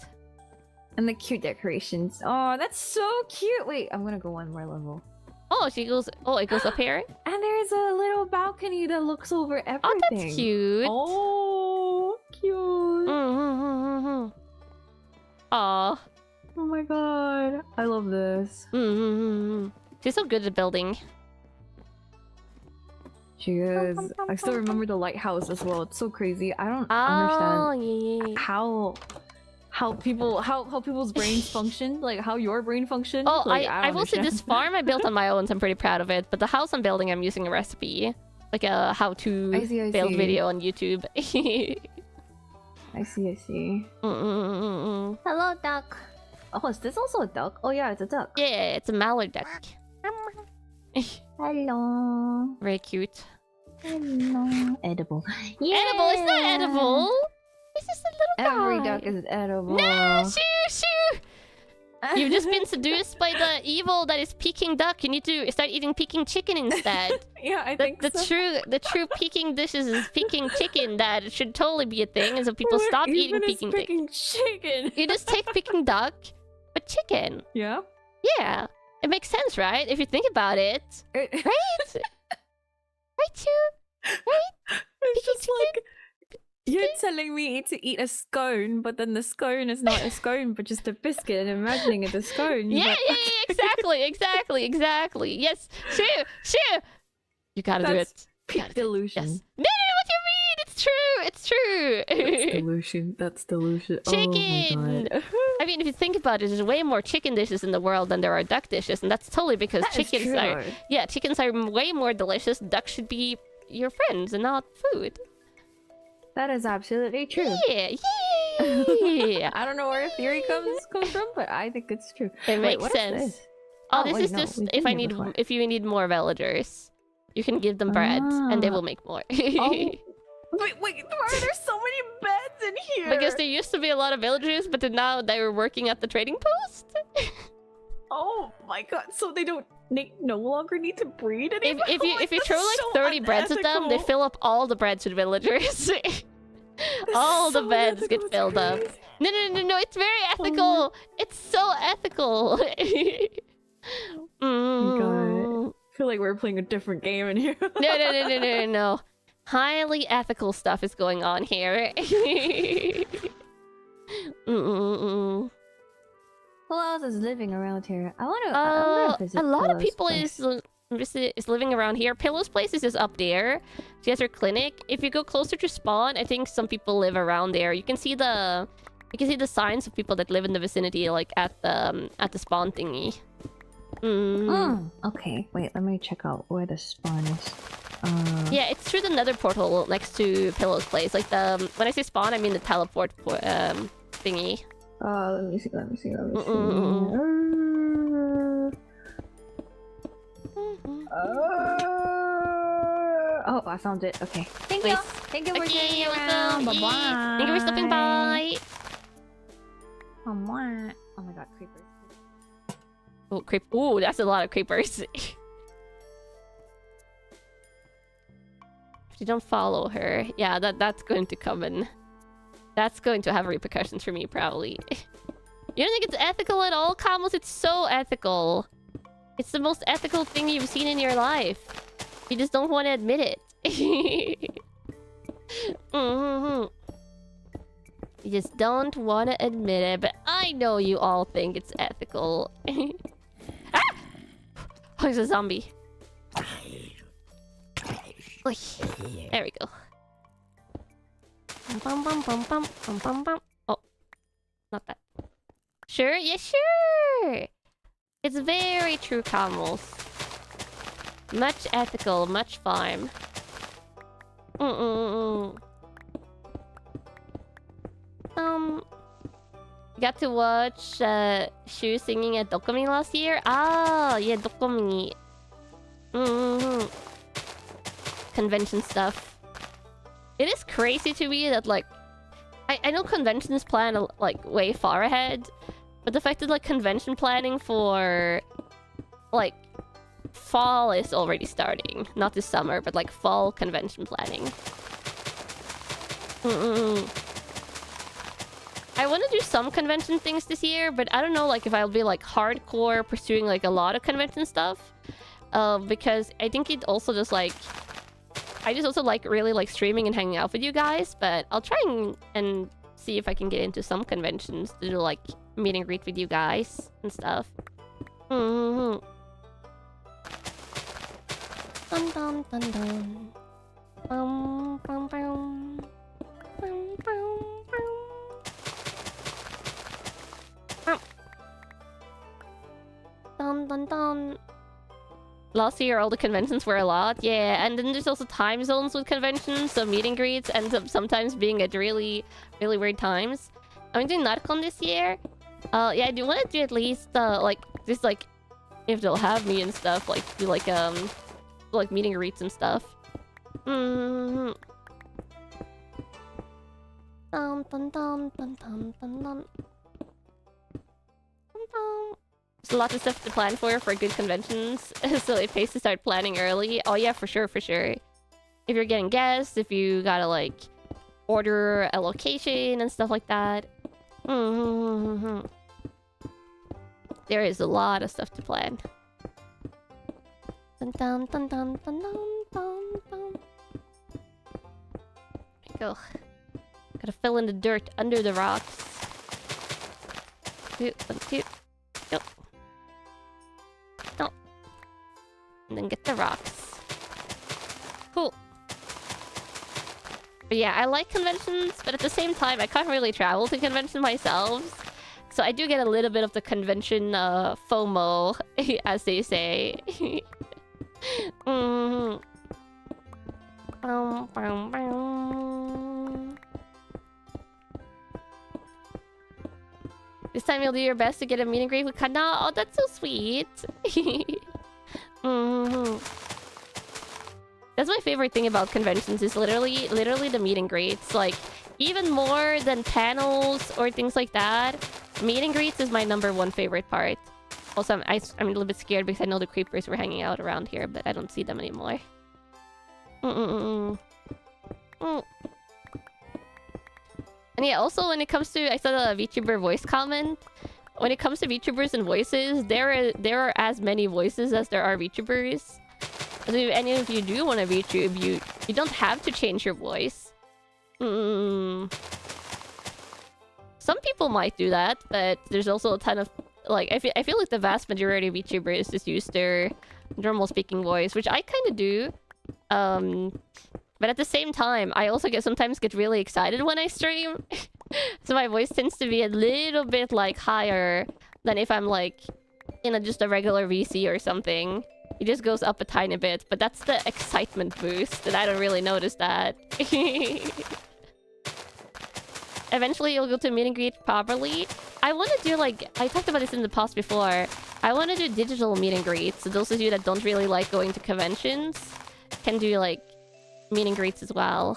And the cute decorations. Oh, that's so cute. Wait, I'm gonna go one more level. Oh, she goes. Oh, it goes up here. And there's a little balcony that looks over everything. Oh, that's cute. Oh, cute. Aw. Oh my god, I love this. She's so good at building. She is. I still remember the lighthouse as well. It's so crazy. I don't understand how people's brains function, like how your brain functions. Oh, like, I will say this farm I built on my own, so I'm pretty proud of it. But the house I'm building, I'm using a recipe, like a how-to build video on YouTube. I see. Hello, duck. Oh, is this also a duck? Oh yeah, it's a duck. Yeah, it's a mallard duck. Hello. Very cute. Hello. Edible. Yeah. Edible? It's not edible. It's just a little guy. Every duck is edible. No, shoo! You've just been seduced by the evil that is Peking duck. You need to start eating Peking chicken instead. Yeah, I think the true Peking dishes is Peking chicken. That should totally be a thing, and so people stop eating Peking chicken. You just take Peking duck, but chicken. Yeah. Yeah, it makes sense, right? If you think about it, right? Right, too. Right? It's just like you're telling me to eat a scone, but then the scone is not a scone, but just a biscuit, and imagining it a scone. Yeah, exactly. Yes, shoo. You gotta do it. Peak delusion. Yes. No, what do you mean? It's true. That's delusion. Chicken. Oh my god. I mean, if you think about it, there's way more chicken dishes in the world than there are duck dishes, and that's totally because chickens are way more delicious. Ducks should be your friends and not food. That is absolutely true. Yeah. I don't know where theory comes from, but I think it's true. It makes sense. This is just if you need more villagers, you can give them bread and they will make more. Wait, why are there so many beds in here? Because there used to be a lot of villagers, but then now they were working at the trading post. Oh my god! So they no longer need to breed anymore. If you throw like 30 breads at them, they fill up all the breads with villagers. All the beds get filled up. No! It's very ethical. It's so ethical. God. I feel like we're playing a different game in here. No. Highly ethical stuff is going on here. Who else is living around here? I want to visit a lot of people place. is living around here. Pillow's place is just up there. She has her clinic. If you go closer to spawn, I think some people live around there. You can see the signs of people that live in the vicinity, like at the spawn thingy. Okay. Wait, let me check out where the spawn is. Yeah, it's through the nether portal next to Pillow's place. Like when I say spawn, I mean the teleport thingy. Let me see. Oh, I found it. Okay. Thank you for showing me around. Bye-bye. Thank you for stopping by. Oh my god, creepers. Oh, Ooh, that's a lot of creepers. If you don't follow her, yeah, that's going to come in. That's going to have repercussions for me, probably. You don't think it's ethical at all, Kamos? It's so ethical. It's the most ethical thing you've seen in your life. You just don't want to admit it. You just don't want to admit it, but I know you all think it's ethical. Ah! Oh, he's a zombie. Oy. There we go. Oh, not that. Sure? Yeah, sure! It's very true, Camels. Much ethical, much farm. Got to watch Shu singing at Dokumi last year? Ah, yeah, Dokumi. Convention stuff. It is crazy to me that, like, I know conventions plan, like, way far ahead, but the fact that, like, convention planning for, like, fall is already starting. Not this summer, but, like, fall convention planning. I want to do some convention things this year, but I don't know, like, if I'll be, like, hardcore pursuing, like, a lot of convention stuff. Because I think it also just, like... I just also, like, really like streaming and hanging out with you guys, but I'll try and see if I can get into some conventions to do like meet and greet with you guys and stuff. Dun dun dun dun. Bum, bum, bum. Bum, bum, bum. Dun dun dun. Last year, all the conventions were a lot. Yeah, and then there's also time zones with conventions, so meet and greets ends up sometimes being at really, really weird times. I'm doing NotCon this year. Yeah, I do want to do at least, like, just like, if they'll have me and stuff, like, do like, meet and greets and stuff. Dun dun dun dun dun dun dun. Dun dun. There's a lot of stuff to plan for good conventions, so it pays to start planning early. Oh yeah, for sure, for sure. If you're getting guests, if you gotta like order a location and stuff like that. There is a lot of stuff to plan. Dun dun dun dun dun dun dun dun. There you go. Gotta fill in the dirt under the rocks. Two, one, two. Go. No. And then get the rocks. Cool. But yeah, I like conventions, but at the same time, I can't really travel to conventions myself. So I do get a little bit of the convention FOMO, as they say. This time you'll do your best to get a meet and greet with Kanna. Oh, that's so sweet. That's my favorite thing about conventions is literally the meet and greets. Like, even more than panels or things like that, meet and greets is my #1 favorite part. Also, I'm a little bit scared because I know the creepers were hanging out around here, but I don't see them anymore. And yeah, also when it comes to... I saw the VTuber voice comment. When it comes to VTubers and voices, there are as many voices as there are VTubers. So if any of you do want to VTube, you don't have to change your voice. Some people might do that, but there's also a ton of... Like, I feel like the vast majority of VTubers just use their normal speaking voice, which I kind of do. But at the same time, I also sometimes get really excited when I stream. So my voice tends to be a little bit, like, higher than if I'm, like, in just a regular VC or something. It just goes up a tiny bit, but that's the excitement boost, and I don't really notice that. Eventually, you'll go to meet and greet properly. I want to do, like... I talked about this in the past before. I want to do digital meet and greets. So those of you that don't really like going to conventions can do, like, meet and greets as well.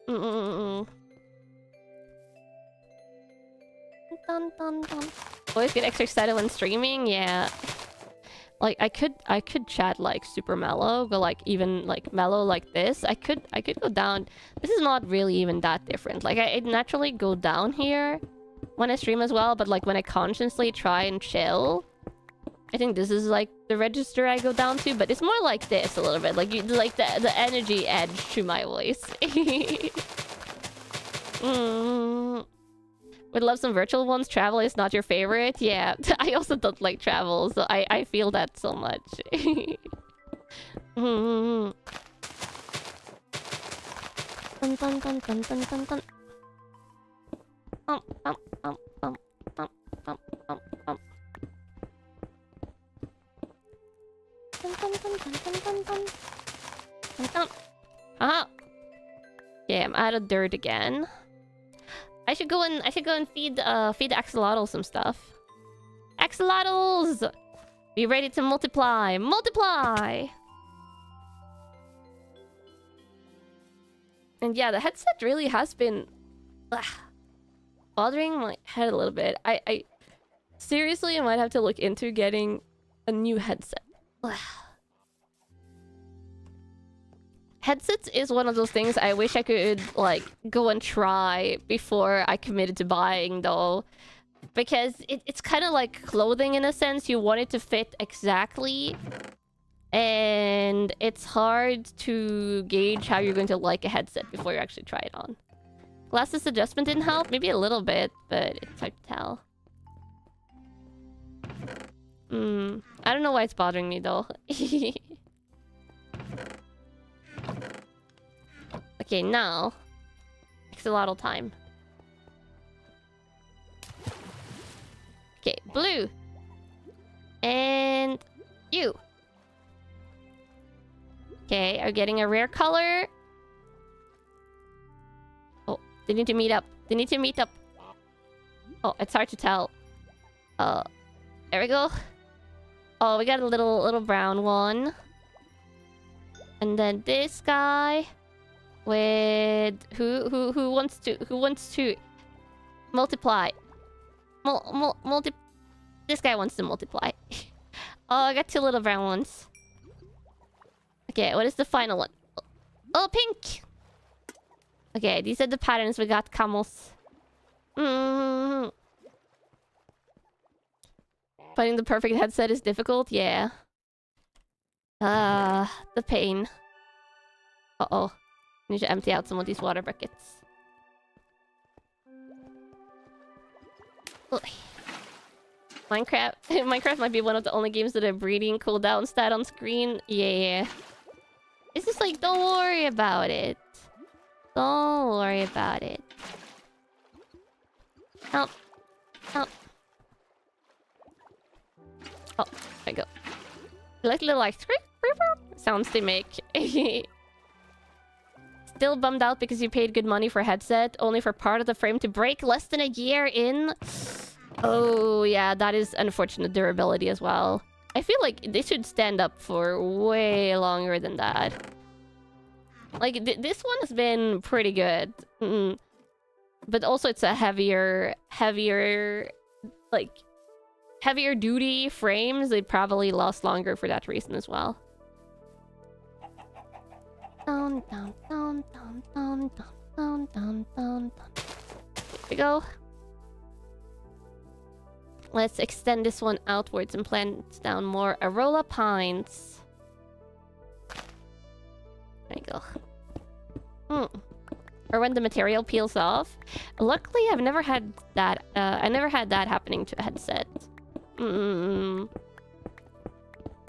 Dun, dun, dun. Always get extra excited when streaming? Yeah. Like, I could chat, like, super mellow. Go, like, even, like, mellow like this. I could go down. This is not really even that different. Like, I naturally go down here when I stream as well. But, like, when I consciously try and chill, I think this is, like, the register I go down to. But it's more like this a little bit. Like, like the energy edge to my voice. Would love some virtual ones. Travel is not your favorite. Yeah, I also don't like travel, so I feel that so much. Dun, dun, dun, dun, dun, dun, dun. Dun, dun, dun, dun, dun, dun, dun. Dun, dun. Ah. Yeah, I'm out of dirt again. I should go and feed the axolotl some stuff. Axolotls! Be ready to multiply! Multiply! And yeah, the headset really has been bothering my head a little bit. I seriously might have to look into getting a new headset. Headsets is one of those things I wish I could, like, go and try before I committed to buying, though. Because it's kind of like clothing in a sense. You want it to fit exactly. And it's hard to gauge how you're going to like a headset before you actually try it on. Glasses adjustment didn't help. Maybe a little bit, but it's hard to tell. I don't know why it's bothering me though. Okay, now. Axolotl time. Okay, blue. And you. Okay, are getting a rare color. Oh, they need to meet up. They need to meet up. Oh, it's hard to tell. There we go. Oh, we got a little brown one. And then this guy with who wants to multiply. This guy wants to multiply. Oh, I got two little brown ones. Okay, what is the final one? Oh, pink! Okay, these are the patterns. We got camels. Finding the perfect headset is difficult, yeah. The pain. Uh-oh. I need to empty out some of these water buckets. Ugh. Minecraft might be one of the only games that have breeding cooldown stat on screen. Yeah. It's just like, don't worry about it. Don't worry about it. Help. Help. Oh, there we go. Like little like sounds they make. Still bummed out because you paid good money for a headset, only for part of the frame to break less than a year in. Oh yeah, that is unfortunate durability as well. I feel like they should stand up for way longer than that. Like this one has been pretty good, but also it's a heavier duty frames. They probably last longer for that reason as well. Down, down, down, down, down, down, down, down, down. Here we go. Let's extend this one outwards and plant down more Arola pines. There you go. Or when the material peels off. Luckily, I've never had that. I never had that happening to a headset.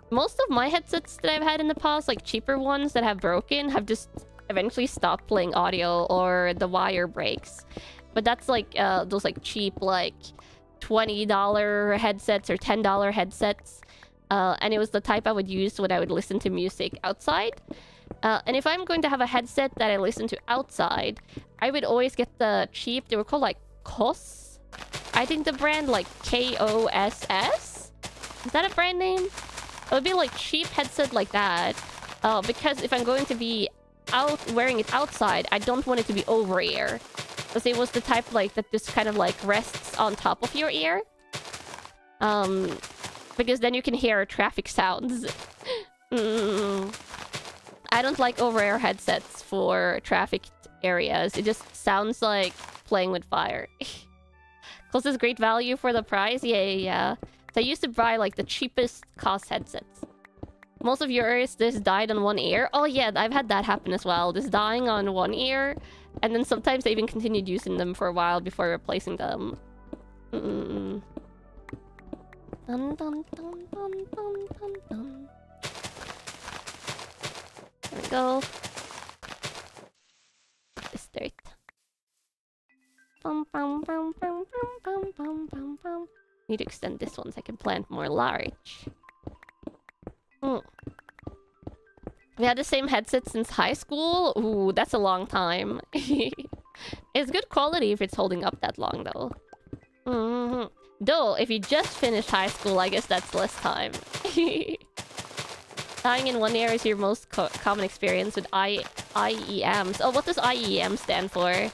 Most of my headsets that I've had in the past, like cheaper ones that have broken, have just eventually stopped playing audio or the wire breaks. But that's like those like cheap like $20 headsets or $10 headsets. And it was the type I would use when I would listen to music outside. And if I'm going to have a headset that I listen to outside, I would always get the cheap, they were called like KOSS. I think the brand like KOSS. Is that a brand name? It would be like cheap headset like that. Because if I'm going to be out wearing it outside, I don't want it to be over ear. Because it was the type like that just kind of like rests on top of your ear. Because then you can hear traffic sounds. I don't like over-ear headsets for traffic areas. It just sounds like playing with fire. Close is great value for the price. Yeah. So I used to buy like the cheapest cost headsets. Most of yours just died on one ear. Oh yeah, I've had that happen as well. Just dying on one ear. And then sometimes I even continued using them for a while before replacing them. Dun, dun, dun, dun, dun, dun, dun. There we go. This dirt. Need to extend this one so I can plant more large. We had the same headset since high school. Ooh, that's a long time. It's good quality if it's holding up that long, though. Though, if you just finished high school, I guess that's less time. Dying in one ear is your most common experience with IEMs. Oh, what does IEM stand for?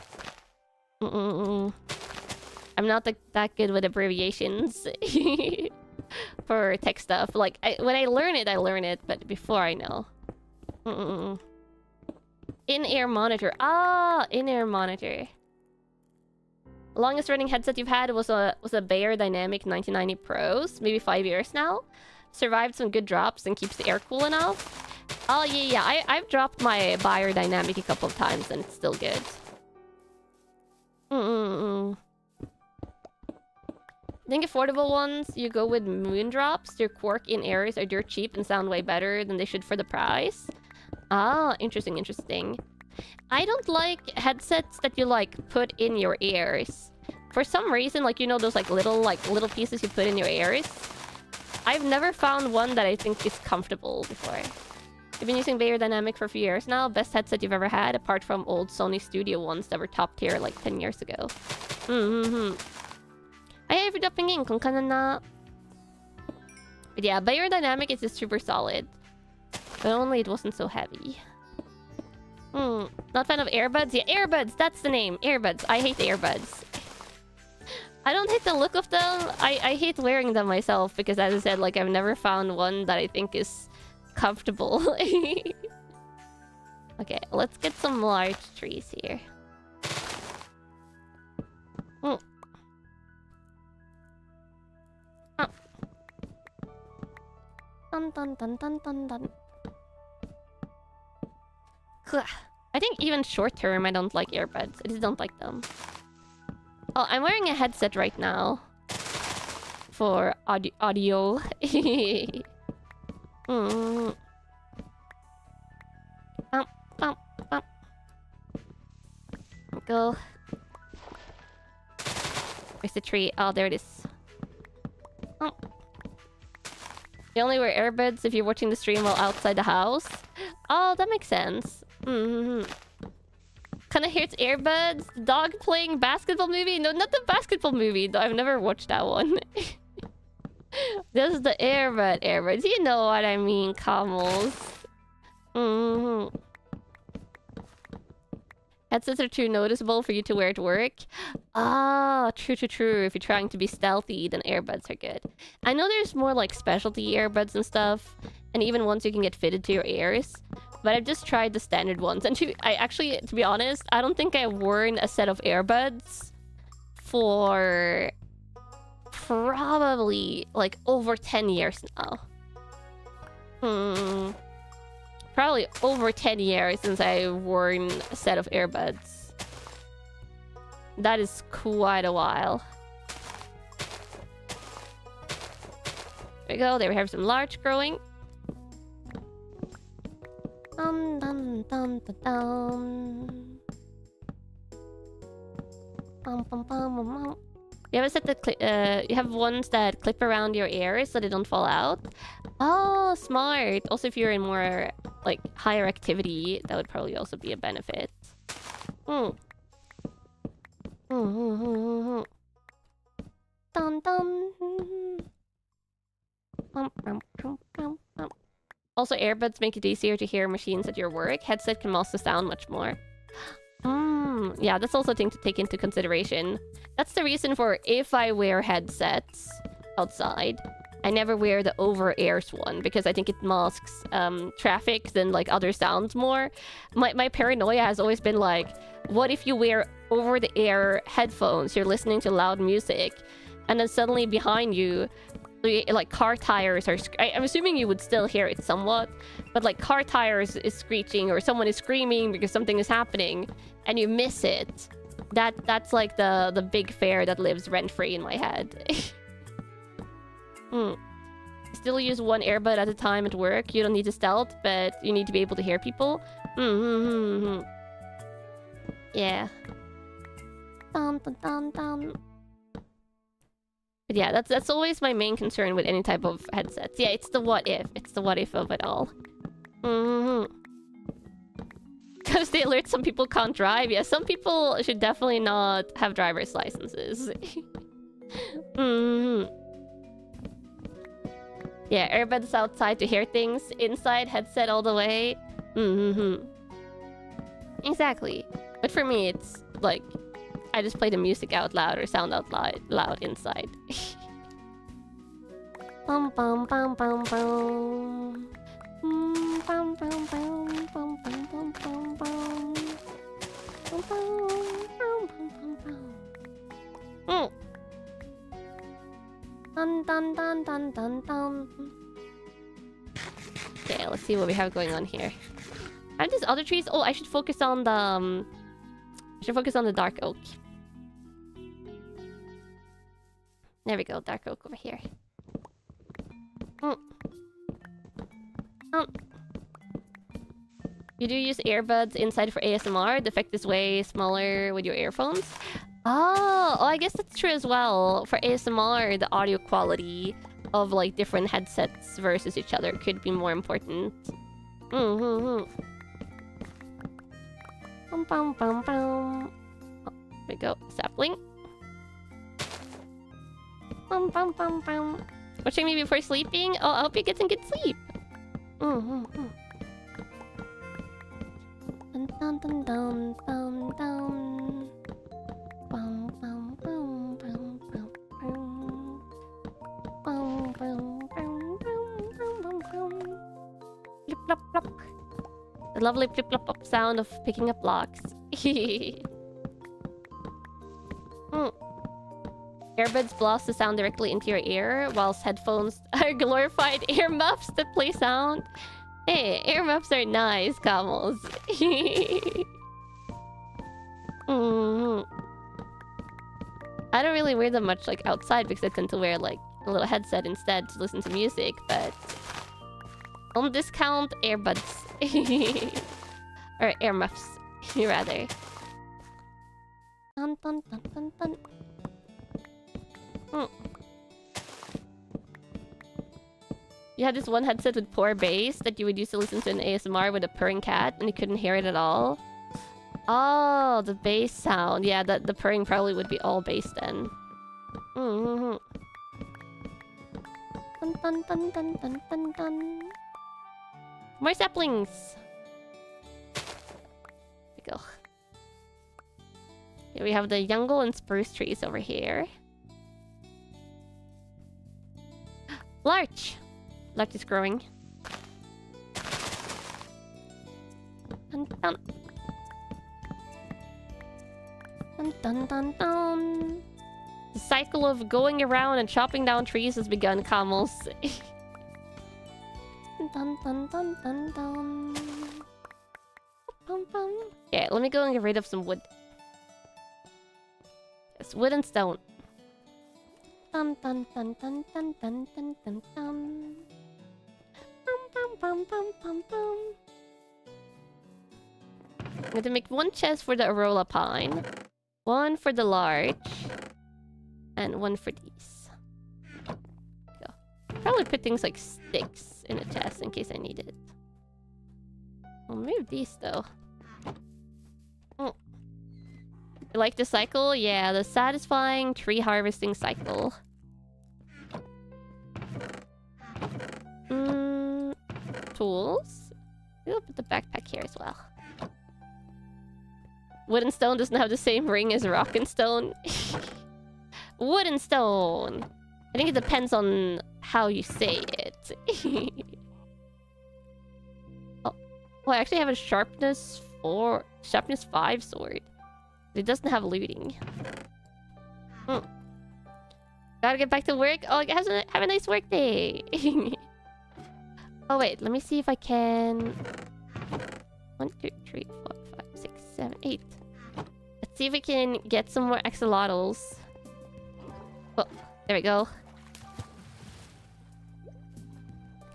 I'm not that good with abbreviations for tech stuff. Like, when I learn it, but before I know. In-ear monitor. Ah, in-ear monitor. Longest running headset you've had was a Bayer Dynamic 1990 Pros, maybe 5 years now. Survived some good drops and keeps the air cool enough. Oh yeah, I've dropped my Bayer Dynamic a couple of times and it's still good. I think affordable ones, you go with Moondrops. Their quark in areas are dirt cheap and sound way better than they should for the price. Ah, interesting, interesting. I don't like headsets that you, like, put in your ears. For some reason, like, you know those, like, little pieces you put in your ears? I've never found one that I think is comfortable before. You've been using Beyerdynamic for a few years now. Best headset you've ever had, apart from old Sony Studio ones that were top tier, like, 10 years ago. Ay, for dropping in kung kana na. But yeah, Beyerdynamic is just super solid. But only it wasn't so heavy. Not fan of earbuds? Yeah, earbuds! That's the name. Earbuds. I hate earbuds. I don't hate the look of them. I hate wearing them myself because, as I said, like, I've never found one that I think is comfortable. Okay, let's get some large trees here. Dun dun dun dun dun dun. I think even short term I don't like earbuds. I just don't like them. Oh, I'm wearing a headset right now. For audio. Go. Where's the tree? Oh, there it is. You only wear earbuds if you're watching the stream while outside the house. Oh, that makes sense. Kinda hears earbuds. The dog playing basketball movie? No, not the basketball movie. Though I've never watched that one. This is the earbuds. You know what I mean, camels. Headsets are too noticeable for you to wear at work. Ah, true. If you're trying to be stealthy, then earbuds are good. I know there's more like specialty earbuds and stuff, and even ones you can get fitted to your ears. But I've just tried the standard ones, and to be honest, I don't think I've worn a set of earbuds for probably like over 10 years now. Probably over 10 years since I've worn a set of earbuds. That is quite a while. There we go. There we have some larch growing. Dun, dun, dun, dun, dun. Bum, bum, bum, bum, bum. You have a set that you have ones that clip around your ears so they don't fall out. Oh, smart. Also, if you're in more like higher activity, that would probably also be a benefit. Dun, dun. Also, earbuds make it easier to hear machines at your work. Headset can also sound much more. Yeah, that's also a thing to take into consideration. That's the reason for if I wear headsets outside, I never wear the over-ears one because I think it masks traffic than like other sounds more. My paranoia has always been like, what if you wear over-the-air headphones, you're listening to loud music, and then suddenly behind you, like car tires are... I'm assuming you would still hear it somewhat, but like car tires is screeching or someone is screaming because something is happening and you miss it. That's like the big fear that lives rent-free in my head. Still use one earbud at a time at work. You don't need to stealth, but you need to be able to hear people. Yeah. Dun, dun, dun, dun. But yeah, that's always my main concern with any type of headsets. Yeah, it's the what if. It's the what if of it all. Because they alert some people can't drive. Yeah, some people should definitely not have driver's licenses. Yeah, earbuds outside to hear things. Inside, headset all the way. Exactly. But for me, it's like... I just play the music out loud or sound out loud inside. Bum bum bum bum bum. Bum bum bum bum bum bum bum bum bum. Bum bum bum bum. Dun dun dun dun dun dun. Okay, let's see what we have going on here. I have these other trees. Oh, I should focus on the dark oak. There we go, dark oak over here. You do use earbuds inside for ASMR. The effect is way smaller with your earphones. Oh, I guess that's true as well. For ASMR, the audio quality of like different headsets versus each other could be more important. There we go, sapling. Watching me before sleeping? Oh, I hope you get some good sleep. Dun, dun, dun, dun, dun. Bum, bum, bum, bum, bum, bum. Bum, bum, bum, bum, bum, bum. Flip, flop, flop. The lovely flip, flop, flop sound of picking up blocks. Earbuds blast the sound directly into your ear, whilst headphones are glorified earmuffs that play sound. Hey, earmuffs are nice, camels. I don't really wear them much like outside because I tend to wear like a little headset instead to listen to music, but on discount earbuds. Or earmuffs, rather. Dun, dun, dun, dun, dun. You had this one headset with poor bass that you would use to listen to an ASMR with a purring cat and you couldn't hear it at all. Oh, the bass sound. Yeah, the purring probably would be all bass then. Dun, dun, dun, dun, dun, dun, dun. More saplings. There we go. Here we have the jungle and spruce trees over here. Larch! Larch is growing. Dun, dun. Dun, dun, dun, dun. The cycle of going around and chopping down trees has begun, camels. Dun, dun, dun, dun, dun. Bum, bum. Yeah, let me go and get rid of some wood. It's wood and stone. Dun, dun, dun, dun, dun, dun, dun, dun, dun. Bum, bum, bum, bum, bum. I'm going to make one chest for the Arola pine, one for the larch, and one for these. Go. Probably put things like sticks in a chest in case I need it. I'll move these though. You like the cycle? Yeah, the satisfying tree harvesting cycle. Tools. We'll put the backpack here as well. Wood and stone doesn't have the same ring as rock and stone. Wood and stone. I think it depends on how you say it. Oh, I actually have a sharpness 5 sword. It doesn't have looting. Gotta get back to work. Oh, have a nice work day. Oh wait, let me see if I can. 1, 2, 3, 4, 5, 6, 7, 8. Let's see if we can get some more axolotls. Oh, there we go.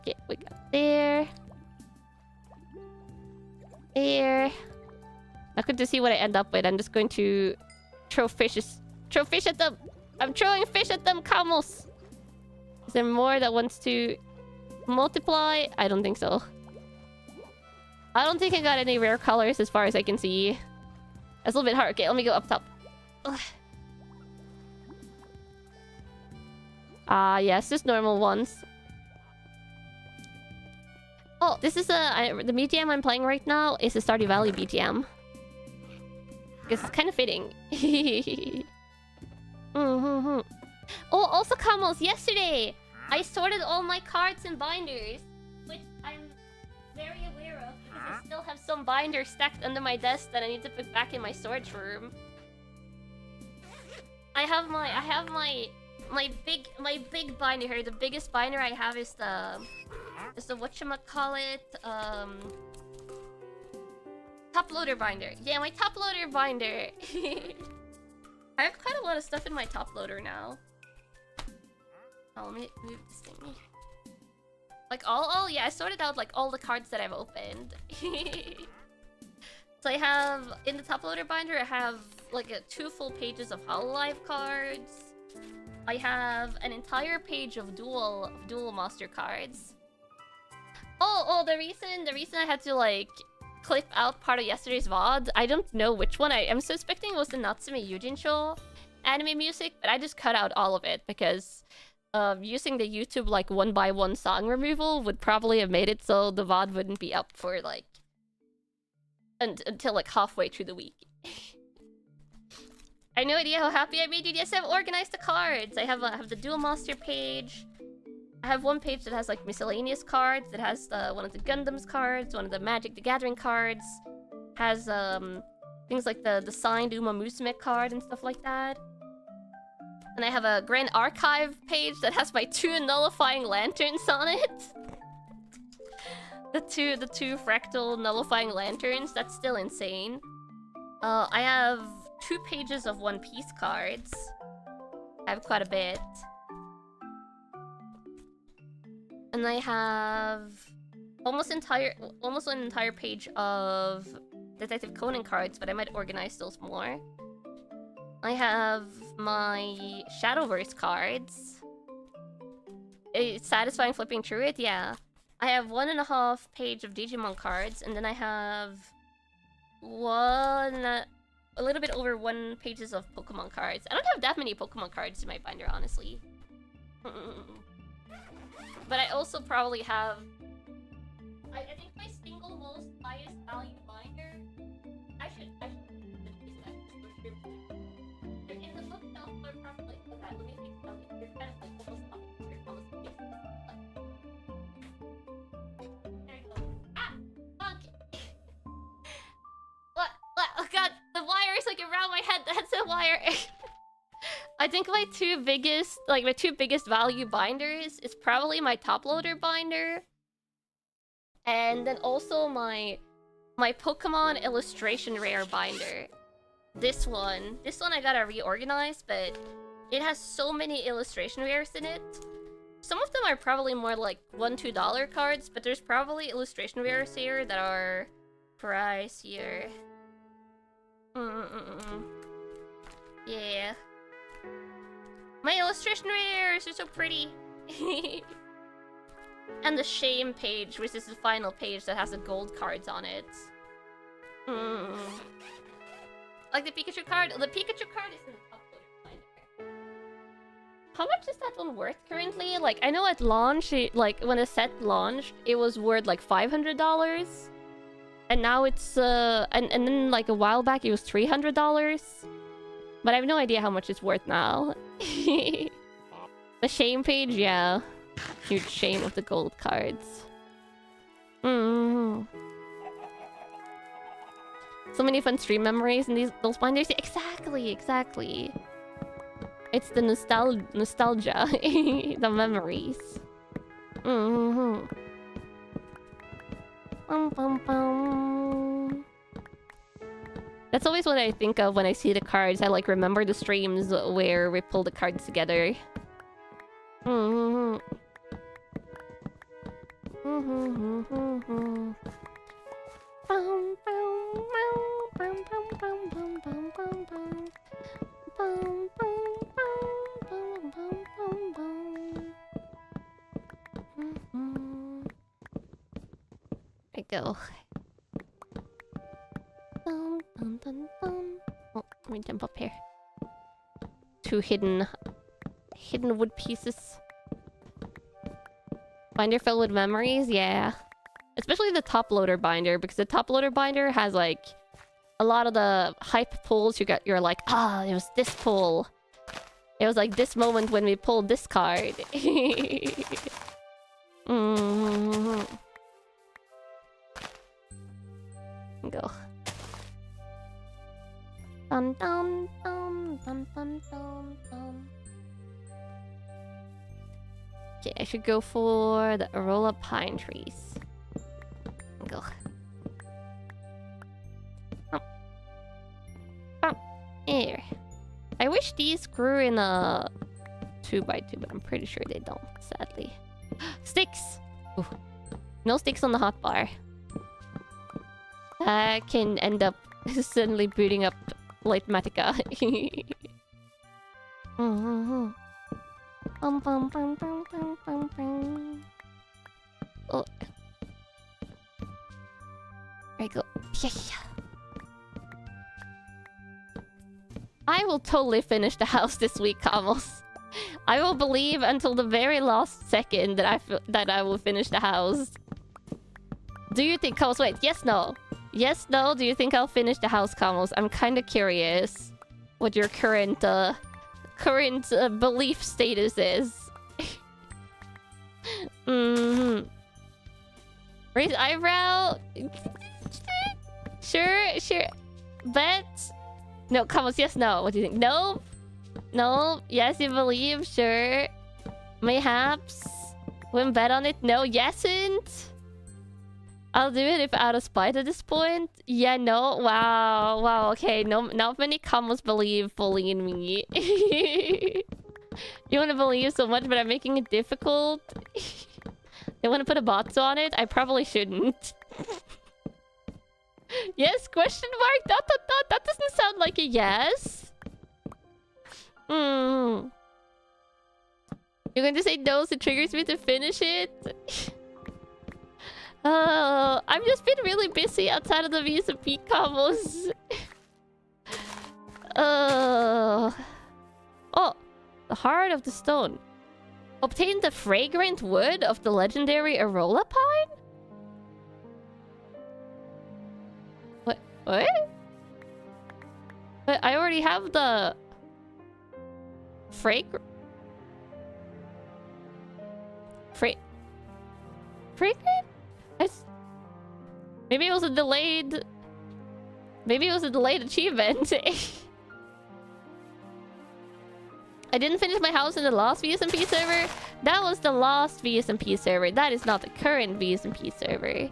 Okay, we got there. There. Not good to see what I end up with. I'm just going to throw fish at them. I'm throwing fish at them, camels. Is there more that wants to multiply? I don't think so. I don't think I got any rare colors as far as I can see. That's a little bit hard. Okay, let me go up top. Yes, just normal ones. Oh, this is the BTM I'm playing right now is a Stardew Valley BTM. Because it's kind of fitting. Oh, also camels, yesterday I sorted all my cards and binders, which I'm very aware of because I still have some binders stacked under my desk that I need to put back in my storage room. I have my big binder here. The biggest binder I have is the whatchamacallit, top loader binder. Yeah, my top loader binder. I have quite a lot of stuff in my top loader now. Oh, let me move this thing. Like all yeah, I sorted out like all the cards that I've opened. So I have in the top loader binder, I have like 2 full pages of Hololive cards. I have an entire page of dual master cards. Oh, the reason I had to like clip out part of yesterday's VOD, I don't know which one. I'm suspecting it was the Natsume Yujin show anime music, but I just cut out all of it because using the YouTube like 1x1 song removal would probably have made it so the VOD wouldn't be up for like until like halfway through the week. I have no idea how happy I made you. Yes, I've organized the cards. I have the Duel Master page. I have one page that has like miscellaneous cards. That has one of the Gundams cards, one of the Magic the Gathering cards. Has things like the signed Uma Musume card and stuff like that. And I have a Grand Archive page that has my 2 nullifying lanterns on it. the two fractal nullifying lanterns. That's still insane. I have 2 pages of One Piece cards. I have quite a bit. And I have almost an entire page of Detective Conan cards, but I might organize those more. I have my Shadowverse cards. It's satisfying flipping through it, yeah. I have 1.5 page of Digimon cards, and then I have a little bit over 1 pages of Pokemon cards. I don't have that many Pokemon cards in my binder, honestly. But I also probably have... I think my single most highest value binder... I should in the bookshelf, I'm probably like that. Let me think about it. You're kind of like almost up. You're almost there you go. Ah! Fuck! What? Oh god, the wire is like around my head. The headset wire. I think my two biggest value binders is probably my top loader binder, and then also my Pokemon illustration rare binder. This one I gotta reorganize, but it has so many illustration rares in it. Some of them are probably more like $1-2 cards, but there's probably illustration rares here that are pricier. Yeah. My illustration rares are so pretty. And the shame page, which is the final page that has the gold cards on it. Like the Pikachu card. The Pikachu card is in the top binder. How much is that one worth currently? Like, I know at launch, when the set launched, it was worth like $500. And now it's and then like a while back it was $300. But I have no idea how much it's worth now. The shame page, yeah. Huge shame of the gold cards. So many fun stream memories in those binders. Exactly. It's the nostalgia. The memories. That's always what I think of when I see the cards. I like remember the streams where we pull the cards together. I go. Oh, let me jump up here. 2 hidden wood pieces. Binder filled with memories, yeah. Especially the top loader binder, because the top loader binder has like a lot of the hype pulls. You're like, it was this pull. It was like this moment when we pulled this card. Go. Dun dun dun dun dun dun dun. Okay, I should go for the Arola pine trees. Go. Here. I wish these grew in a 2x2, but I'm pretty sure they don't, sadly. Sticks! Ooh. No sticks on the hotbar. That can end up suddenly booting up Litematica. Oh. There you go. Yeah. I will totally finish the house this week, Kamos. I will believe until the very last second that I will finish the house. Do you think, Kamos? Wait, yes, no. Yes, no. Do you think I'll finish the house, Kamos? I'm kind of curious what your current belief status is. Raise eyebrow. Sure. Bet. No, Kamos, yes, no. What do you think? No. No. Yes, you believe. Sure. Mayhaps. Wouldn't bet on it. No. Yesn't. I'll do it if out of spite at this point. Yeah, no. Wow. Okay, no, not many Kamos believe fully in me. You want to believe so much, but I'm making it difficult. They want to put a box on it. I probably shouldn't. Yes? Question mark? That doesn't sound like a yes. You're going to say no, so it triggers me to finish it? I've just been really busy outside of the VSMP combos. Oh, the heart of the stone. Obtain the fragrant wood of the legendary Arola pine? What? But I already have the fragrant? Maybe it was a delayed... Maybe it was a delayed achievement. I didn't finish my house in the last VSMP server. That was the last VSMP server. That is not the current VSMP server.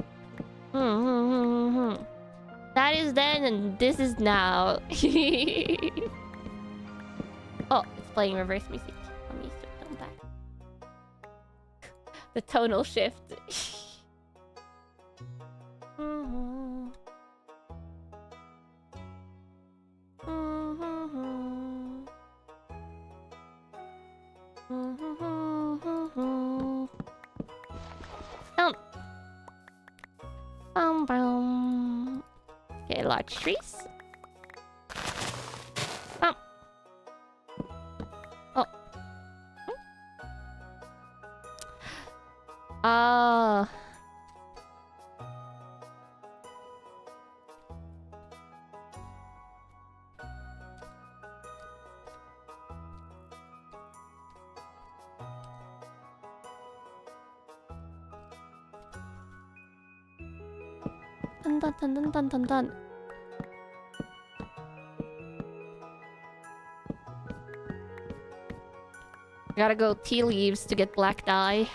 That is then and this is now. Oh, it's playing reverse music. Let me switch them back. The tonal shift. Okay, large trees. Dun. Gotta go tea leaves to get black dye.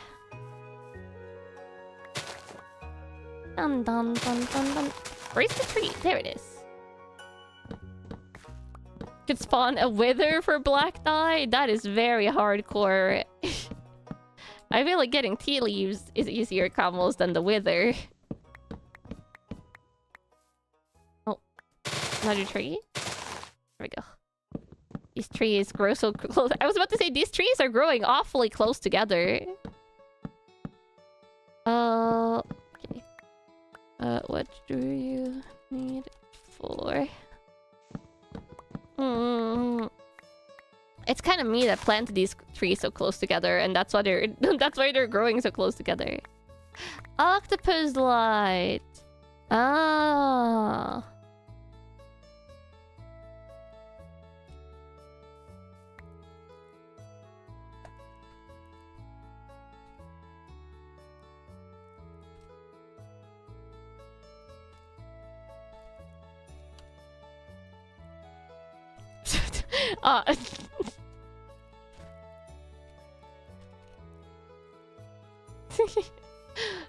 Dun. Where's the tree? There it is. Could spawn a wither for black dye? That is very hardcore. I feel like getting tea leaves is easier combos than the wither. Oh, another tree? There we go. These trees grow so close. I was about to say, these trees are growing awfully close together. Okay. What do you need for? It's kind of me that planted these trees so close together, and that's why they're growing so close together. Octopus light. Ah.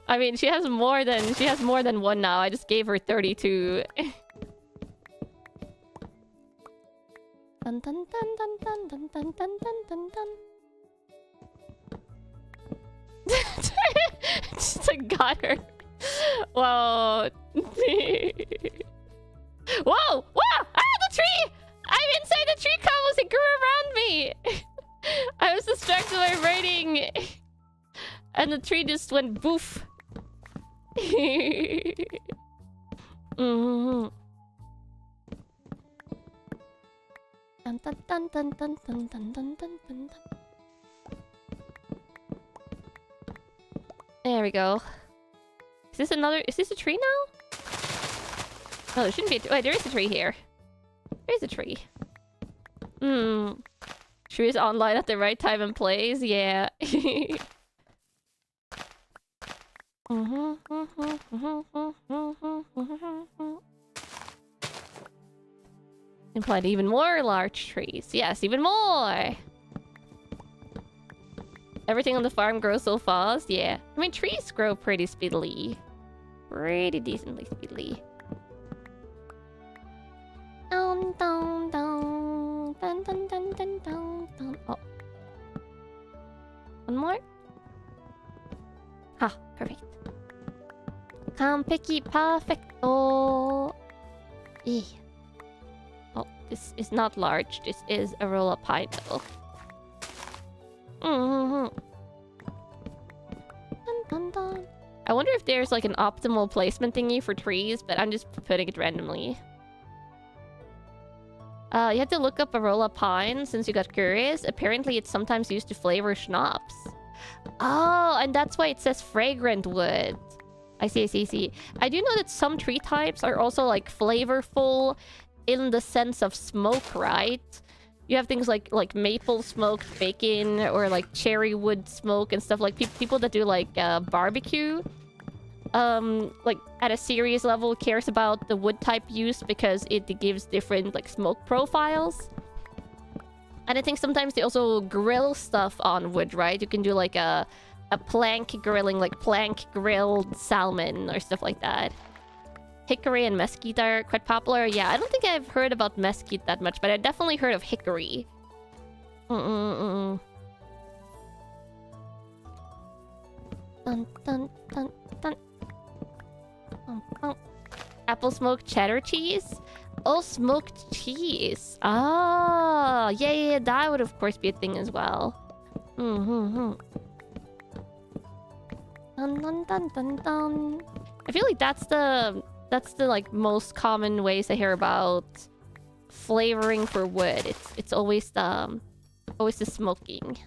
I mean, she has more than one now. I just gave her 32. Dun. Got her. Whoa. Whoa! Whoa! Ah, the tree! I'm inside the tree combos. It grew around me. I was distracted by writing. And the tree just went boof. Mm-hmm. Dun, dun, dun, dun, dun, dun, dun, dun, dun, dun. There we go. Is this another... Is this a tree now? Oh, there shouldn't be a... Wait, there is a tree here. There's a tree. Hmm. Tree is online at the right time and plays? Yeah. Implied even more large trees. Yes, even more! Everything on the farm grows so fast? Yeah. I mean, trees grow pretty speedily. Pretty decently speedily. Dun, dun, dun, dun, dun, dun, dun, dun, dun. Oh. One more? Ha, perfect. Kanpeki perfecto. Yeah. Oh, this is not large. This is a roll of pine though. Dun, dun, dun. I wonder if there's like an optimal placement thingy for trees, but I'm just putting it randomly. You have to look up Arola pine since you got curious. Apparently it's sometimes used to flavor schnapps. Oh, and that's why it says fragrant wood. I see. I do know that some tree types are also like flavorful in the sense of smoke, right? You have things like maple smoked bacon or like cherry wood smoke and stuff like people that do like barbecue. Like at a serious level cares about the wood type used because it gives different like smoke profiles. And I think sometimes they also grill stuff on wood, right? You can do like a plank grilling, like plank grilled salmon or stuff like that. Hickory and mesquite are quite popular. Yeah, I don't think I've heard about mesquite that much, but I definitely heard of hickory. Dun, dun, dun, dun. Apple smoked cheddar cheese? Oh, smoked cheese. Ah, yeah, that would of course be a thing as well. Dun, dun, dun, dun, dun. I feel like that's the like most common ways I hear about flavoring for wood. It's always the smoking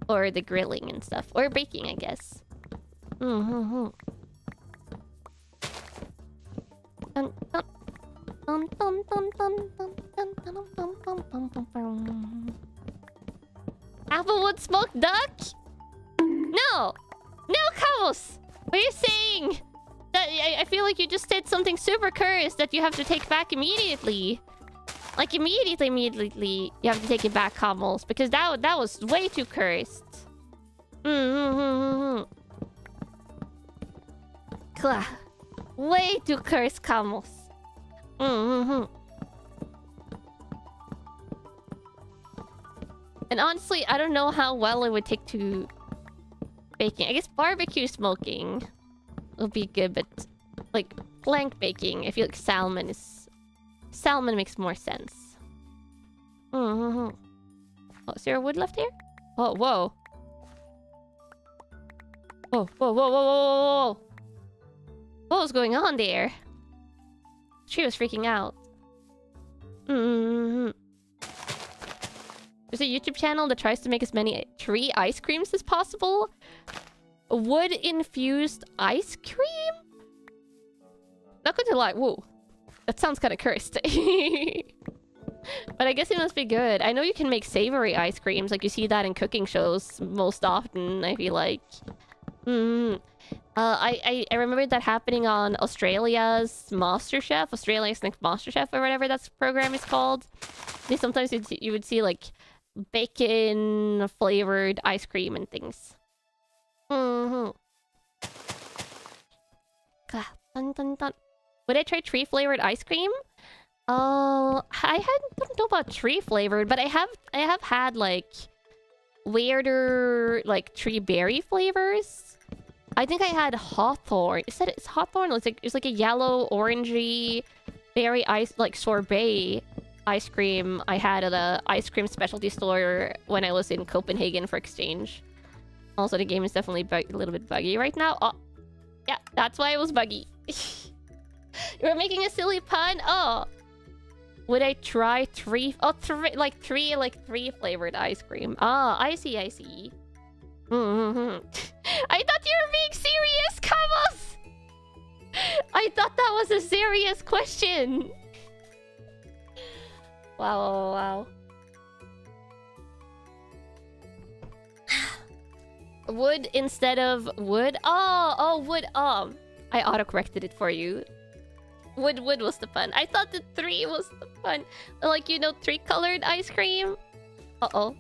or the grilling and stuff, or baking, I guess. Dun, dun, dun, dun, dun, dun, dun, dun, dun, dun, dun, dun, dun, dun. Applewood smoked duck? No, Carlos. What are you saying? That I feel like you just said something super cursed that you have to take back immediately. Like immediately, you have to take it back, Kamals, because that was way too cursed. Way too cursed, Kamals. And honestly, I don't know how well it would take to baking. I guess barbecue smoking would be good, but like plank baking, I feel like salmon makes more sense. Oh, is there a wood left here? Oh, whoa. Whoa. What was going on there? She was freaking out. There's a YouTube channel that tries to make as many tree ice creams as possible. Wood-infused ice cream? Not gonna lie, whoa. That sounds kind of cursed. But I guess it must be good. I know you can make savory ice creams. Like, you see that in cooking shows most often, I feel like. I remember that happening on Australia's MasterChef. Australia's Next MasterChef, or whatever that program is called. Sometimes you would see, like, bacon-flavored ice cream and things. Dun, dun, dun. Would I try tree-flavored ice cream? I don't know about tree-flavored, but I have had, like, weirder, like, tree berry flavors. I think I had Hawthorn. Is that it's Hawthorn? It's like a yellow, orangey, berry ice, like sorbet ice cream I had at a ice cream specialty store when I was in Copenhagen for exchange. Also, the game is definitely a little bit buggy right now. Oh, yeah, that's why it was buggy. You were making a silly pun? Oh. Would I try three flavored ice cream? Ah, I see, I see. I thought you were being serious, Kamos! I thought that was a serious question. Wow. Wood instead of wood? Oh, wood. I autocorrected it for you. Wood was the pun. I thought the 3 was the pun. Like, you know, 3-colored ice cream. Uh-oh.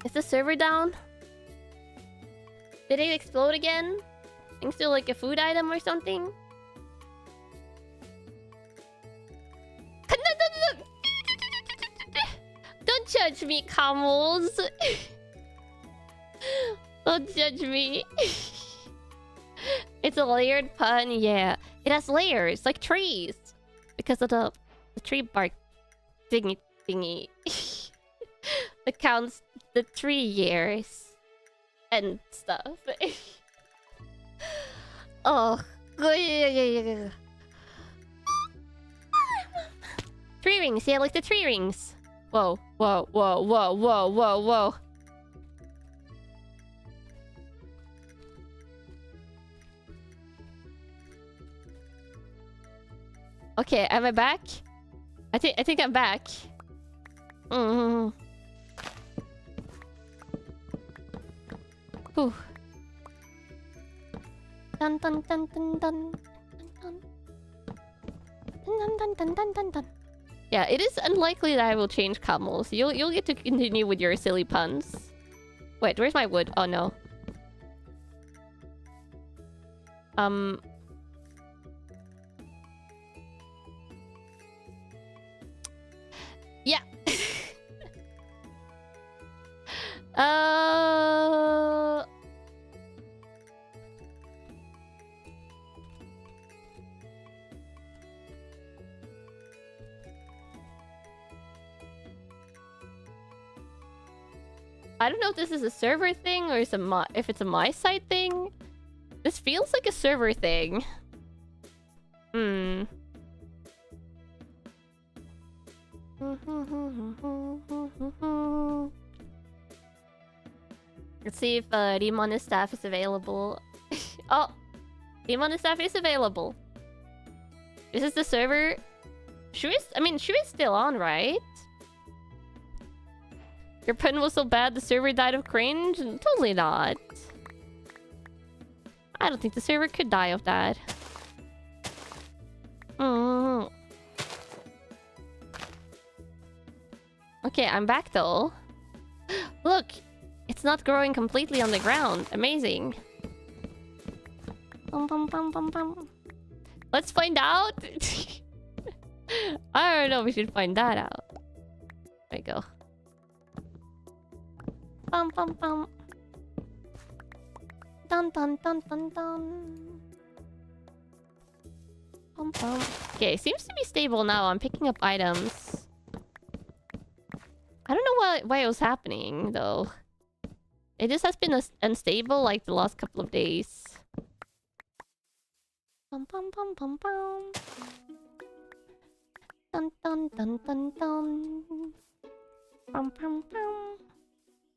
Is the server down? Did it explode again? Thanks to like a food item or something? Don't judge me, camels. Don't judge me. It's a layered pun, yeah. It has layers, like trees. Because of the tree bark thingy. That counts the 3 years. And stuff. Oh. 3 rings, yeah, like the 3 rings. Whoa. Okay, am I back? I think I'm back. Whew. Dun dun dun dun dun dun. Yeah, it is unlikely that I will change camels. You'll get to continue with your silly puns. Wait, where's my wood? Oh no. Yeah. I don't know if this is a server thing or if it's a my side thing. This feels like a server thing. Let's see if Rimon staff is available. Oh, Rimon staff is available. This is the server. Shu is still on, right? Your pun was so bad the server died of cringe? Totally not. I don't think the server could die of that. Okay, I'm back though. Look, it's not growing completely on the ground. Amazing. Let's find out. I don't know. We should find that out. There we go. Dun dun dun dun dun. Okay, seems to be stable now. I'm picking up items. I don't know why it was happening though. It just has been unstable like the last couple of days. Dun dun dun dun dun.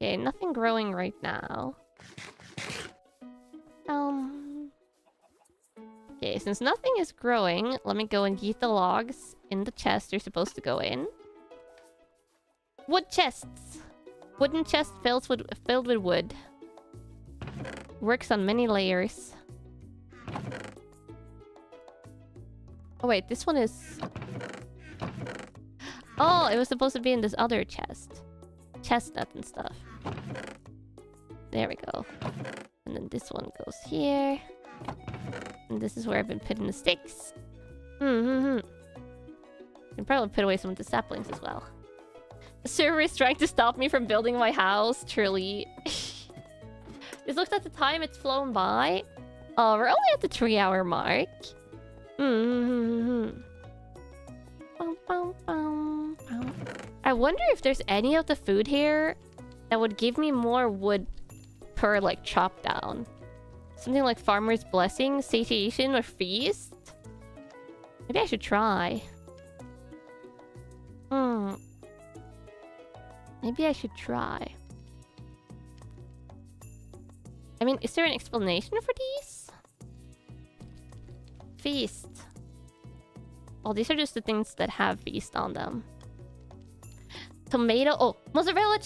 Okay, nothing growing right now. Okay, since nothing is growing, let me go and eat the logs in the chest they're supposed to go in. Wood chests! Wooden chest filled with wood. Works on many layers. Oh wait, this one is... Oh, it was supposed to be in this other chest. Chestnut and stuff. There we go. And then this one goes here. And this is where I've been putting the sticks. Can probably put away some of the saplings as well. The server is trying to stop me from building my house, truly. Just looked at the time, it's flown by. Oh, we're only at the 3-hour mark. I wonder if there's any of the food here that would give me more wood per, like, chop down. Something like Farmer's Blessing, Satiation, or Feast? Maybe I should try. Maybe I should try. I mean, is there an explanation for these? Feast. Oh, these are just the things that have feast on them. Tomato. Oh, mozzarella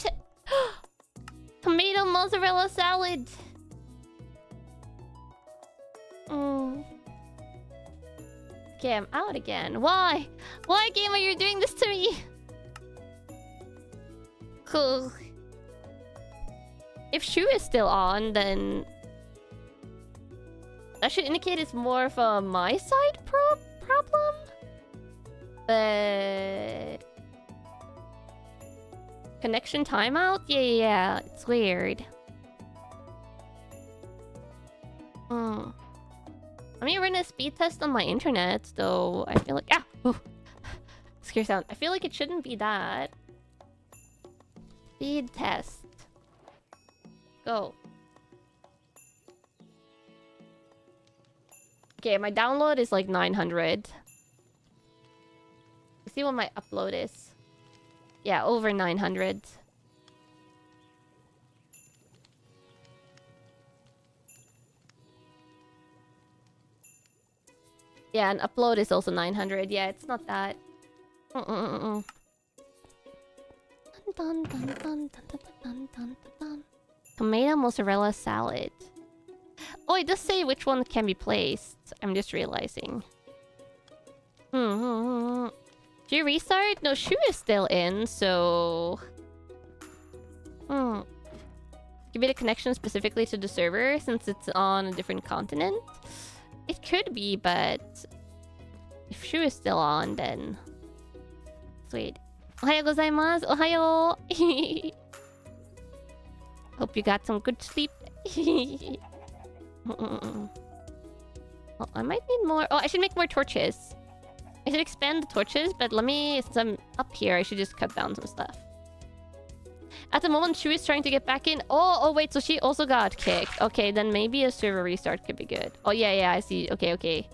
tomato mozzarella salad. Okay, I'm out again. Why? Why, game, are you doing this to me? Cool. If Shu is still on, then that should indicate it's more of a my side problem. But connection timeout? Yeah, it's weird. Let me run a speed test on my internet, though. I feel like scare sound. I feel like it shouldn't be that. Speed test. Go. Okay, my download is like 900. Let's see what my upload is. Yeah, over 900. Yeah, and upload is also 900. Yeah, it's not that. Tomato mozzarella salad. Oh, it does say which one can be placed. I'm just realizing. Do you restart? No, Shu is still in, so... Give it a connection specifically to the server since it's on a different continent? It could be, but... if Shu is still on, then... Sweet. Ohayo gozaimasu! Ohayo! Hope you got some good sleep. Oh, I might need more... Oh, I should make more torches. I should expand the torches, but let me... since I'm up here, I should just cut down some stuff. At the moment, Shu is trying to get back in. Oh, wait, so she also got kicked. Okay, then maybe a server restart could be good. Oh, yeah, I see. Okay.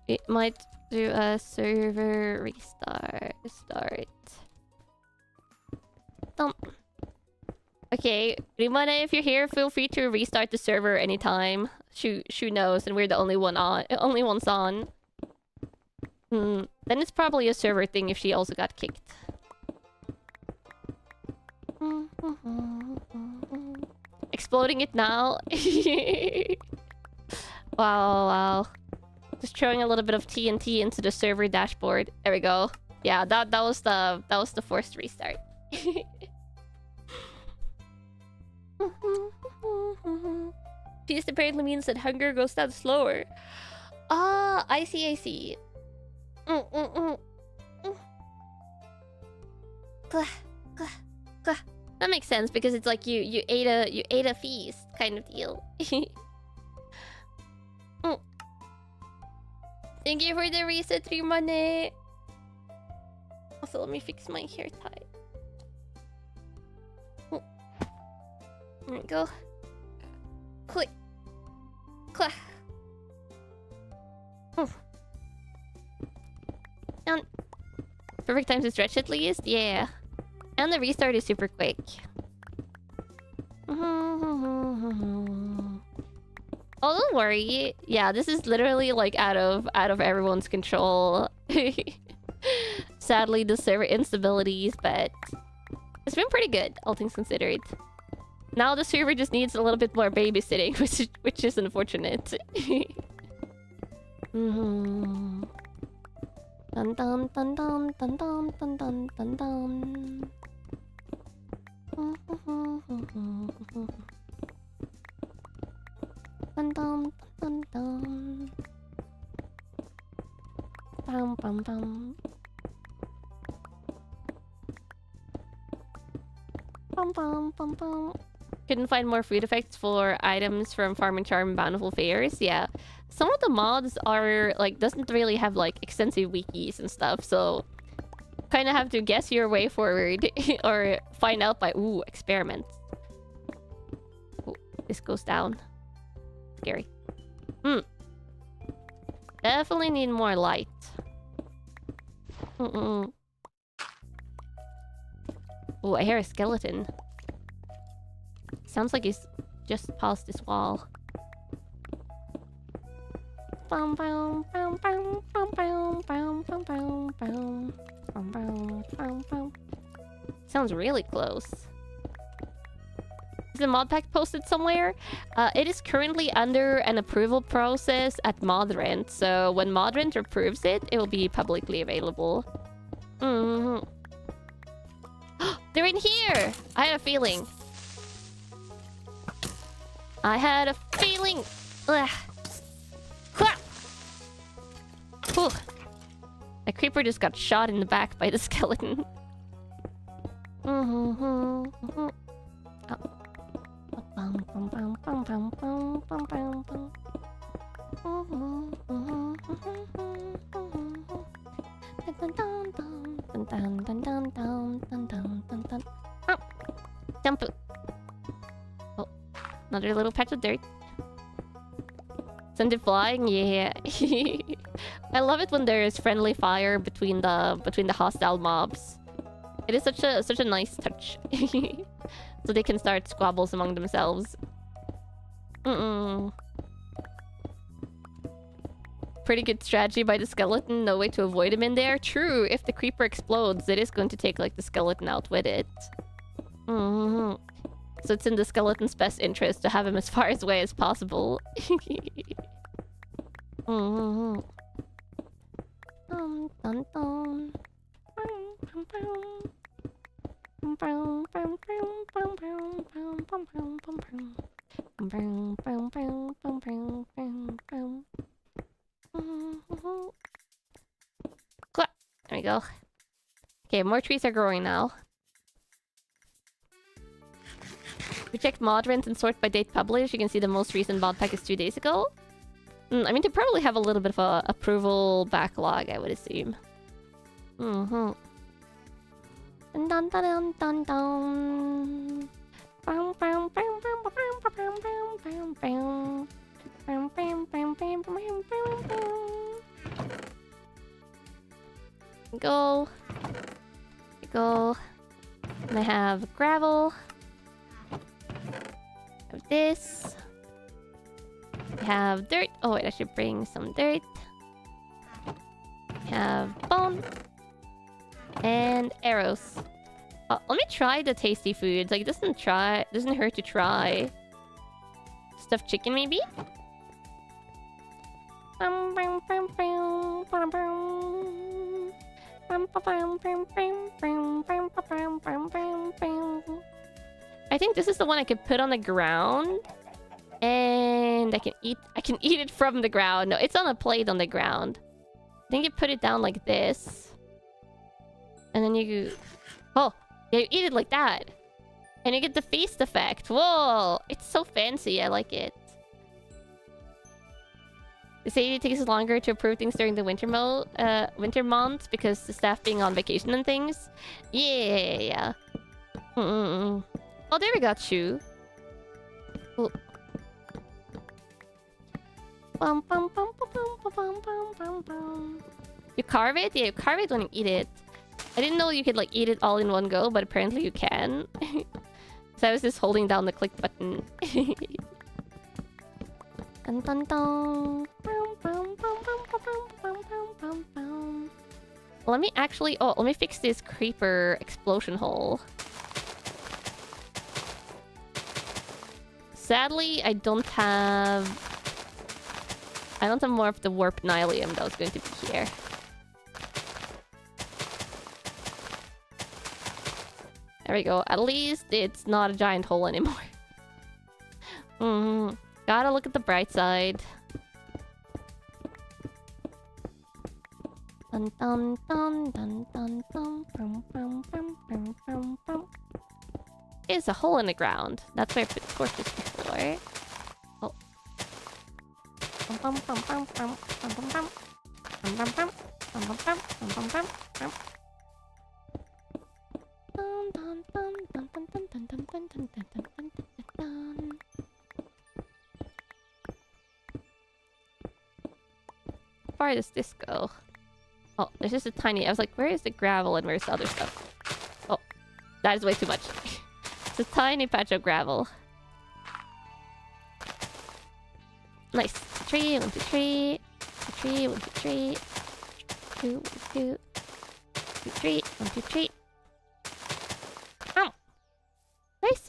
It might do a server restart. Okay, Rimane, if you're here, feel free to restart the server anytime. Shu knows, and we're the only ones on. Then it's probably a server thing if she also got kicked. Exploding it now. Wow. Just throwing a little bit of TNT into the server dashboard. There we go. Yeah, that was the forced restart. Feast apparently means that hunger goes down slower. Ah, I see. That makes sense because it's like you ate a feast kind of deal. Thank you for the reset, Rimane. Also, let me fix my hair tie. There we go. Click. And perfect time to stretch at least, yeah. And the restart is super quick. Oh, don't worry. Yeah, this is literally like out of everyone's control. Sadly, the server instabilities, but it's been pretty good, all things considered. Now the server just needs a little bit more babysitting, which is unfortunate. Dun dun dun dun dun dun dun dun dun dun. Dun dun dun dun. Bum bum bum. Couldn't find more food effects for items from Farm and Charm Bountiful Fairs. Yeah. Some of the mods are, like, doesn't really have, like, extensive wikis and stuff, so... Kind of have to guess your way forward, or find out by, ooh, experiments. Ooh, this goes down. Scary. Definitely need more light. Ooh, I hear a skeleton. Sounds like he's just past this wall. Sounds really close. Is the mod pack posted somewhere? It is currently under an approval process at Modrent, so when Modrent approves it, it will be publicly available. They're in here! I had a feeling. Ugh. Whew. The creeper just got shot in the back by the skeleton. Jump. Oh, another little patch of dirt. Send it flying, yeah. I love it when there is friendly fire between the hostile mobs. It is such a nice touch. So they can start squabbles among themselves. Pretty good strategy by the skeleton. No way to avoid him in there. True, if the creeper explodes, it is going to take like the skeleton out with it. So it's in the skeleton's best interest to have him as far away as possible. There we go. Okay, more trees are growing now. If you check Modrent and sort by date published, you can see the most recent mod pack is 2 days ago. I mean, they probably have a little bit of a approval backlog, I would assume. Dun dun dun dun dun. Go. Go. And I have gravel. I have this. I have dirt. Oh wait, I should bring some dirt. I have bone. And arrows. Let me try the tasty foods. Like, it doesn't hurt to try. Stuffed chicken, maybe? I think this is the one I could put on the ground. And I can eat it from the ground. No, it's on a plate on the ground. I think you put it down like this. And then you... Oh! Yeah, you eat it like that. And you get the feast effect. Whoa! It's so fancy. I like it. They say it takes longer to approve things during the winter months because the staff being on vacation and things. Yeah. Oh, there we got you. Ooh. You carve it? Yeah, you carve it when you eat it. I didn't know you could like eat it all in one go, but apparently you can. So I was just holding down the click button. Dun, dun, dun. Let me actually... Oh, let me fix this creeper explosion hole. Sadly, I don't have more of the warp nylium that was going to be here. There we go. At least it's not a giant hole anymore. Gotta look at the bright side. Dun dun dun dun dun dun bum bum bum bum bum bum. is a hole in the ground. That's where I put torches before. Oh. How far does this go? Oh, there's just a tiny... I was like, where is the gravel and where's the other stuff? Oh, that is way too much. It's a tiny patch of gravel. Nice. Tree, 1, 2, 3. Tree, 1, 2, 3. 2, 1, 2. 2, 3. 1, 2, 3. Ow! Nice.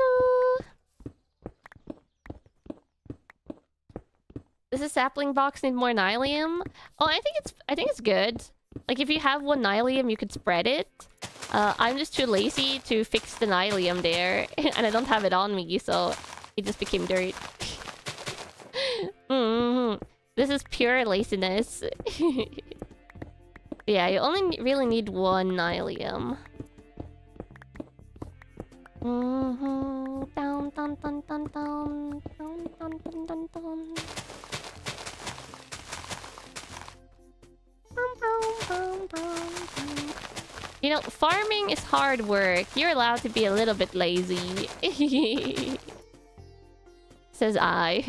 Does the sapling box need more nylium? Oh, I think it's good. Like if you have 1 nylium, you could spread it. I'm just too lazy to fix the nylium there, and I don't have it on me, so it just became dirt. This is pure laziness. Yeah, you only really need 1 nylium. Down, down, down, down, down, down, down, down, down, down. You know, farming is hard work. You're allowed to be a little bit lazy. Says I.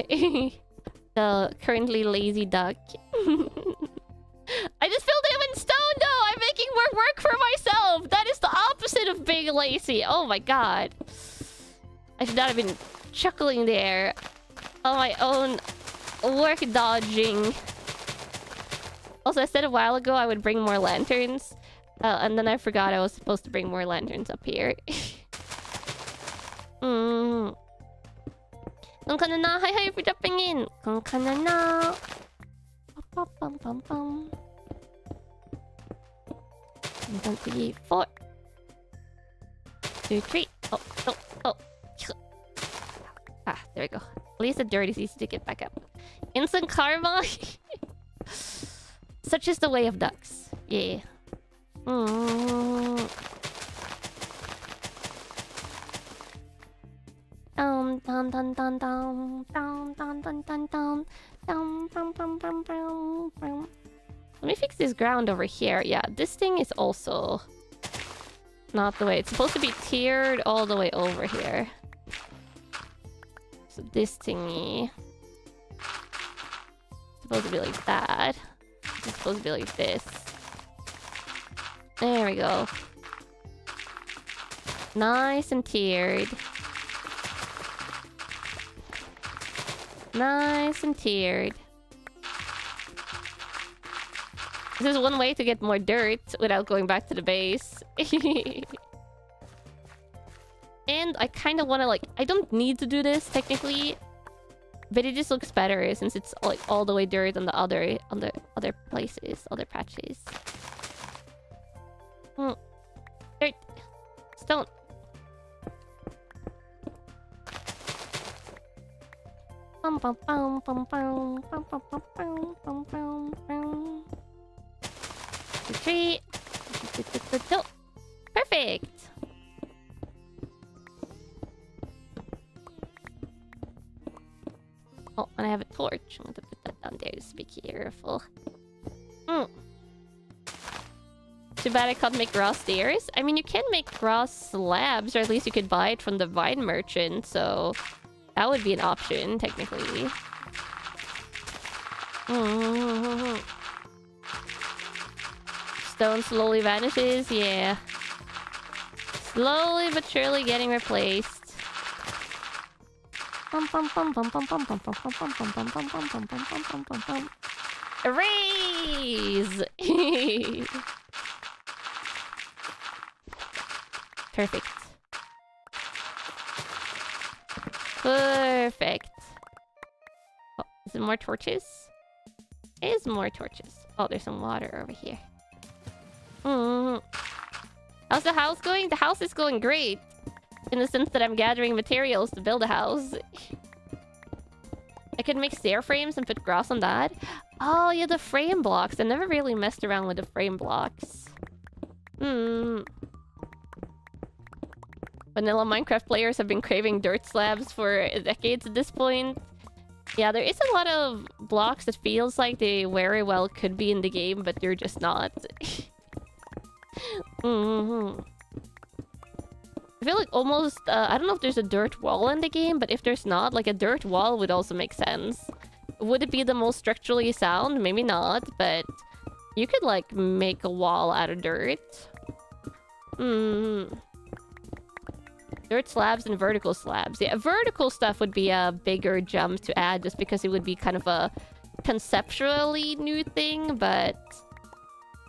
The currently lazy duck. I just filled him in stone though! I'm making more work for myself! That is the opposite of being lazy. Oh my god. I should not have been chuckling there. On my own work dodging. Also, I said a while ago I would bring more lanterns. And then I forgot I was supposed to bring more lanterns up here. Kanna na! Hi, hi for jumping in! Kanna na! 1, 2, 3, 4. 2, 3. Oh, oh, oh. Ah, there we go. At least the dirt is easy to get back up. Instant karma! Such is the way of ducks. Yeah. Down, down, down, down, down, down, down, down, down, down, down, down, down, down, down, down. Let me fix this ground over here. Yeah, this thing is also not the way. It's supposed to be tiered all the way over here. So this thingy is supposed to be like that. It's supposed to be like this. There we go. Nice and tiered. Nice and tiered. This is one way to get more dirt without going back to the base. And I kind of want to like... I don't need to do this technically, but it just looks better since it's like all the way dirt on the other places, other patches. Dirt. Stone. Bum bum bum bum bum bum bum bum bum bum bum bum. 2, 3. Perfect. Oh, and I have a torch. I'm going to put that down there. Just be careful. Too bad I can't make grass stairs. I mean, you can make grass slabs, or at least you could buy it from the vine merchant, so that would be an option, technically. Stone slowly vanishes, yeah. Slowly but surely getting replaced. Erase! Perfect. Perfect. Oh, is there more torches? Is more torches. Oh, there's some water over here. How's the house going? The house is going great. In the sense that I'm gathering materials to build a house. I could make stair frames and put grass on that. Oh, yeah, the frame blocks. I never really messed around with the frame blocks. Vanilla Minecraft players have been craving dirt slabs for decades at this point. Yeah, there is a lot of blocks that feels like they very well could be in the game, but they're just not. I feel like almost... I don't know if there's a dirt wall in the game, but if there's not, like a dirt wall would also make sense. Would it be the most structurally sound? Maybe not, but you could like make a wall out of dirt. Dirt slabs and vertical slabs. Yeah, vertical stuff would be a bigger jump to add just because it would be kind of a conceptually new thing, but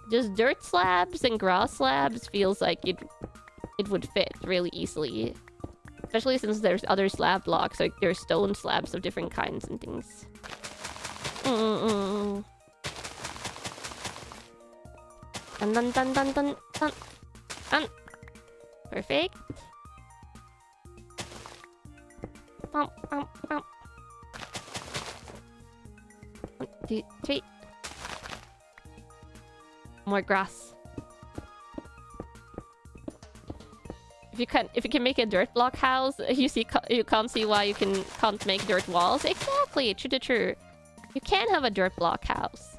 just dirt slabs and grass slabs feels like it would fit really easily. Especially since there's other slab blocks, like there's stone slabs of different kinds and things. Dun dun dun dun dun dun dun. Perfect. 1, 2, 3. More grass. If you can make a dirt block house, you can't see why you can't make dirt walls. Exactly, true. You can have a dirt block house.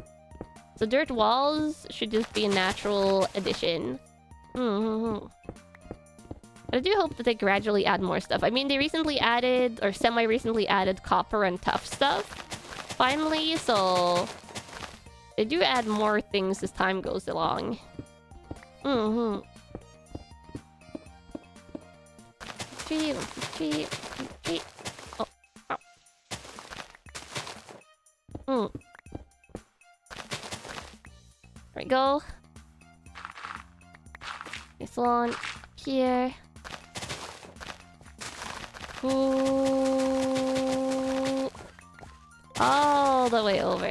So dirt walls should just be a natural addition. But I do hope that they gradually add more stuff. I mean, they recently added, or semi-recently added, copper and tough stuff. Finally, so... they do add more things as time goes along. Tree. Oh. There we go. This one here. Ooh. All the way over.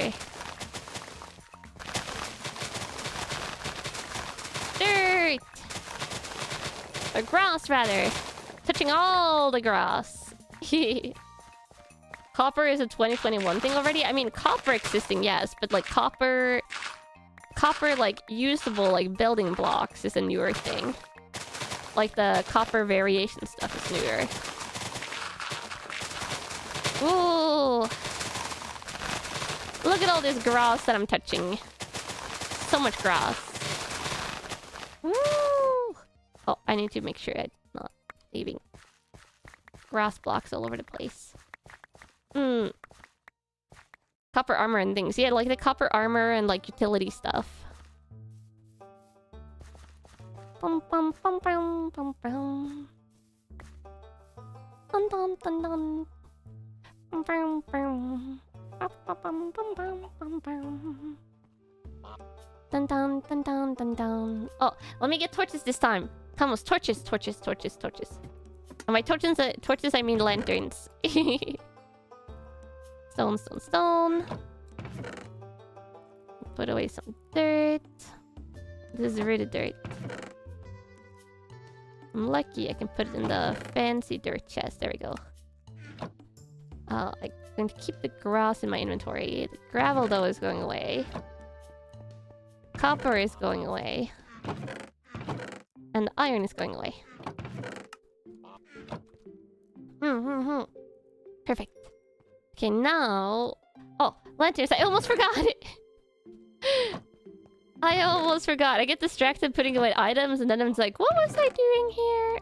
Dirt! Or grass, rather. Touching all the grass. Copper is a 2021 thing already? I mean, copper existing, yes. But, like, copper, like, usable, like, building blocks is a newer thing. Like, the copper variation stuff is newer. Ooh! Look at all this grass that I'm touching. So much grass. Woo! Oh, I need to make sure I'm not leaving grass blocks all over the place. Copper armor and things. Yeah, like the copper armor and like utility stuff. Bum bum bum bum bum bum. Dun dun dun dun. Bum bum bum. Bum bum bum bum bum bum. Dun dun dun dun dun dun. Oh, let me get torches this time. Come on, torches. And by torches I mean lanterns. Stone. Put away some dirt. This is really dirt. I'm lucky I can put it in the fancy dirt chest. There we go. I'm going to keep the grass in my inventory. The gravel, though, is going away. Copper is going away. And the iron is going away. Perfect. Okay, now... oh, lanterns. I almost forgot it. I almost forgot. I get distracted putting away items and then I'm like, what was I doing here?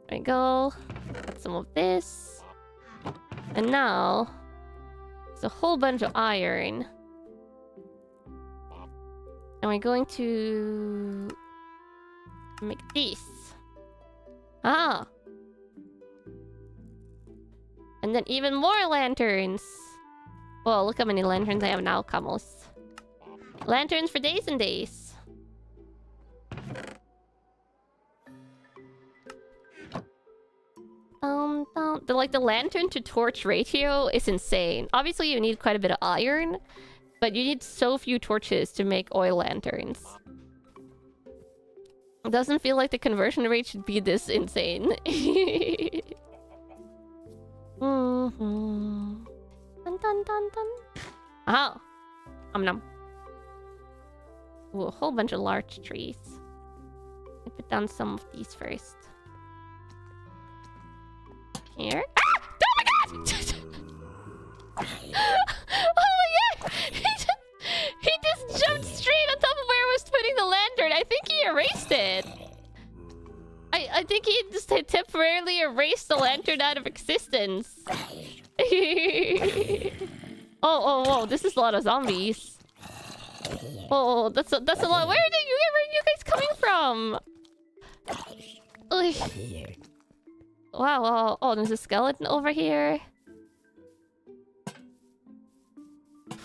There we go. Got some of this. And now... it's a whole bunch of iron. And we're going to... make this. Ah! And then even more lanterns! Whoa, look how many lanterns I have now, Kamos. Lanterns for days and days. The lantern to torch ratio is insane. Obviously, you need quite a bit of iron, but you need so few torches to make oil lanterns. It doesn't feel like the conversion rate should be this insane. Dun dun dun dun. Oh. Nom. Ooh, a whole bunch of large trees. Put down some of these first. Here. Ah! Oh my god! Oh my god! He just jumped straight on top of where I was putting the lantern. I think he erased it. I think he just temporarily erased the lantern out of existence. Oh, this is a lot of zombies. Oh, that's a lot. Where are you guys coming from? Ugh. Wow. Oh, there's a skeleton over here.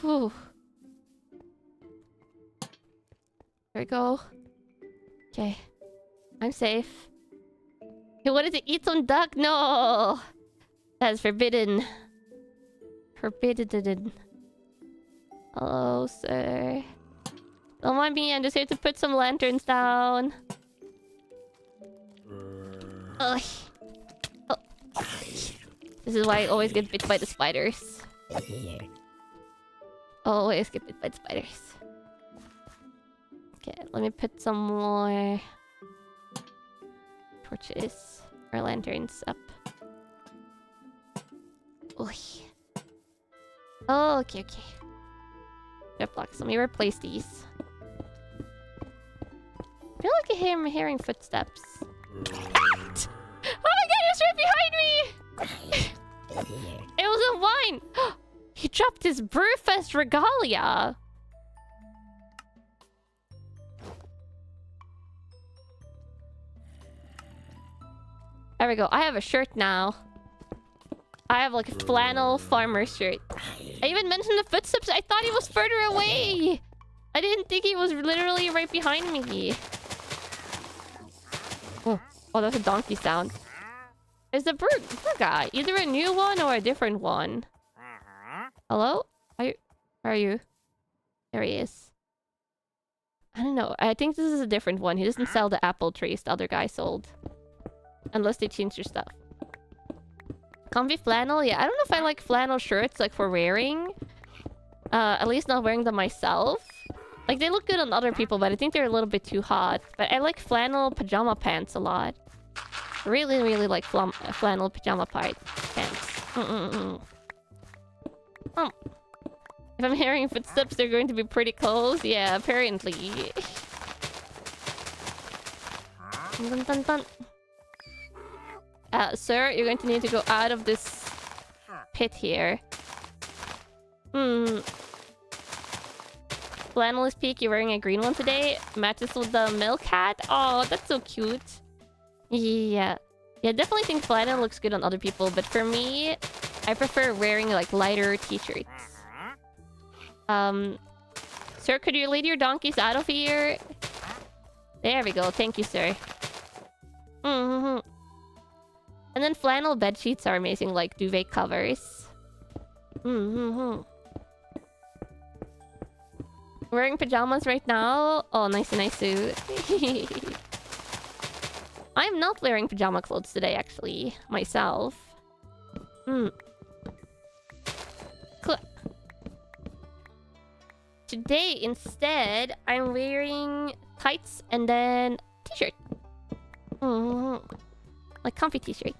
Whew. There we go. Okay. I'm safe. He wanted to eat some duck? No! That's forbidden. Forbidden. Hello, sir. Don't mind me, I'm just here to put some lanterns down. Ugh. Oh. This is why I always get bit by the spiders. Always get bit by the spiders. Okay, let me put some more torches or lanterns up. Oy. Oh, okay. Drop blocks. Let me replace these. I feel like I'm hearing footsteps. What? Oh my god, it was right behind me! It was a wine! He dropped his Brewfest regalia! There we go. I have a shirt now. I have like a flannel farmer shirt. I even mentioned the footsteps. I thought he was further away. I didn't think he was literally right behind me. Oh, that's a donkey sound. Is the bird guy either a new one or a different one? Hello? Where are you? There he is. I don't know. I think this is a different one. He doesn't sell the apple trees the other guy sold. Unless they change your stuff. Comfy flannel? Yeah, I don't know if I like flannel shirts like for wearing. At least not wearing them myself. Like they look good on other people, but I think they're a little bit too hot. But I like flannel pajama pants a lot. Really like flannel pajama pants. If I'm hearing footsteps, they're going to be pretty close. Yeah, apparently. Dun, dun, dun. Sir, you're going to need to go out of this pit here. Flannel is peak. You're wearing a green one today. Matches with the milk hat. Oh, that's so cute. Yeah, definitely think flannel looks good on other people, but for me, I prefer wearing like lighter t-shirts. Sir, could you lead your donkeys out of here? There we go. Thank you, sir. And then flannel bed sheets are amazing, like duvet covers. Wearing pajamas right now? Oh, nice suit. I'm not wearing pajama clothes today, actually. Myself. Today, instead, I'm wearing tights and then t-shirt. Like comfy t-shirt.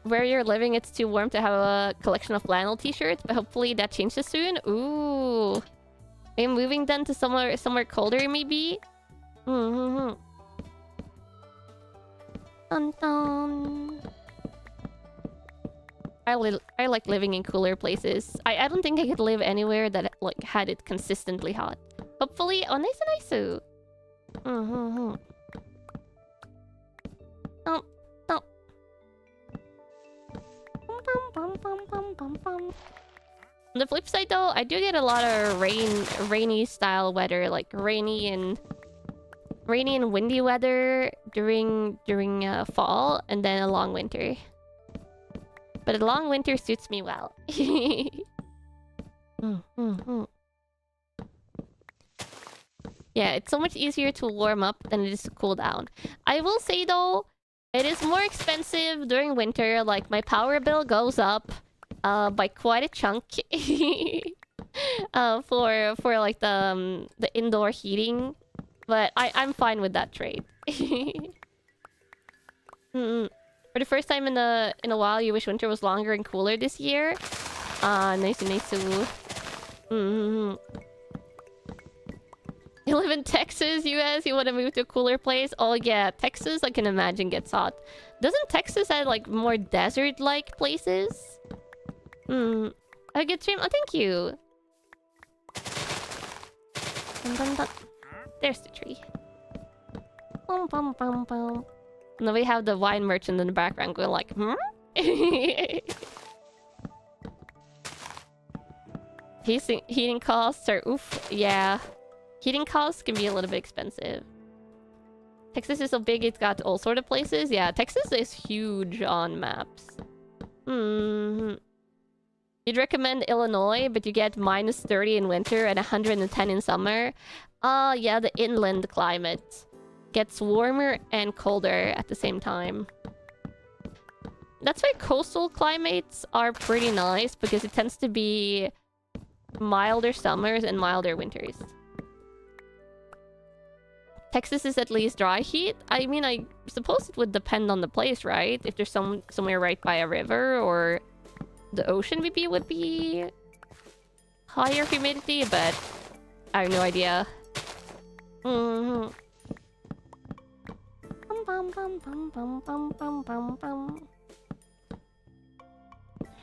Where you're living, it's too warm to have a collection of flannel t-shirts, but hopefully that changes soon. Ooh. Are you moving then to somewhere colder, maybe? Dun, dun. I like living in cooler places. I don't think I could live anywhere that like had it consistently hot. Hopefully, oh, nice. On the flip side, though, I do get a lot of rainy style weather, like rainy and windy weather during fall, and then a long winter. But a long winter suits me well. Yeah, it's so much easier to warm up than it is to cool down. I will say though, it is more expensive during winter. Like my power bill goes up by quite a chunk. For like the indoor heating, but I'm fine with that trade. For the first time in a while, you wish winter was longer and cooler this year. Nice. You live in Texas, US. You want to move to a cooler place? Oh yeah, Texas. I can imagine gets hot. Doesn't Texas have like more desert-like places? A good stream. Oh, thank you. There's the tree. Bum, bum, bum, bum. And then we have the wine merchant in the background going like, Heating costs are oof. Yeah. Heating costs can be a little bit expensive. Texas is so big, it's got all sort of places. Yeah, Texas is huge on maps. You'd recommend Illinois, but you get -30 in winter and 110 in summer. Yeah, the inland climate gets warmer and colder at the same time. That's why coastal climates are pretty nice, because it tends to be milder summers and milder winters. Texas is at least dry heat. I mean, I suppose it would depend on the place, right? If there's somewhere right by a river or the ocean, maybe it would be higher humidity, but I have no idea.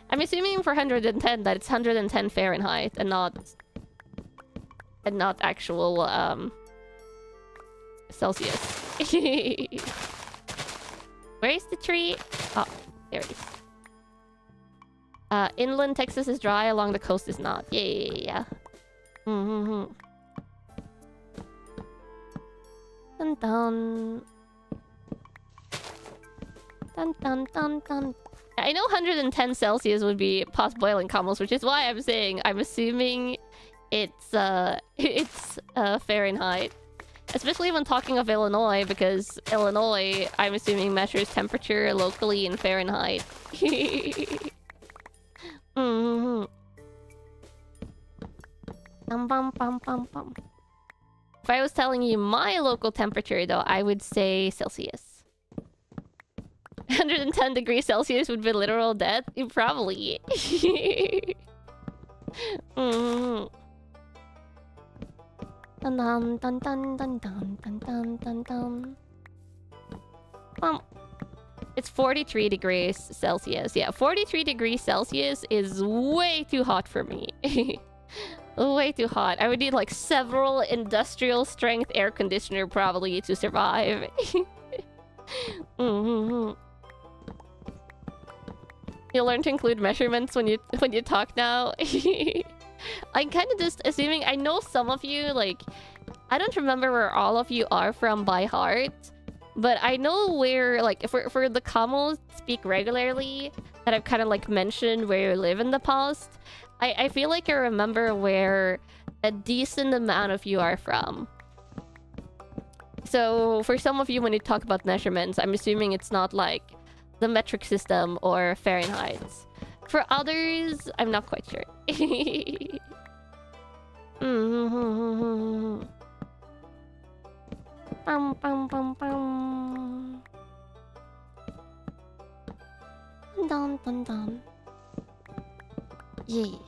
I'm assuming for 110 that it's 110 Fahrenheit and not actual Celsius. Where is the tree? Oh, there it is. Inland Texas is dry, along the coast is not. Yeah. Dun dun. Dun dun dun dun. I know 110 Celsius would be past boiling combos, which is why I'm saying I'm assuming it's Fahrenheit. Especially when talking of Illinois, because Illinois, I'm assuming, measures temperature locally in Fahrenheit. If I was telling you my local temperature, though, I would say Celsius. 110 degrees Celsius would be literal death? Probably. Dun dun dun dun dun dun dun dun dun. It's 43 degrees Celsius. Yeah, 43 degrees Celsius is way too hot for me. Way too hot. I would need like several industrial strength air conditioner probably to survive. You'll learn to include measurements when you talk now. I'm kind of just assuming. I know some of you, like, I don't remember where all of you are from by heart, but I know where, like, for the Kamos speak regularly that I've kind of like mentioned where you live in the past. I feel like I remember where a decent amount of you are from. So for some of you, when you talk about measurements, I'm assuming it's not like the metric system or Fahrenheit. For others, I'm not quite sure. Bum, bum, bum, bum. Dun, dun, dun. Yeah.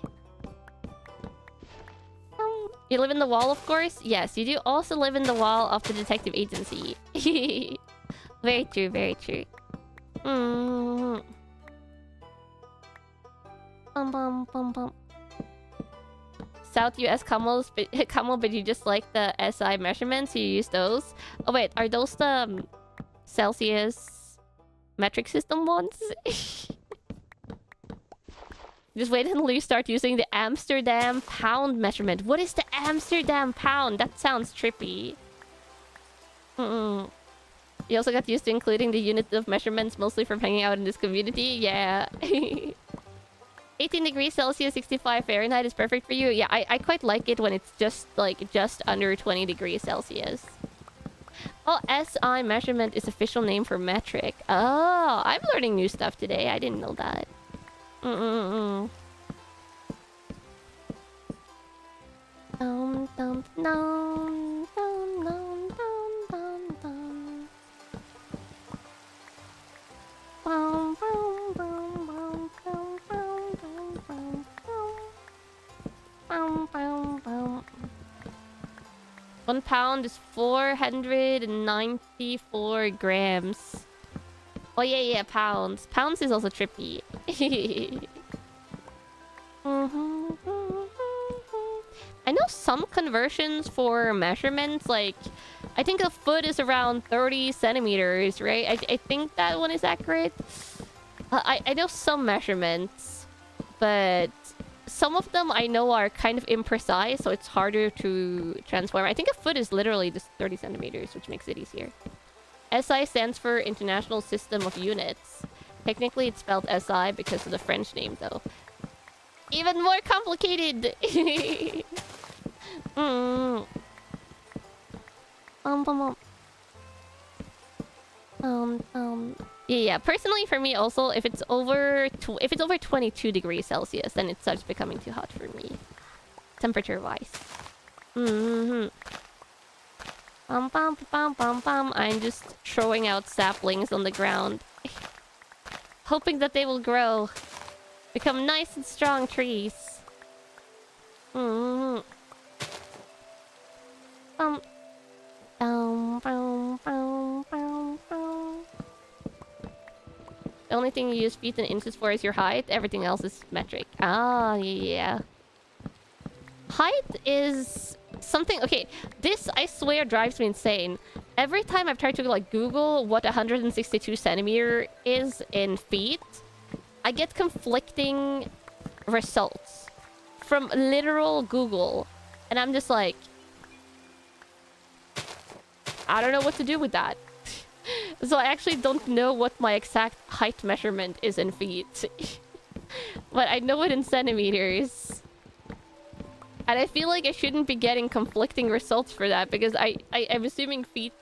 You live in the wall, of course? Yes, you do also live in the wall of the detective agency. Very true, very true. Bum, bum, bum, bum. South US Camo, but you just like the SI measurements, you use those. Oh wait, are those the Celsius metric system ones? Just wait until you start using the Amsterdam pound measurement. What is the Amsterdam pound? That sounds trippy. You also got used to including the unit of measurements, mostly from hanging out in this community. Yeah. 18 degrees Celsius, 65 Fahrenheit is perfect for you. Yeah, I quite like it when it's just under 20 degrees Celsius. Oh, SI measurement is official name for metric. Oh, I'm learning new stuff today. I didn't know that. Mm-mm-mm. Dum dum dum dum dum dum dum. Bum bum bum bum bum bum bum bum bum bum. 1 pound is 494 grams. Oh yeah, pounds. Pounds is also trippy. I know some conversions for measurements, like I think a foot is around 30 centimeters, right? I think that one is accurate. I know some measurements, but some of them I know are kind of imprecise, so it's harder to transform. I think a foot is literally just 30 centimeters, which makes it easier. SI stands for International System of Units. Technically, it's spelled SI because of the French name, though. Even more complicated! Yeah, personally for me also, if it's over 22 degrees Celsius, then it starts becoming too hot for me. Temperature-wise. I'm just throwing out saplings on the ground. Hoping that they will grow. Become nice and strong trees. The only thing you use feet and inches for is your height. Everything else is metric. Ah, yeah. Height is something... Okay, this, I swear, drives me insane. Every time I've tried to, like, Google what 162 centimeter is in feet, I get conflicting results from literal Google. And I'm just like... I don't know what to do with that. So I actually don't know what my exact height measurement is in feet. But I know it in centimeters. And I feel like I shouldn't be getting conflicting results for that, because I'm assuming feet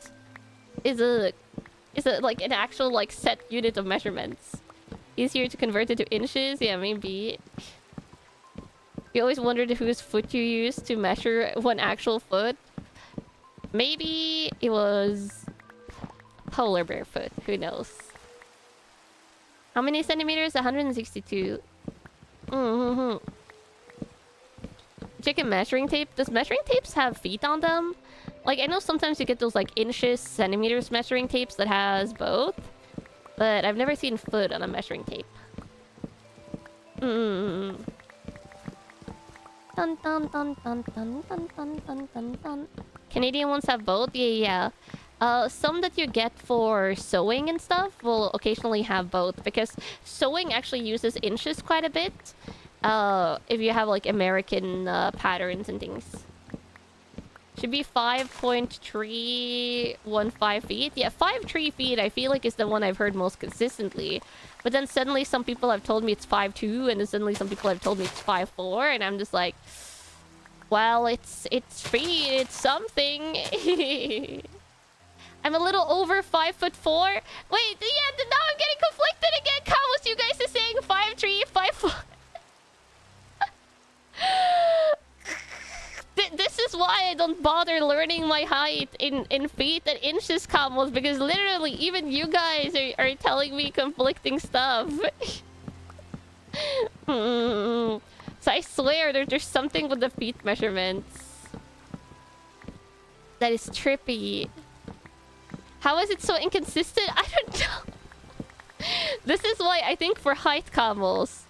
is like an actual like set unit of measurements. Easier to convert it to inches? Yeah, maybe. You always wondered whose foot you used to measure one actual foot. Maybe it was polar bear foot. Who knows? How many centimeters? 162. Chicken measuring tape. Does measuring tapes have feet on them? Like, I know sometimes you get those like inches, centimeters measuring tapes that has both, but I've never seen foot on a measuring tape. Dun dun dun dun dun dun dun dun dun dun. Canadian ones have both? Yeah. Some that you get for sewing and stuff will occasionally have both, because sewing actually uses inches quite a bit. If you have like American patterns and things. Should be 5.315 feet. Yeah, 5.3 feet I feel like is the one I've heard most consistently. But then suddenly some people have told me it's 5.2, and then suddenly some people have told me it's 5.4, and I'm just like, well, it's feet, it's something. I'm a little over 5'4". Wait, yeah, now I'm getting conflicted again. Camus, you guys are saying 5'3", 5'4". This is why I don't bother learning my height in feet and inches, Camus, because literally even you guys are telling me conflicting stuff. So I swear there's something with the feet measurements that is trippy. How is it so inconsistent? I don't know. This is why I think for height, Camus,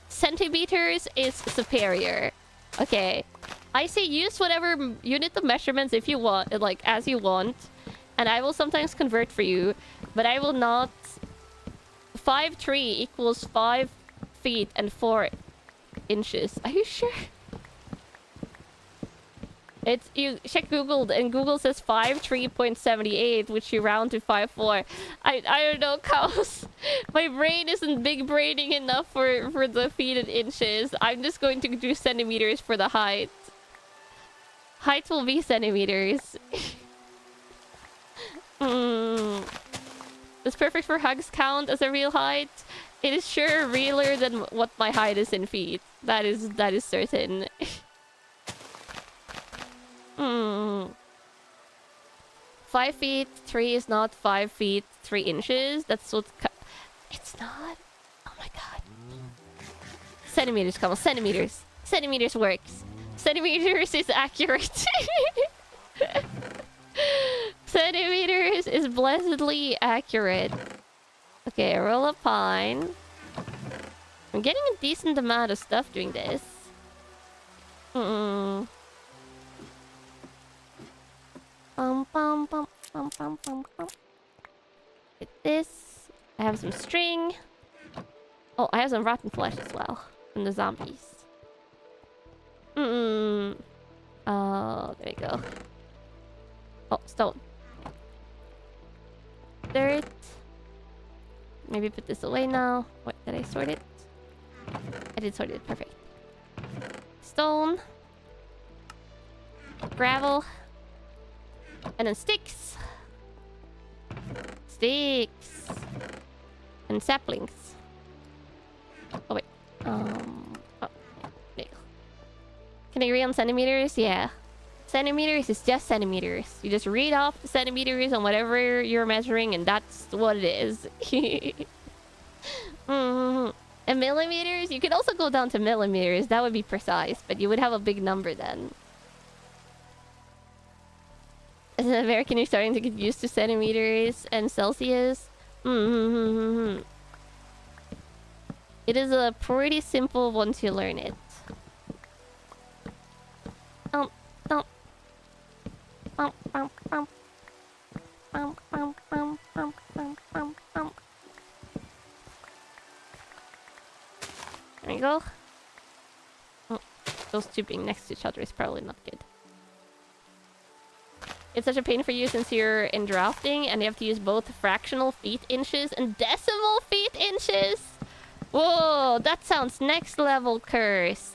centimeters is superior. Okay, I say use whatever unit of measurements if you want, like as you want, and I will sometimes convert for you, but I will not. 5'3" equals 5 feet and 4 inches. Are you sure? It's, you check Google and Google says 5'3.78, which you round to 5'4". I don't know, Chaos. My brain isn't big braining enough for the feet and inches. I'm just going to do centimeters for the height. Height will be centimeters. Does perfect for hugs count as a real height? It is sure realer than what my height is in feet. That is certain. 5 feet 3 is not 5 feet 3 inches. That's what. It's not. Oh my god. Centimeters, come on, centimeters. Centimeters works. Centimeters is accurate. Centimeters is blessedly accurate. Okay, roll a pine. I'm getting a decent amount of stuff doing this. Get this. I have some string. Oh, I have some rotten flesh as well from the zombies. Oh, there you go. Oh, stone. Dirt. Maybe put this away now. What, did I sort it? I did sort it. Perfect. Stone. Gravel. And then sticks. Sticks. And saplings. Oh, wait. Oh, there you go. Can I read on centimeters? Yeah. Centimeters is just centimeters. You just read off the centimeters on whatever you're measuring, and that's what it is. And millimeters, you could also go down to millimeters. That would be precise, but you would have a big number then. As an American, you're starting to get used to centimeters and Celsius. It is a pretty simple once you learn it. There we go. Oh, those two being next to each other is probably not good. It's such a pain for you since you're in drafting and you have to use both fractional feet inches and decimal feet inches. Whoa, that sounds next level cursed.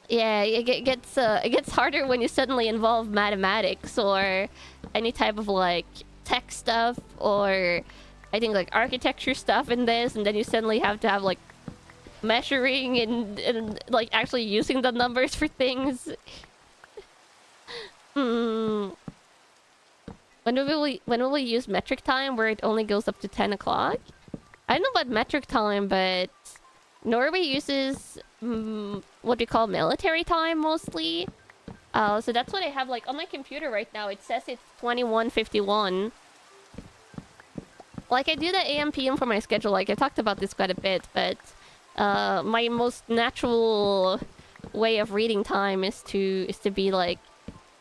Yeah, it gets harder when you suddenly involve mathematics or any type of like tech stuff, or I think like architecture stuff in this, and then you suddenly have to have like measuring and like actually using the numbers for things. When will we use metric time where it only goes up to 10 o'clock? I don't know about metric time, but Norway uses what we call military time mostly. So that's what I have like on my computer right now. It says it's 21:51. Like I do the AM PM for my schedule. Like I talked about this quite a bit, but my most natural way of reading time is to be like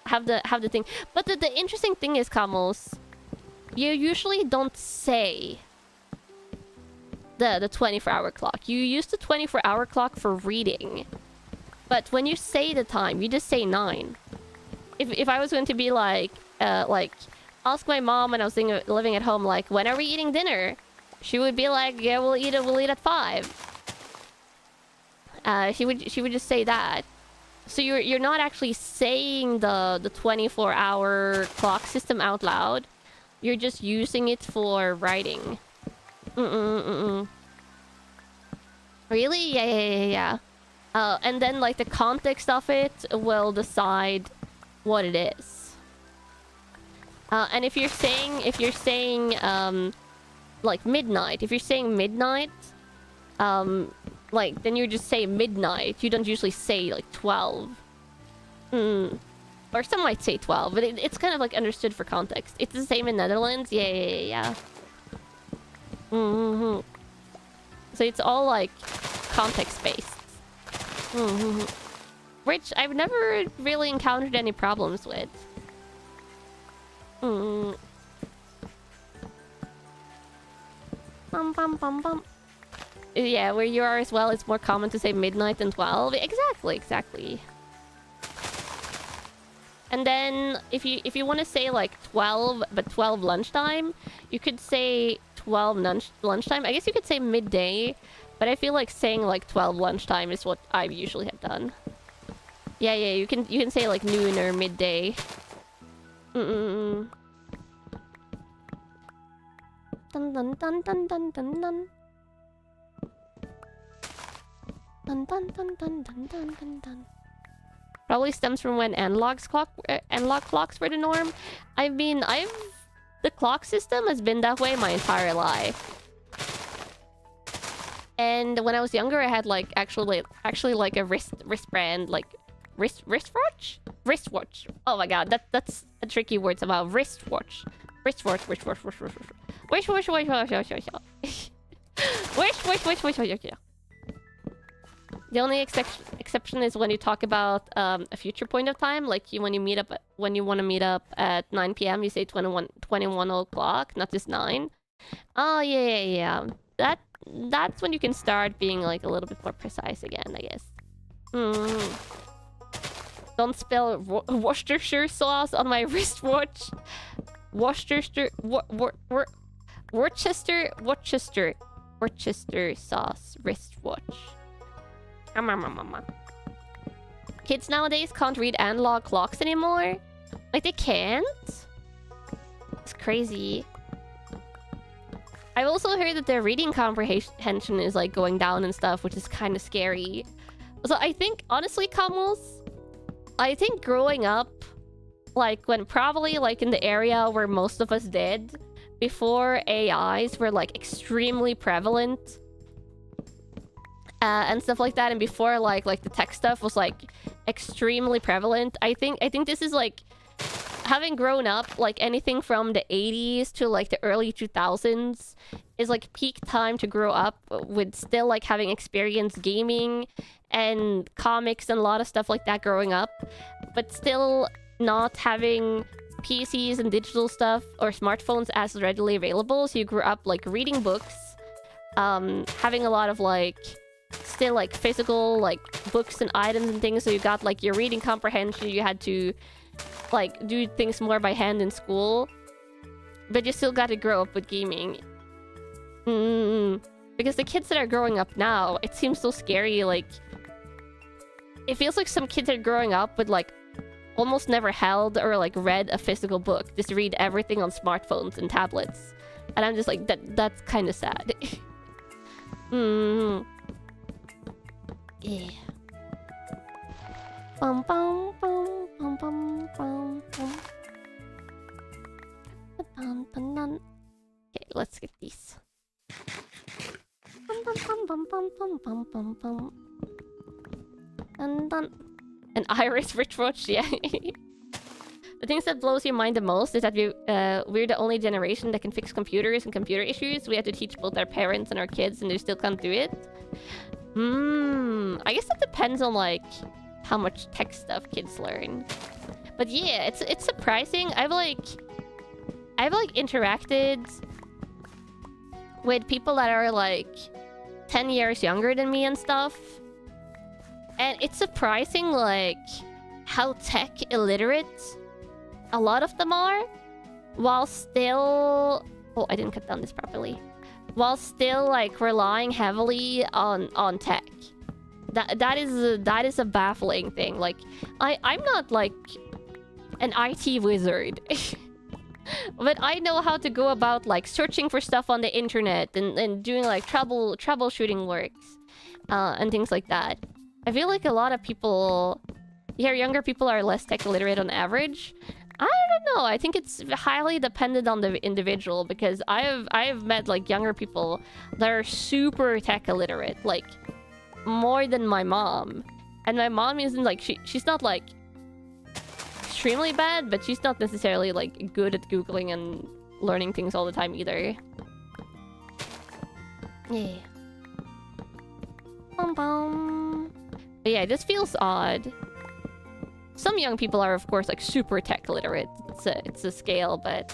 have the thing. But the interesting thing is, Kamos, you usually don't say the 24-hour clock. You use the 24-hour clock for reading. But when you say the time, you just say 9. If I was going to be like ask my mom when I was living at home, like, when are we eating dinner? She would be like, yeah, we'll eat at 5. She would just say that. So you're not actually saying the 24-hour clock system out loud. You're just using it for writing. Really? Yeah. And then like the context of it will decide what it is. And if you're saying like midnight, if you're saying midnight, like then you just say midnight. You don't usually say like 12. Or some might say 12, but it's kind of like understood for context. It's the same in Netherlands. Yeah. So it's all like context based. Which I've never really encountered any problems with. Yeah, where you are as well, it's more common to say midnight than 12. Exactly. And then if you want to say like 12, but 12 lunchtime, you could say 12 lunchtime. I guess you could say midday, but I feel like saying like 12 lunchtime is what I usually have done. Yeah, you can say like noon or midday. Dun dun dun dun dun dun dun. Dun dun dun dun dun dun dun dun. Probably stems from when analog clocks were the norm. I mean, the clock system has been that way my entire life. And when I was younger, I had like actually like a wristband, like wristwatch. Oh my god, that's a tricky word somehow. Wristwatch. The only exception is when you talk about a future point of time, like when you want to meet up at 9 p.m. you say 21 o'clock, not just 9. Oh yeah. That's when you can start being like a little bit more precise again, I guess. Don't spill Worcestershire sauce on my wristwatch. Worcestershire sauce wristwatch. Kids nowadays can't read analog clocks anymore. Like, they can't? It's crazy. I've also heard that their reading comprehension is like going down and stuff, which is kind of scary. So I think, honestly, Kamals, I think growing up, like when probably like in the area where most of us did, before AIs were like extremely prevalent, and stuff like that, and before like the tech stuff was like extremely prevalent, I think this is like, having grown up like anything from the 80s to like the early 2000s is like peak time to grow up with still like having experienced gaming and comics and a lot of stuff like that growing up, but still not having PCs and digital stuff or smartphones as readily available. So you grew up like reading books, having a lot of like still like physical like books and items and things. So you got like your reading comprehension, you had to like do things more by hand in school, but you still got to grow up with gaming. Because the kids that are growing up now, it seems so scary. Like, it feels like some kids are growing up with like almost never held or like read a physical book, just read everything on smartphones and tablets, and I'm just like, that's kind of sad. Yeah. Bum bum bum bum bum bum bum. Dun, dun, dun. Okay, let's get these. Bum bum bum bum bum bum bum bum. Dun dun. An iris wristwatch, yeah. The things that blows your mind the most is that we're the only generation that can fix computers and computer issues. We had to teach both our parents and our kids, and they still can't do it. I guess that depends on like how much tech stuff kids learn. But yeah, it's surprising. I've like interacted with people that are like 10 years younger than me and stuff, and it's surprising like how tech illiterate a lot of them are, while still... Oh, I didn't cut down this properly. While still like relying heavily on tech. That is a baffling thing. Like, I'm not like an IT wizard. But I know how to go about like searching for stuff on the internet and doing like troubleshooting works and things like that. I feel like a lot of people here, younger people, are less tech illiterate on average. I don't know. I think it's highly dependent on the individual, because I've met like younger people that are super tech illiterate, like more than my mom. And my mom isn't like, she's not like extremely bad, but she's not necessarily like good at Googling and learning things all the time either. Yeah. Bum bum. But yeah, this feels odd. Some young people are, of course, like super tech literate. It's a scale, but...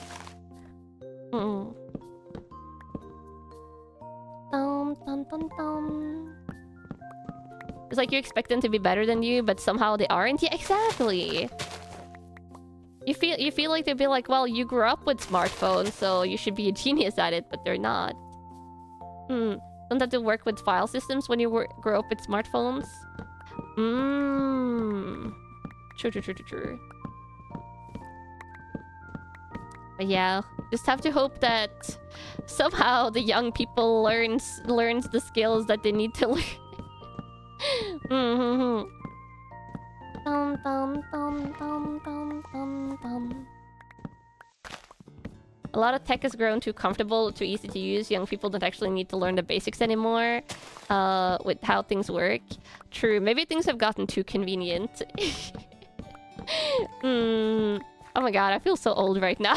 Dum, dum, dum, dum. It's like you expect them to be better than you, but somehow they aren't. Yeah, exactly. You feel like they'd be like, well, you grew up with smartphones, so you should be a genius at it, but they're not. Don't have to work with file systems when you grow up with smartphones. True. But yeah, just have to hope that somehow the young people learns the skills that they need to learn. Dum, dum, dum, dum, dum, dum, dum. A lot of tech has grown too comfortable, too easy to use. Young people don't actually need to learn the basics anymore with how things work. True, maybe things have gotten too convenient. Oh my god, I feel so old right now.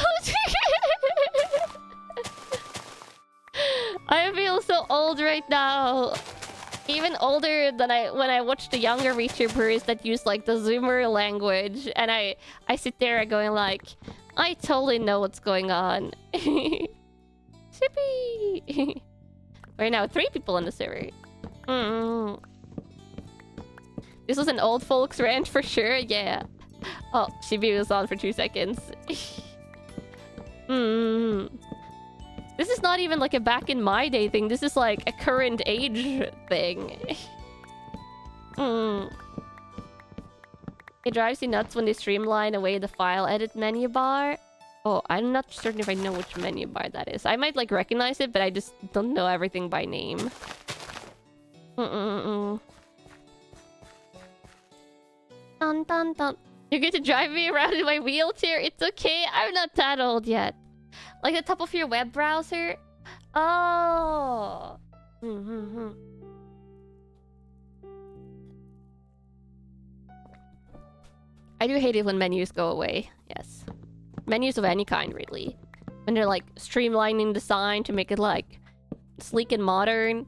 I feel so old right now. Even older than when I watch the younger VTubers that use like the Zoomer language, and I sit there going like, I totally know what's going on. Sippy! Right now, 3 people on the server. This was an old folks rant for sure, yeah. Oh, Shibi was on for 2 seconds. This is not even like a back in my day thing. This is like a current age thing. It drives you nuts when they streamline away the file edit menu bar. Oh, I'm not certain if I know which menu bar that is. I might like recognize it, but I just don't know everything by name. Dun dun dun. You're going to drive me around in my wheelchair? It's okay, I'm not that old yet. Like the top of your web browser? Oh. I do hate it when menus go away. Yes. Menus of any kind, really. When they're like streamlining design to make it like sleek and modern.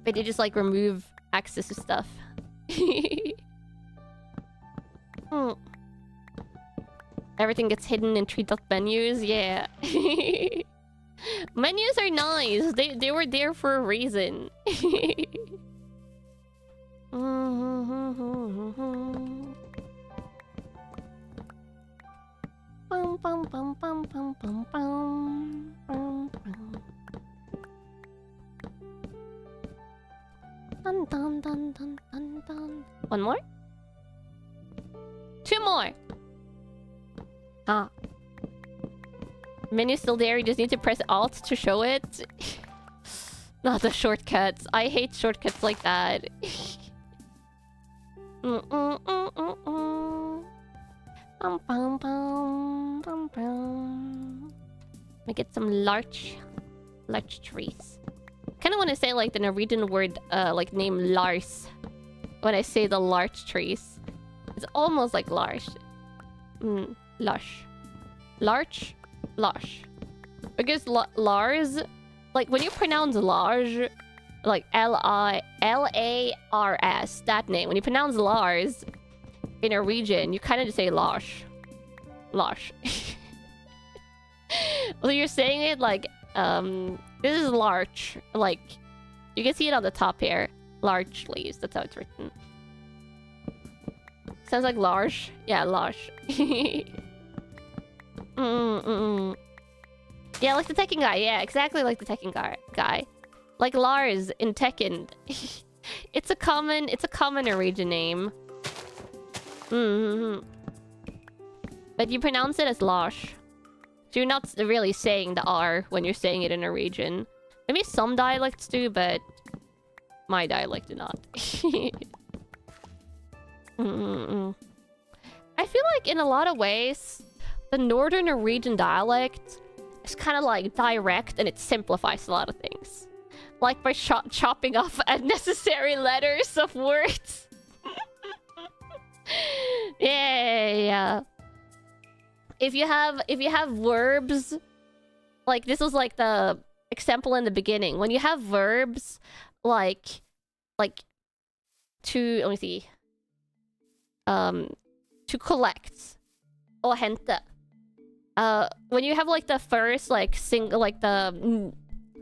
But they just like remove access to stuff. Everything gets hidden in treat-up menus, yeah. Menus are nice. They were there for a reason. Dun, dun, dun, dun, dun, dun. One more? 2 more. Ah. Menu's still there, you just need to press Alt to show it. Not the shortcuts. I hate shortcuts like that. Let me get some larch trees. Kind of want to say like the Norwegian word, like name Lars. When I say the larch trees, it's almost like Lars. Lush. Larch? Lush. Because Lars, like when you pronounce Lars, like L-A-R-S, that name. When you pronounce Lars in Norwegian, you kind of just say Lars. Lars. Well, you're saying it like, this is larch. Like, you can see it on the top here. Large leaves, that's how it's written. Sounds like large. Yeah, large. Yeah, like the Tekken guy. Yeah, exactly like the Tekken guy. Like Lars in Tekken. It's a common Norwegian name. But you pronounce it as Lars. So you're not really saying the R when you're saying it in Norwegian. Maybe some dialects do, but my dialect do not. I feel like in a lot of ways, the Northern Norwegian dialect is kind of like direct and it simplifies a lot of things. Like by chopping off unnecessary letters of words. Yeah. If you have verbs, like this was like the example in the beginning. When you have verbs like to, let me see. To collect or hente. When you have like the first like the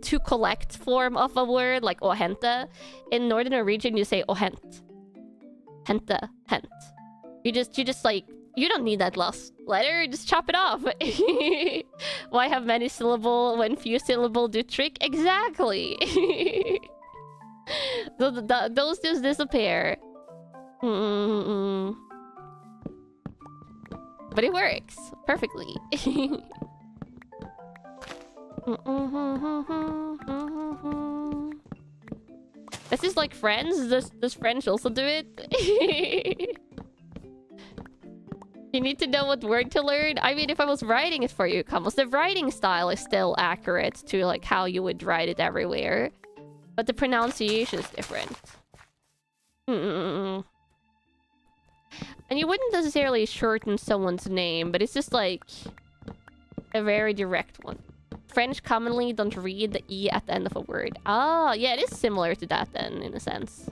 to collect form of a word like å hente, in Northern Norwegian you say å hent. Hente, hent. You just like, you don't need that last letter, just chop it off. Why have many syllable when few syllable do trick? Exactly. Those just disappear. But it works perfectly. This is like Friends. Does French also do it? You need to know what word to learn. I mean, if I was writing it for you, Camus, the writing style is still accurate to like how you would write it everywhere, but the pronunciation is different. And you wouldn't necessarily shorten someone's name, but it's just like a very direct one. French commonly don't read the E at the end of a word. Ah, yeah, it is similar to that then, in a sense.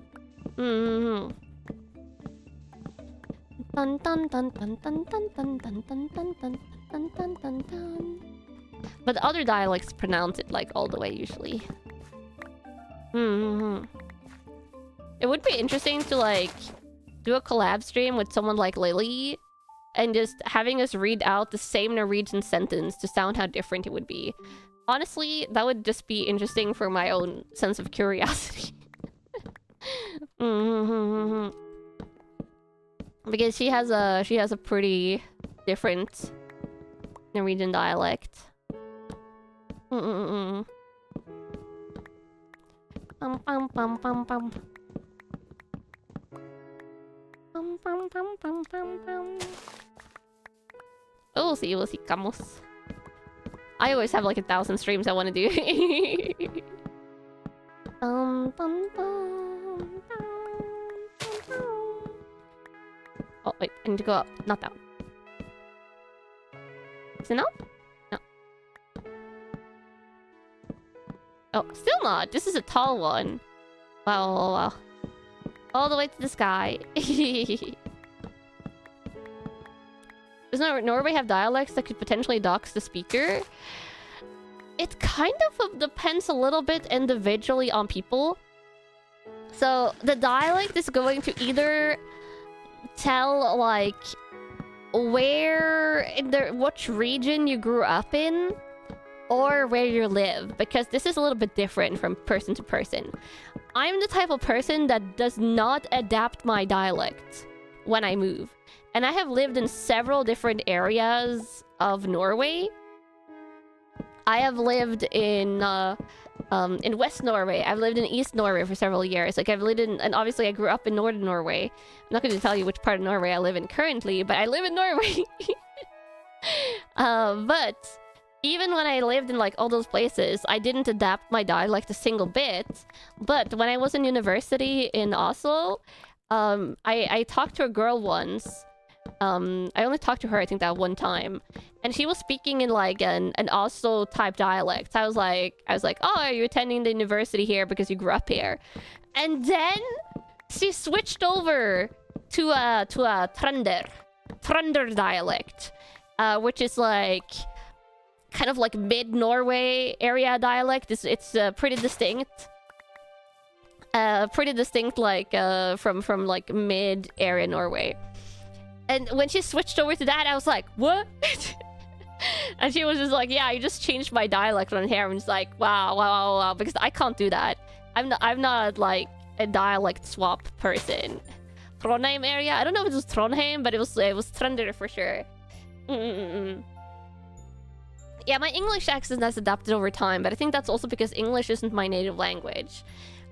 Dun dun dun dun dun dun dun dun dun dun dun dun dun dun dun. But other dialects pronounce it like all the way usually. It would be interesting to like do a collab stream with someone like Lily and just having us read out the same Norwegian sentence to sound how different it would be. Honestly, that would just be interesting for my own sense of curiosity. Because she has a pretty different Norwegian dialect. Oh, we'll see, Camus. I always have like 1,000 streams I want to do. Oh, wait, I need to go up, not down. Is it up? No. Oh, still not. This is a tall one. Wow. All the way to the sky. Does Norway have dialects that could potentially dox the speaker? It kind of depends a little bit individually on people. So the dialect is going to either tell like which region you grew up in or where you live, because this is a little bit different from person to person. I'm the type of person that does not adapt my dialect when I move. And I have lived in several different areas of Norway. I have lived in West Norway. I've lived in East Norway for several years. Like I've lived in, and obviously I grew up in Northern Norway. I'm not going to tell you which part of Norway I live in currently, but I live in Norway. But even when I lived in like all those places, I didn't adapt my dialect a single bit. But when I was in university in Oslo, I talked to a girl once. I only talked to her, I think, that one time, and she was speaking in like an Oslo type dialect. I was like, oh, are you attending the university here because you grew up here? And then she switched over to a Trønder dialect, which is like kind of like mid Norway area dialect. It's pretty distinct. Like from like mid area Norway. And when she switched over to that, I was like, what? And she was just like, yeah, I just changed my dialect on here. I'm just like, wow, because I can't do that. I'm not like a dialect swap person. Trondheim area, I don't know if it was Trondheim, but it was Trønder for sure. Yeah, my English accent has adapted over time, but I think that's also because English isn't my native language.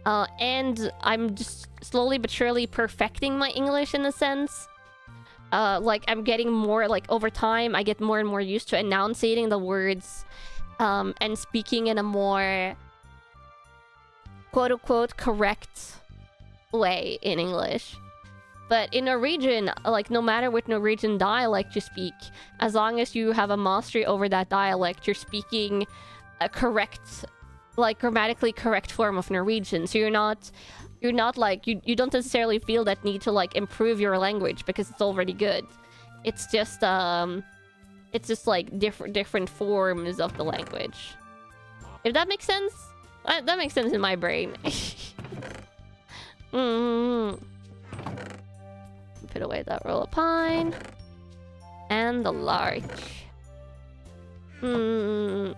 And I'm just slowly but surely perfecting my English in a sense. Like I'm getting more, like over time I get more and more used to enunciating the words and speaking in a more quote-unquote correct way in English. But in Norwegian, like no matter what Norwegian dialect you speak, as long as you have a mastery over that dialect, you're speaking a correct, like grammatically correct form of Norwegian. So you're not like, you don't necessarily feel that need to like improve your language because it's already good. It's just like different forms of the language. If that makes sense? That makes sense in my brain. Put away that roll of pine. And the larch. My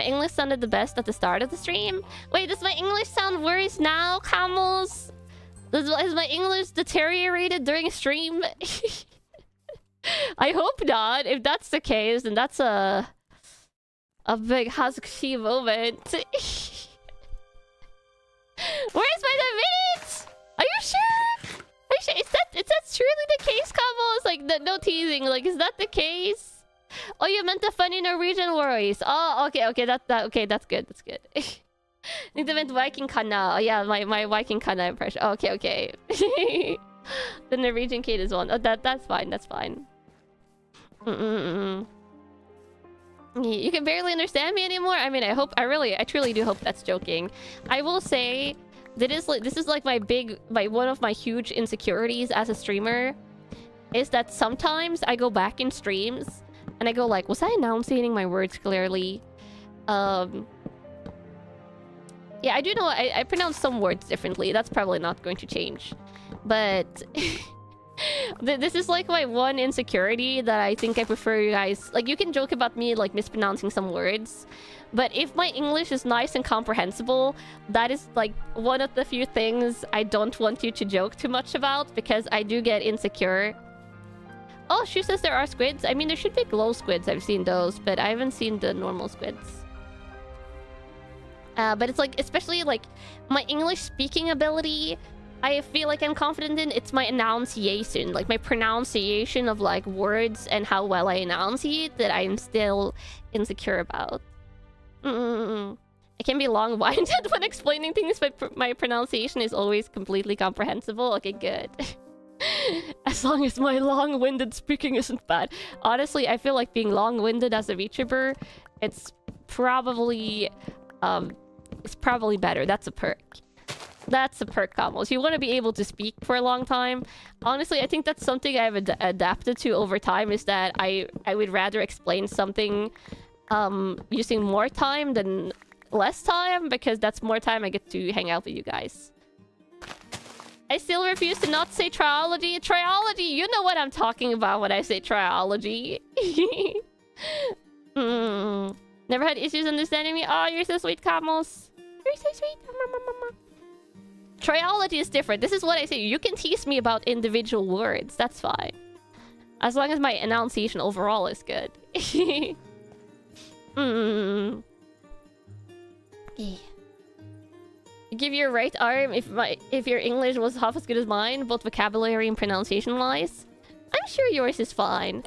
English sounded the best at the start of the stream. Wait, does my English sound worse now, Camels? Has my English deteriorated during a stream? I hope not. If that's the case, then that's a big Hazuki moment. Where's my minutes? Are you sure? Are you sure? Is that truly the case, Combos? Like, no teasing. Like, is that the case? Oh, you meant the funny Norwegian worries. Oh, okay, okay, okay, that's good, that's good. I think they meant Viking Kanna. Oh, yeah, my Viking Kanna impression. Oh, okay, okay. The Norwegian kid is one. Oh, that's fine, that's fine. You can barely understand me anymore? I mean, I truly do hope that's joking. I will say, this is like one of my huge insecurities as a streamer, is that sometimes I go back in streams and I go like, was I enunciating my words clearly? Yeah, I do know I pronounce some words differently. That's probably not going to change. But this is like my one insecurity that I think I prefer you guys... Like, you can joke about me like mispronouncing some words, but if my English is nice and comprehensible, that is like one of the few things I don't want you to joke too much about, because I do get insecure. Oh, she says there are squids. I mean, there should be glow squids. I've seen those, but I haven't seen the normal squids. But it's like, especially like my English speaking ability, I feel like I'm confident in. It's my enunciation, like my pronunciation of like words and how well I enunciate that I'm still insecure about. I can be long-winded when explaining things, but my pronunciation is always completely comprehensible. Okay, good. As long as my long-winded speaking isn't bad. Honestly, I feel like being long-winded as a VTuber, it's probably better. That's a perk. That's a perk, Combos. You want to be able to speak for a long time. Honestly, I think that's something I've adapted to over time, is that I would rather explain something using more time than less time, because that's more time I get to hang out with you guys. I still refuse to not say triology. Triology! You know what I'm talking about when I say triology. Never had issues understanding me. Oh, you're so sweet, Combos. You're so sweet. Triology is different. This is what I say. You can tease me about individual words. That's fine. As long as my enunciation overall is good. Yeah. Give your right arm if your English was half as good as mine, both vocabulary and pronunciation wise. I'm sure yours is fine.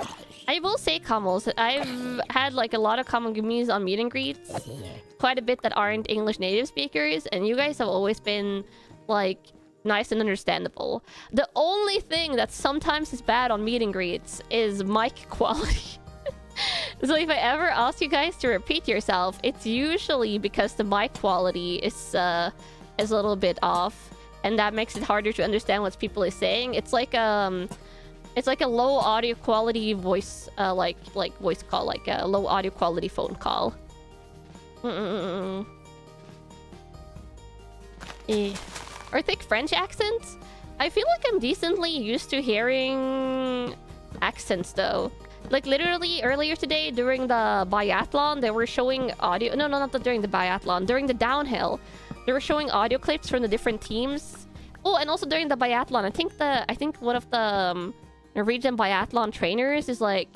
I will say, Kamals, that I've had like a lot of common gummies on meet and greets. Quite a bit that aren't English native speakers, and you guys have always been like nice and understandable. The only thing that sometimes is bad on meet and greets is mic quality. So if I ever ask you guys to repeat yourself, it's usually because the mic quality is a little bit off, and that makes it harder to understand what people is saying. It's like a low audio quality voice, like voice call, like a low audio quality phone call. Or thick French accents. I feel like I'm decently used to hearing accents though. Like literally earlier today during the biathlon, they were showing audio. No, not during the biathlon. During the downhill, they were showing audio clips from the different teams. Oh, and also during the biathlon, I think one of the Norwegian biathlon trainers is like,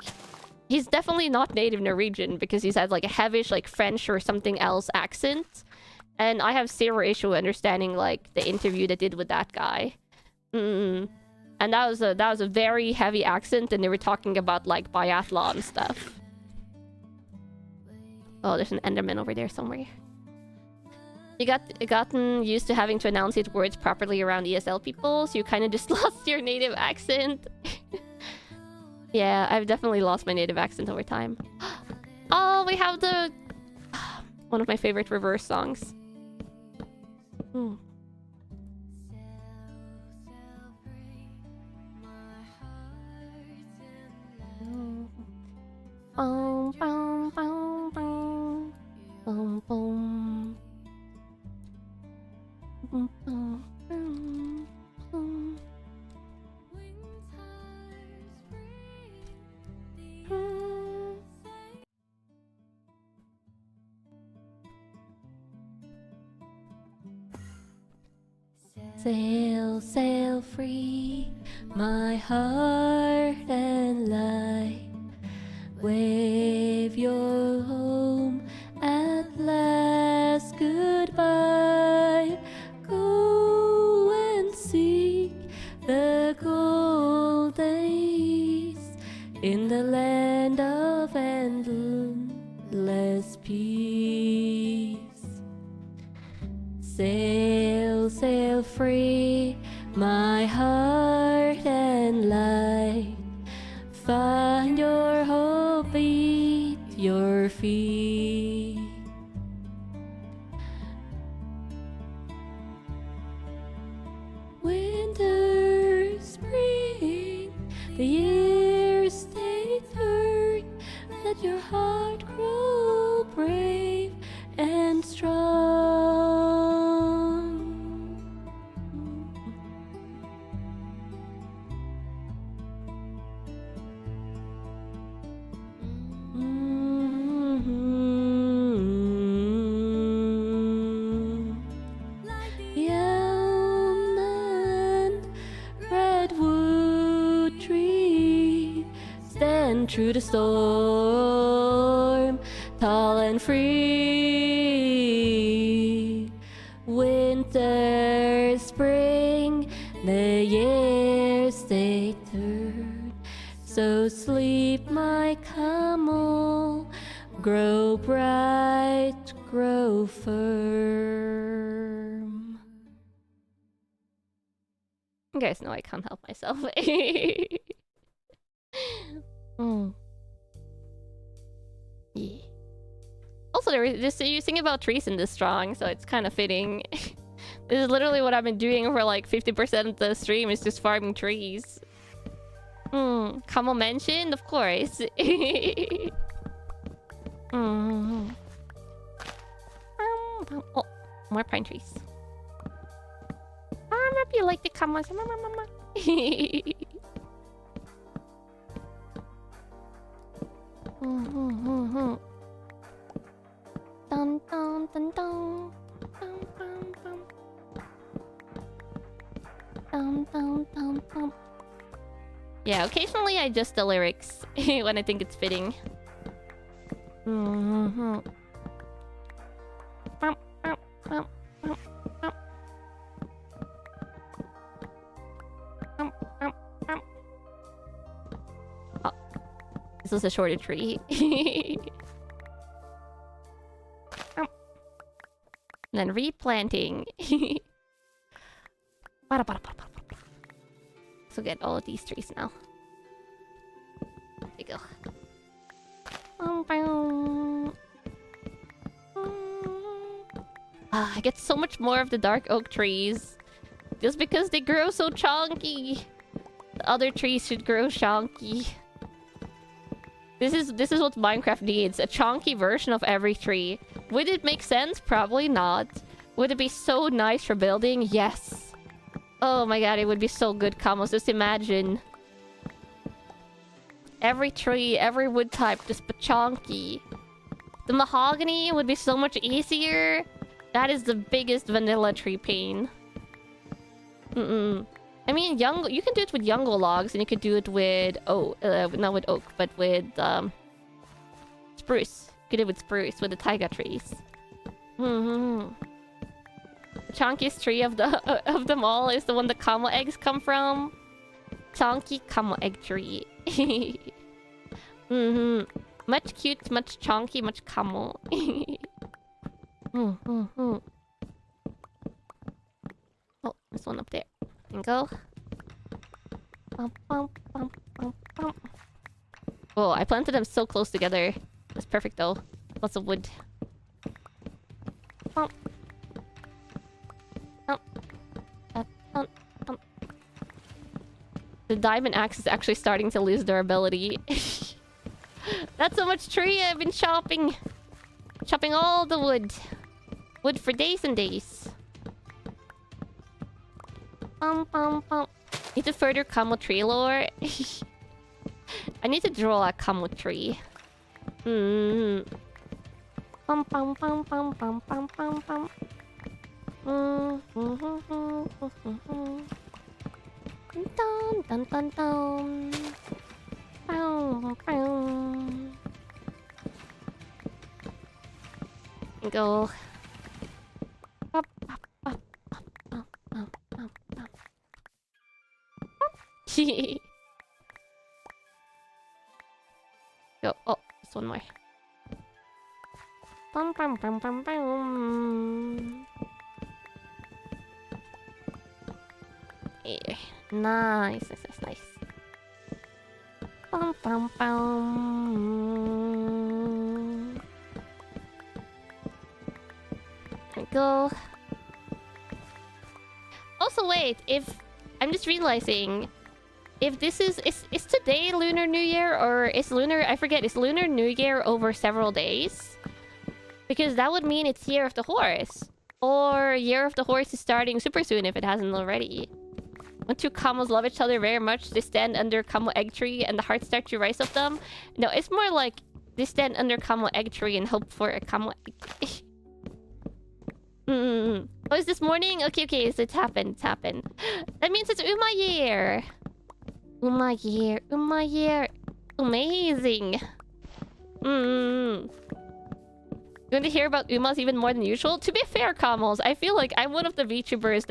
he's definitely not native Norwegian because he's had like a heavish like French or something else accent, and I have zero issue understanding like the interview they did with that guy. And that was a very heavy accent, and they were talking about like biathlon stuff. Oh, there's an Enderman over there somewhere. You gotten used to having to enunciate words properly around ESL people, so you kind of just lost your native accent. Yeah, I've definitely lost my native accent over time. Oh, we have the one of my favorite reverse songs. Boom, boom, boom, boom. Boom, boom. Boom, boom, boom, boom. Sail, sail free, my heart and light. Wave your home at last goodbye. Go and seek the gold days in the land of endless peace. Sail, sail free, my heart and light. Find your hope beneath your feet. Winter, spring, the years they turn. Let your heart grow brave and strong. Elm and redwood tree stand true to storm, tall and free. Winter, spring, the years they turn. So sleep, my camel, grow bright, grow firm. You guys know I can't help myself. Yeah. Also, there was just you sing about trees in this song, so it's kind of fitting. This is literally what I've been doing for like 50% of the stream, is just farming trees. Camel mentioned, of course. Oh, more pine trees. I hope you like the camels. Dun, dun, dun, dun. Dun, dun, dun. Dun, dun, dun, dun. Yeah, occasionally I adjust the lyrics when I think it's fitting. Oh, this was a shorter tree. And then replanting. So get all of these trees now. There you go. I get so much more of the dark oak trees. Just because they grow so chunky. The other trees should grow chunky. This is what Minecraft needs. A chunky version of every tree. Would it make sense? Probably not. Would it be so nice for building? Yes. Oh my god, it would be so good, Kamos. Just imagine. Every tree, every wood type, just chunky. The mahogany would be so much easier. That is the biggest vanilla tree pain. I mean, you can do it with Yungo logs, and you could do it with not with oak, but with spruce. You could do it with spruce, with the taiga trees. The chunkiest tree of them all is the one the camel eggs come from. Chunky camel egg tree. Much cute, much chunky, much camel. Oh, there's one up there. Go. Oh, I planted them so close together. That's perfect though. Lots of wood. The diamond axe is actually starting to lose durability. That's so much tree I've been chopping. Chopping all the wood. Wood for days and days. Need to further camel tree lore. I need to draw a camel tree. Dun dun dun dun. Bow, bow. Go. Up, up, up, up, up, up, up, up. Go. Oh, just one more. Bum, bum, bum, bum, bum. Yeah. Nice, nice, nice, nice. Bum, bum, bum. There we go. Also, wait, if... I'm just realizing... If this is today Lunar New Year, or is Lunar... I forget, is Lunar New Year over several days? Because that would mean it's Year of the Horse. Or Year of the Horse is starting super soon if it hasn't already. When two camels love each other very much, they stand under camel egg tree and the hearts start to rise of them. No, it's more like they stand under camel egg tree and hope for a camel egg. Oh, is this morning? Okay, okay, so it's happened, That means it's Uma year. Uma year, Uma year. Amazing. Going to hear about Umas even more than usual? To be fair, Camels, I feel like I'm one of the VTubers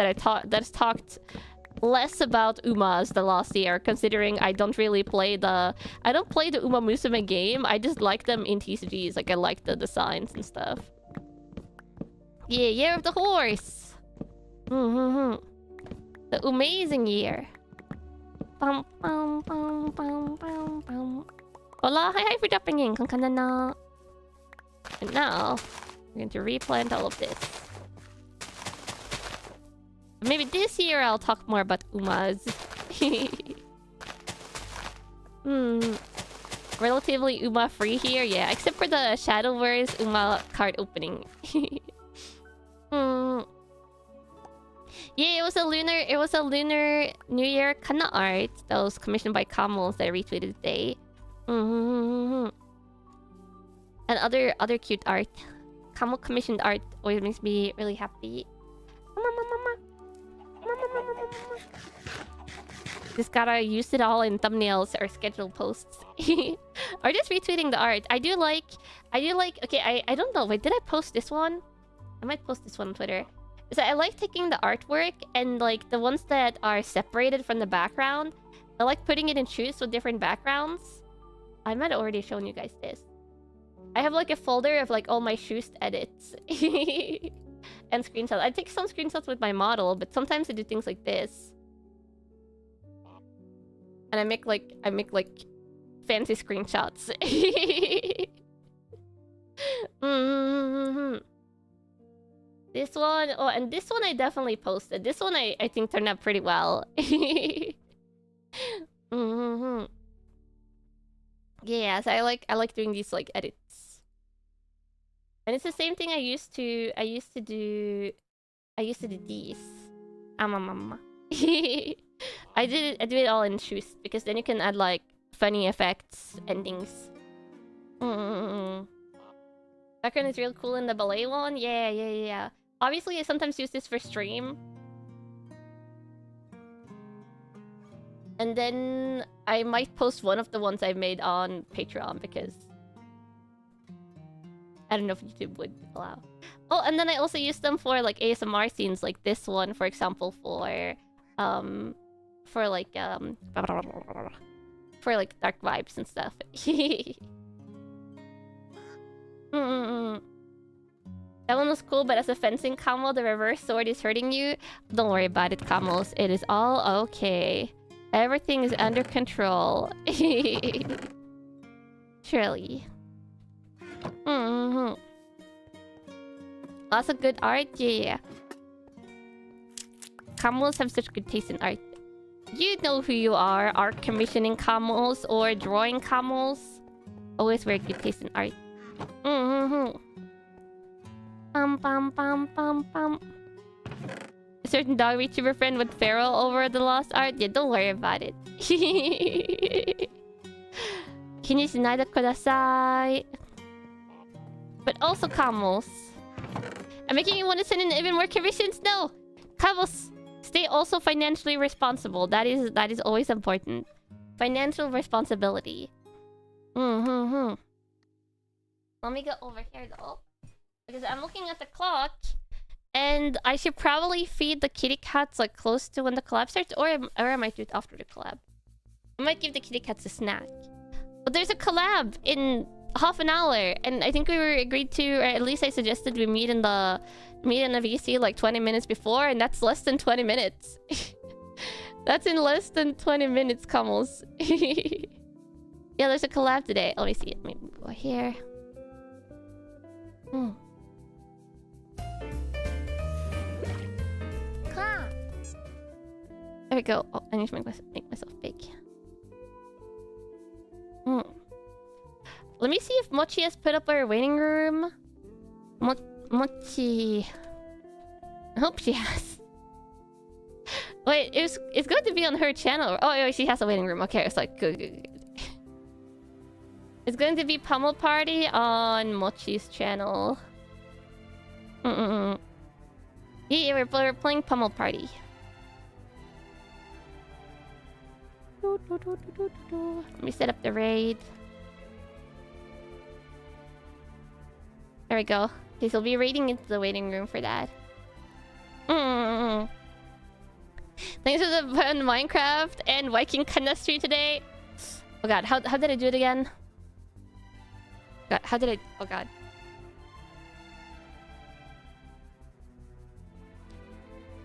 that's talked less about Umas the last year, considering I don't really play the... I don't play the Uma Musume game, I just like them in TCGs, like I like the designs and stuff. Yeah, Year of the Horse! The amazing year. Bum, bum, bum, bum, bum, bum. Hola, hi for dropping in, Kanna. And now, we're going to replant all of this. Maybe this year I'll talk more about Umas. Relatively Uma free here, yeah, except for the Shadowverse Uma card opening. Yeah, it was a lunar New Year Kanna art that was commissioned by Camels that I retweeted today. And other cute art. Camel commissioned art always makes me really happy. Just gotta use it all in thumbnails or scheduled posts. Or just retweeting the art. I do like... Okay, I don't know. Wait, did I post this one? I might post this one on Twitter. So I like taking the artwork and like the ones that are separated from the background. I like putting it in shoes with different backgrounds. I might have already shown you guys this. I have like a folder of like all my shoes edits. And screenshots. I take some screenshots with my model, but sometimes I do things like this. And I make like fancy screenshots. This one, oh, and this one I definitely posted. This one I think turned out pretty well. Yeah, so I like doing these like edits. And it's the same thing I used to do these. Mama. I do it all in shoes because then you can add like funny effects, endings. Background is real cool in the ballet one. Yeah. Obviously, I sometimes use this for stream. And then I might post one of the ones I made on Patreon because I don't know if YouTube would allow. Oh, and then I also use them for like ASMR scenes, like this one, for example, for like dark vibes and stuff. That one was cool, but as a fencing camel, the reverse sword is hurting you. Don't worry about it, camels. It is all okay. Everything is under control. Surely. Lots of good art, yeah. Camels have such good taste in art. You know who you are. Art commissioning camels or drawing camels. Always very good taste in art. A certain dog VTuber friend went feral over the lost art. Yeah, don't worry about it. But also camels. I'm making you want to send in even more commissions? No! Cabos, stay also financially responsible. That is always important. Financial responsibility. Let me go over here though. Because I'm looking at the clock. And I should probably feed the kitty cats like close to when the collab starts. Or I might do it after the collab. I might give the kitty cats a snack. But there's a collab in half an hour. And I think we were agreed to, or at least I suggested we meet in the VC like 20 minutes before. And that's less than 20 minutes. That's in less than 20 minutes, Camels. Yeah, there's a collab today. Let me see it. Let me go here. There we go. Oh, I need to make myself big. Let me see if Mochi has put up our waiting room. Mochi. I hope she has. Wait, it's going to be on her channel. Oh, yeah, she has a waiting room. Okay, it's like good. It's going to be Pummel Party on Mochi's channel. Yeah, we're playing Pummel Party. Let me set up the raid. There we go. Okay, so we'll be raiding into the waiting room for that. Thanks for the fun Minecraft and Viking Kanna stream today. Oh god, how did I do it again? God, how did I... Oh god.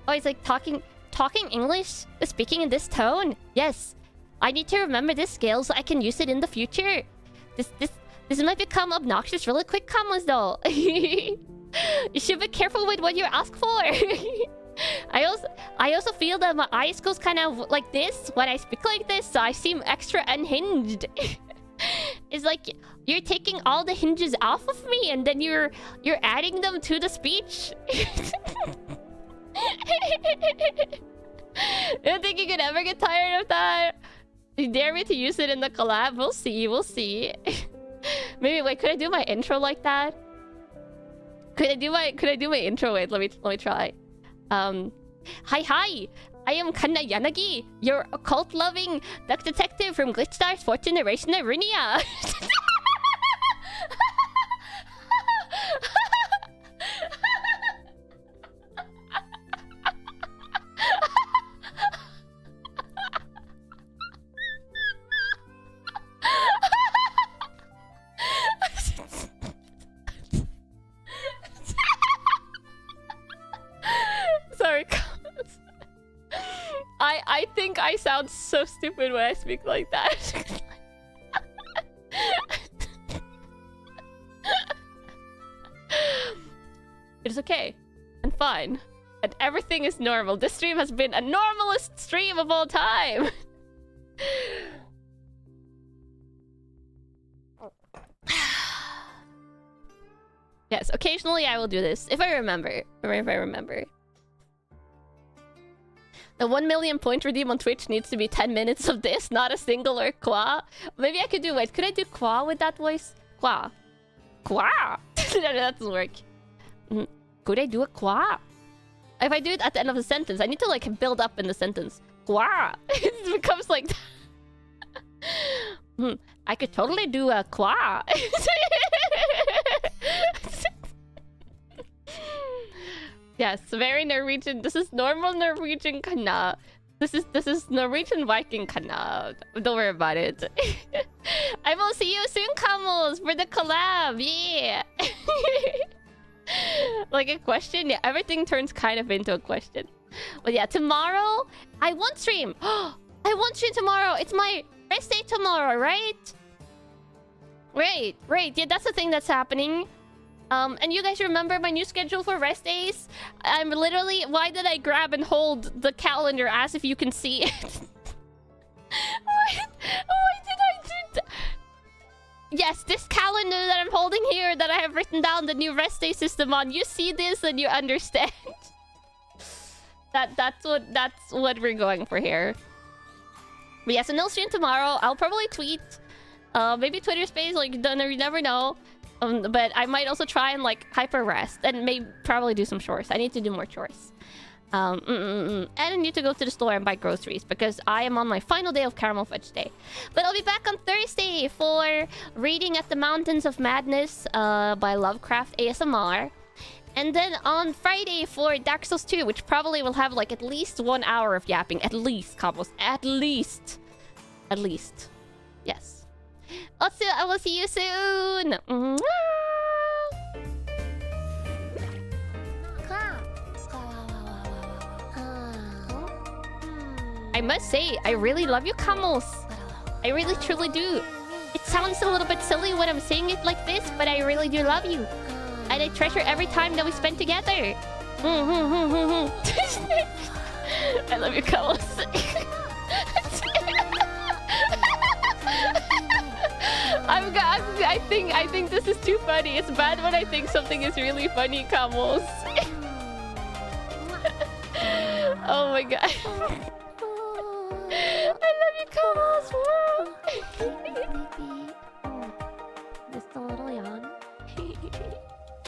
Oh, he's like talking English? Speaking in this tone? Yes. I need to remember this skill so I can use it in the future. This might become obnoxious really quick, Kamas, though. You should be careful with what you ask for. I also feel that my eyes goes kind of like this when I speak like this, so I seem extra unhinged. It's like you're taking all the hinges off of me and then you're adding them to the speech. I don't think you could ever get tired of that. You dare me to use it in the collab? We'll see. Maybe wait, could I do my intro like that? Could I do my intro? Wait, let me try. Hi. I am Kanna Yanagi, your occult-loving duck detective from Glitchstar's fourth generation Aerunia. Sorry, I think I sound so stupid when I speak like that. It's okay. I'm fine. And everything is normal. This stream has been a normalest stream of all time. Yes, occasionally I will do this. If I remember. The 1 million point redeem on Twitch needs to be 10 minutes of this, not a singular qua. Maybe I could do... Wait, could I do qua with that voice? Qua. Qua! That doesn't work. Could I do a qua? If I do it at the end of the sentence, I need to like build up in the sentence. Qua! It becomes like... I could totally do a qua. Yes, very Norwegian. This is normal Norwegian Kanna. This is Norwegian Viking Kanna. Don't worry about it. I will see you soon, Camels, for the collab. Yeah. Like a question. Yeah, everything turns kind of into a question. But yeah, tomorrow I won't stream. I won't stream tomorrow. It's my rest day tomorrow, right? Right. Yeah, that's the thing that's happening. And you guys remember my new schedule for rest days? I'm literally... Why did I grab and hold the calendar as if you can see it? Why did I do that? Yes, this calendar that I'm holding here that I have written down the new rest day system on. You see this and you understand. That's what we're going for here. But yeah, so no stream tomorrow. I'll probably tweet. Maybe Twitter space, like, you never know. But I might also try and like hyper rest and maybe probably do some chores. I need to do more chores. And I need to go to the store and buy groceries because I am on my final day of Caramel Fudge Day. But I'll be back on Thursday for Reading at the Mountains of Madness by Lovecraft ASMR. And then on Friday for Dark Souls 2, which probably will have like at least 1 hour of yapping. At least, Combos. At least. At least. Yes. Also, I will see you soon. Mwah! I must say, I really love you, Camels. I really truly do. It sounds a little bit silly when I'm saying it like this, but I really do love you. And I treasure every time that we spend together. I love you, Camels. I think this is too funny. It's bad when I think something is really funny, Camels. Oh my god. I love you, Camels.